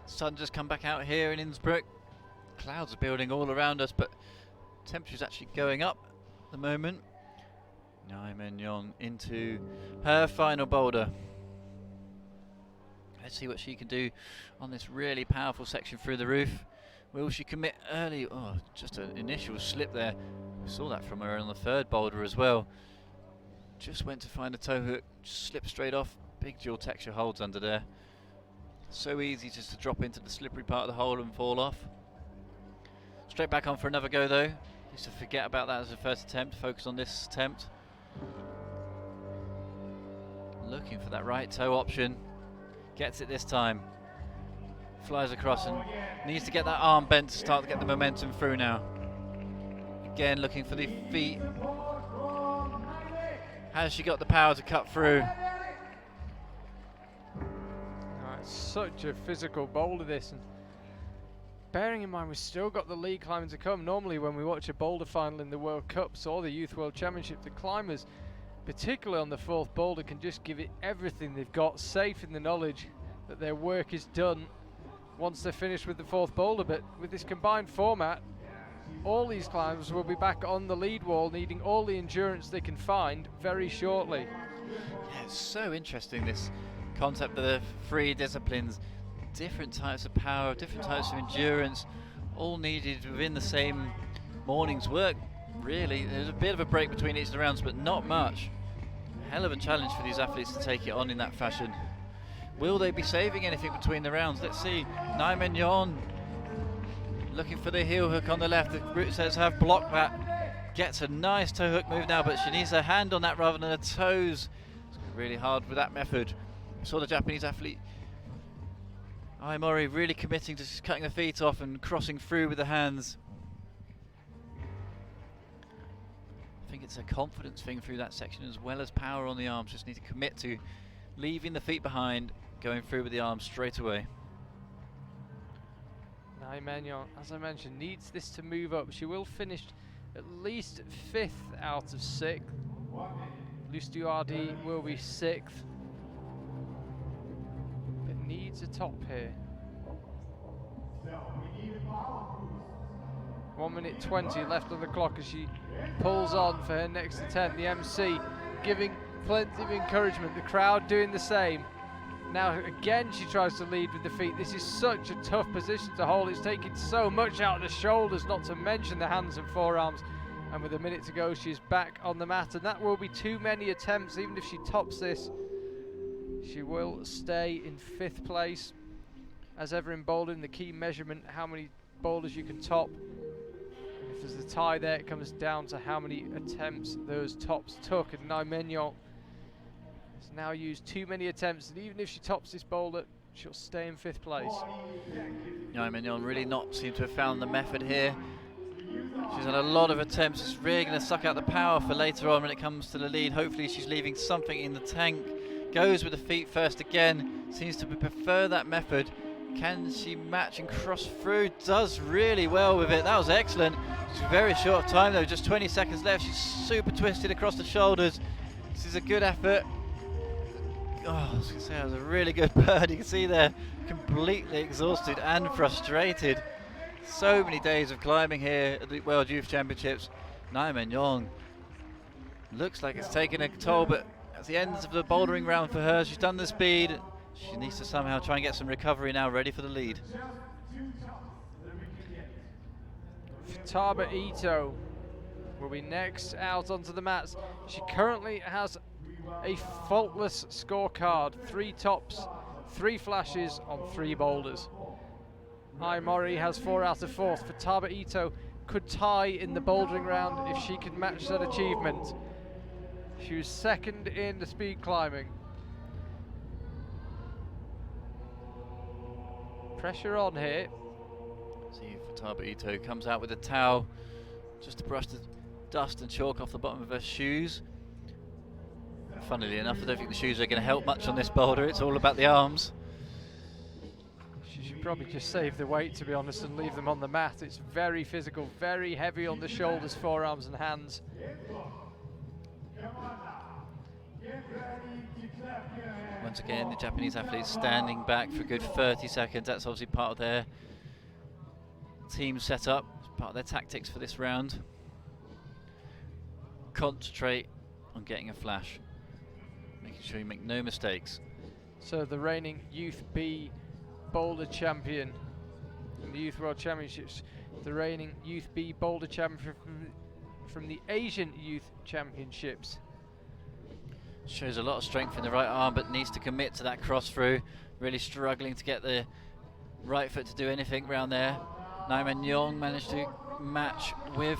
S3: Sun just come back out here in Innsbruck. Clouds are building all around us, but temperature's actually going up at the moment. Nai Mignon into her final boulder. Let's see what she can do on this really powerful section through the roof. Will she commit early? Oh, just an initial slip there. We saw that from her on the third boulder as well. Just went to find a toe hook, just slipped straight off. Big dual texture holds under there. So easy just to drop into the slippery part of the hole and fall off. Straight back on for another go though. Used to forget about that as a first attempt, focus on this attempt. Looking for that right toe option. Gets it this time. Flies across and needs to get that arm bent to start to get the momentum through now. Again looking for the feet. Has she got the power to cut through?
S1: It's such a physical boulder this, and bearing in mind we've still got the lead climbing to come. Normally when we watch a boulder final in the World Cups or the Youth World Championship, the climbers, particularly on the fourth boulder, can just give it everything they've got, safe in the knowledge that their work is done once they're finished with the fourth boulder. But with this combined format, all these climbers will be back on the lead wall, needing all the endurance they can find very shortly.
S3: Yeah, it's so interesting, this concept of the three disciplines. Different types of power, different types of endurance, all needed within the same morning's work, really. There's a bit of a break between each of the rounds, but not much. Hell of a challenge for these athletes to take it on in that fashion. Will they be saving anything between the rounds? Let's see. Nai Mignon looking for the heel hook on the left. The route says have blocked that. Gets a nice toe hook move now, but she needs her hand on that rather than her toes. It's really hard with that method. Saw the Japanese athlete Aimori really committing to just cutting the feet off and crossing through with the hands. I think it's a confidence thing through that section as well as power on the arms. Just need to commit to leaving the feet behind, going through with the arms straight away.
S1: Nai Mignon, as I mentioned, needs this to move up. She will finish at least 5th out of 6th. Luce Duardi will be 6th. But needs a top here. 1 minute 20 left on the clock as she pulls on for her next attempt. The MC giving plenty of encouragement. The crowd doing the same. Now again she tries to lead with the feet. This is such a tough position to hold. It's taking so much out of the shoulders, not to mention the hands and forearms. And with a minute to go, she's back on the mat, and that will be too many attempts. Even if she tops this, she will stay in 5th place. As ever in bouldering, the key measurement, how many boulders you can top. And if there's a tie there, it comes down to how many attempts those tops took. And Nai Mignon has now used too many attempts, and even if she tops this boulder, she'll stay in 5th place.
S3: Nai Mignon really not seem to have found the method here. She's had a lot of attempts. It's really going to suck out the power for later on when it comes to the lead. Hopefully she's leaving something in the tank. Goes with the feet first again. Seems to prefer that method. Can she match and cross through? Does really well with it. That was excellent. It's a very short time though, just 20 seconds left. She's super twisted across the shoulders. This is a good effort. Oh, I was going to say, that was a really good bird. You can see there, completely exhausted and frustrated. So many days of climbing here at the World Youth Championships. Nai Mignon looks like it's taken a toll, but at the end of the bouldering round for her, she's done the speed. She needs to somehow try and get some recovery now, ready for the lead.
S1: Futaba Ito will be next out onto the mats. She currently has a faultless scorecard. 3 tops, 3 flashes on 3 boulders. Aimori has 4 out of 4th. Futaba Ito could tie in the bouldering round if she could match that achievement. She was 2nd in the speed climbing. Pressure on here.
S3: See Futaba Ito comes out with a towel just to brush the dust and chalk off the bottom of her shoes. Funnily enough, I don't think the shoes are going to help much on this boulder. It's all about the arms.
S1: She should probably just save the weight, to be honest, and leave them on the mat. It's very physical, very heavy on the shoulders, forearms and hands.
S3: Once again, the Japanese athletes standing back for a good 30 seconds. That's obviously part of their team setup, part of their tactics for this round. Concentrate on getting a flash, making sure you make no mistakes.
S1: So the reigning Youth B Boulder champion from the Youth World Championships, the reigning Youth B Boulder champion from the Asian Youth Championships.
S3: Shows a lot of strength in the right arm, but needs to commit to that cross through. Really struggling to get the right foot to do anything around there. Naiman Yong managed to match with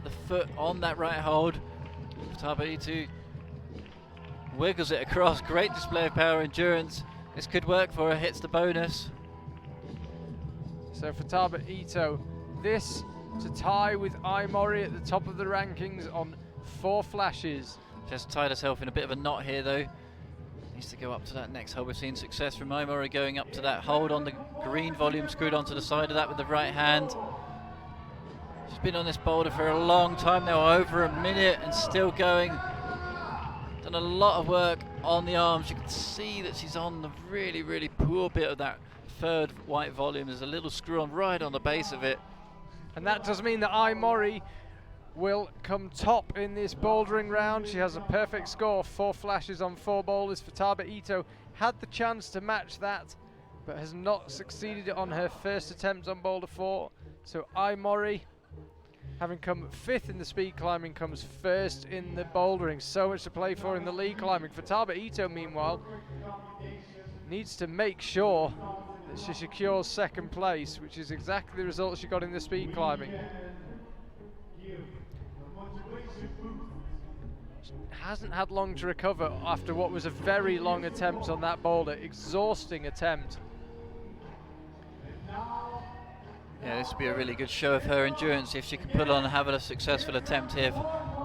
S3: the foot on that right hold. Futaba Itu wiggles it across. Great display of power, endurance. This could work for her, hits the bonus.
S1: So Futaba Ito, this to tie with Aimori at the top of the rankings on 4 flashes.
S3: Just tied herself in a bit of a knot here though. Needs to go up to that next hold. We've seen success from Aimori going up to that hold on the green volume, screwed onto the side of that with the right hand. She's been on this boulder for a long time now, over a minute, and still going. Done a lot of work on the arms. You can see that she's on the really, really poor bit of that third white volume. There's a little screw on right on the base of it.
S1: And that does mean that Aimori will come top in this bouldering round. She has a perfect score, 4 flashes on 4 boulders. Futaba Ito had the chance to match that, but has not succeeded on her first attempt on boulder 4. So Aimori, having come 5th in the speed climbing, comes 1st in the bouldering. So much to play for in the lead climbing. Futaba Ito, meanwhile, needs to make sure that she secures 2nd place, which is exactly the result she got in the speed climbing. Hasn't had long to recover after what was a very long attempt on that boulder, exhausting attempt.
S3: Yeah, this would be a really good show of her endurance if she can put on and have a successful attempt here.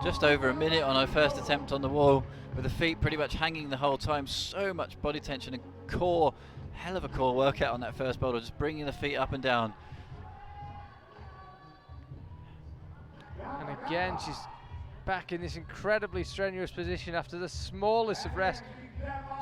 S3: Just over a minute on her first attempt on the wall, with the feet pretty much hanging the whole time. So much body tension and core, hell of a core workout on that first boulder, just bringing the feet up and down.
S1: And again, she's back in this incredibly strenuous position after the smallest of rests.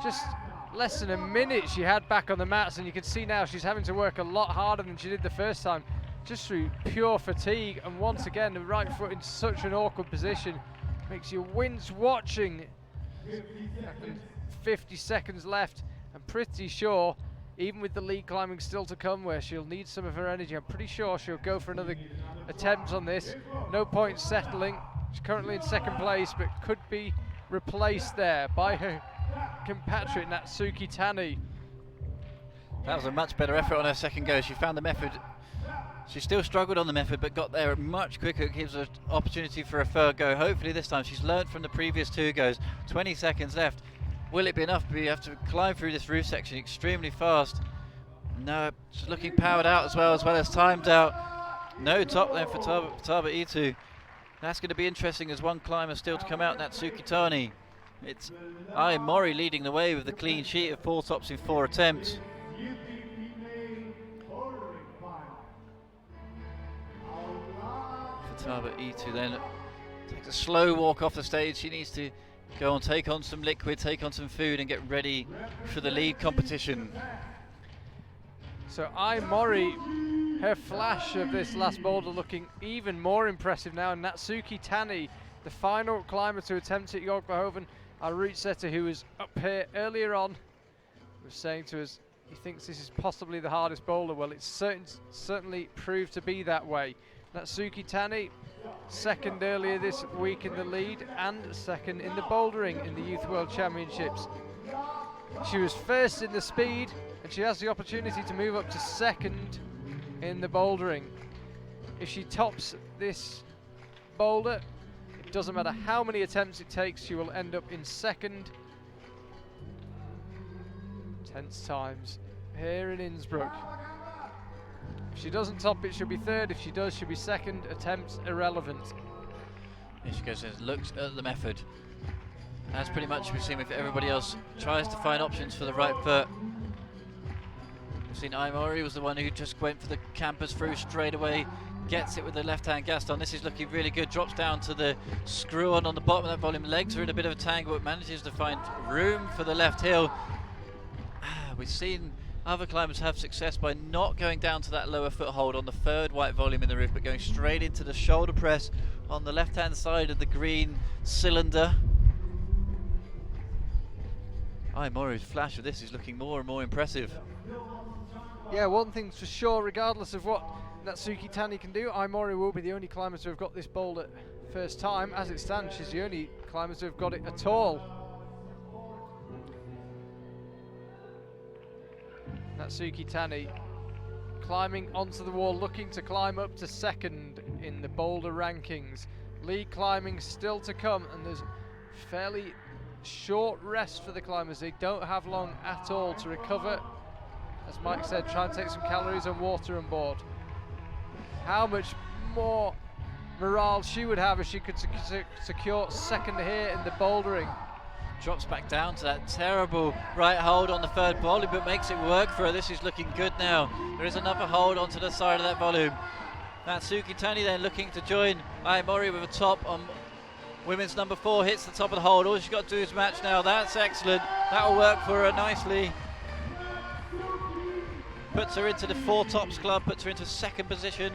S1: Just less than a minute she had back on the mats, and you can see now she's having to work a lot harder than she did the first time, just through pure fatigue. And once again, the right foot in such an awkward position makes you wince watching. 50 seconds left. I'm pretty sure, even with the lead climbing still to come, where she'll need some of her energy, I'm pretty sure she'll go for another attempt on this. No point settling. She's currently in 2nd place, but could be replaced there by her compatriot Natsuki Tani.
S3: That was a much better effort on her second go. She found the method. She still struggled on the method, but got there much quicker. It gives her an opportunity for a 3rd go. Hopefully this time she's learned from the previous 2 goes. 20 seconds left. Will it be enough? We have to climb through this roof section extremely fast. No, she's looking powered out as well as timed out. No top then for Futaba Itu. That's going to be interesting as one climber still to come out, Natsuki Tani. It's Aimori leading the way with the clean sheet of 4 tops in 4 attempts. Futaba Itu then takes a slow walk off the stage. She needs to go and take on some liquid, take on some food, and get ready for the lead competition.
S1: So Aimori, her flash of this last boulder looking even more impressive now. And Natsuki Tani, the final climber to attempt at Jogbahoven, our route setter who was up here earlier on, was saying to us he thinks this is possibly the hardest boulder. Well, it's certainly proved to be that way. Natsuki Tani, 2nd earlier this week in the lead and 2nd in the bouldering in the Youth World Championships. She was 1st in the speed, and she has the opportunity to move up to 2nd in the bouldering. If she tops this boulder, it doesn't matter how many attempts it takes, she will end up in 2nd. Tense times here in Innsbruck. If she doesn't top it, she'll be 3rd. If she does, she'll be 2nd. Attempts irrelevant.
S3: Here she goes and looks at the method. As pretty much we've seen with everybody else, tries to find options for the right foot. We've seen Aimori was the one who just went for the campers through straight away. Gets it with the left-hand Gaston. This is looking really good. Drops down to the screw-on the bottom of that volume. Legs are in a bit of a tangle, but manages to find room for the left heel. We've seen other climbers have success by not going down to that lower foothold on the third white volume in the roof, but going straight into the shoulder press on the left-hand side of the green cylinder. Mori's flash of this is looking more and more impressive.
S1: Yeah, one thing's for sure, regardless of what Natsuki Tani can do, Mori will be the only climber to have got this boulder first time. As it stands, she's the only climber to have got it at all. Natsuki Tani climbing onto the wall, looking to climb up to second in the boulder rankings. Lead climbing still to come, and there's fairly short rest for the climbers. They don't have long at all to recover. As Mike said, try and take some calories and water on board. How much more morale she would have if she could secure second here in the bouldering.
S3: Drops back down to that terrible right hold on the third volume, but makes it work for her. This is looking good now. There is another hold onto the side of that volume. Natsuki Tani then looking to join Mori with a top on women's number 4. Hits the top of the hold. All she's got to do is match now. That's excellent. That will work for her nicely. Puts her into the 4 tops club, puts her into second position.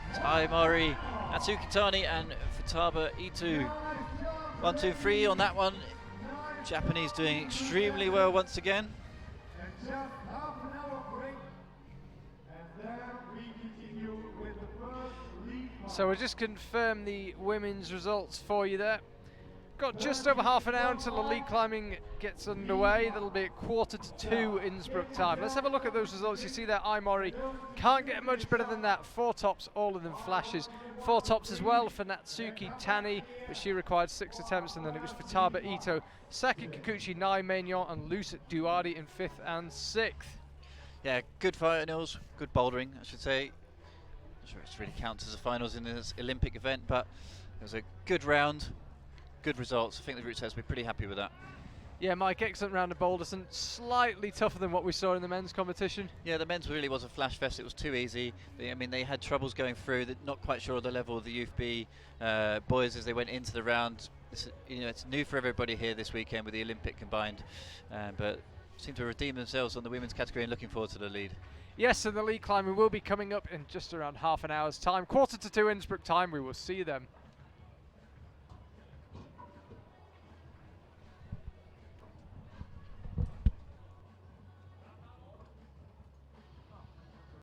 S3: It's Mori, Natsuki Tani and Futaba Ito. 1, 2, 3 on that one. Japanese doing extremely well once again.
S5: And just half an hour break. And then we continue with the first lead.
S1: So we'll just confirm the women's results for you there. Got just over half an hour until the lead climbing gets underway. That'll be at 1:45 Innsbruck time. Let's have a look at those results. You see there, Mori can't get much better than that. 4 tops, all of them flashes. 4 tops as well for Natsuki Tani, but she required 6 attempts, and then it was Futaba Ito, second Kikuchi, Nai Maignan, and Luce Duardi in 5th and 6th.
S3: Yeah, good finals, good bouldering, I should say. Not sure it really counts as a finals in this Olympic event, but it was a good round. Good results. I think the route says we're pretty happy with that.
S1: Yeah, Mike, excellent round of boulders, and slightly tougher than what we saw in the men's competition.
S3: Yeah, the men's really was a flash fest. It was too easy. They had troubles going through. They're not quite sure of the level of the Youth B boys as they went into the round. It's new for everybody here this weekend with the Olympic combined, but seem to redeem themselves on the women's category and looking forward to the lead.
S1: Yes, and the lead climbing will be coming up in just around half an hour's time. 1:45 Innsbruck time. We will see them.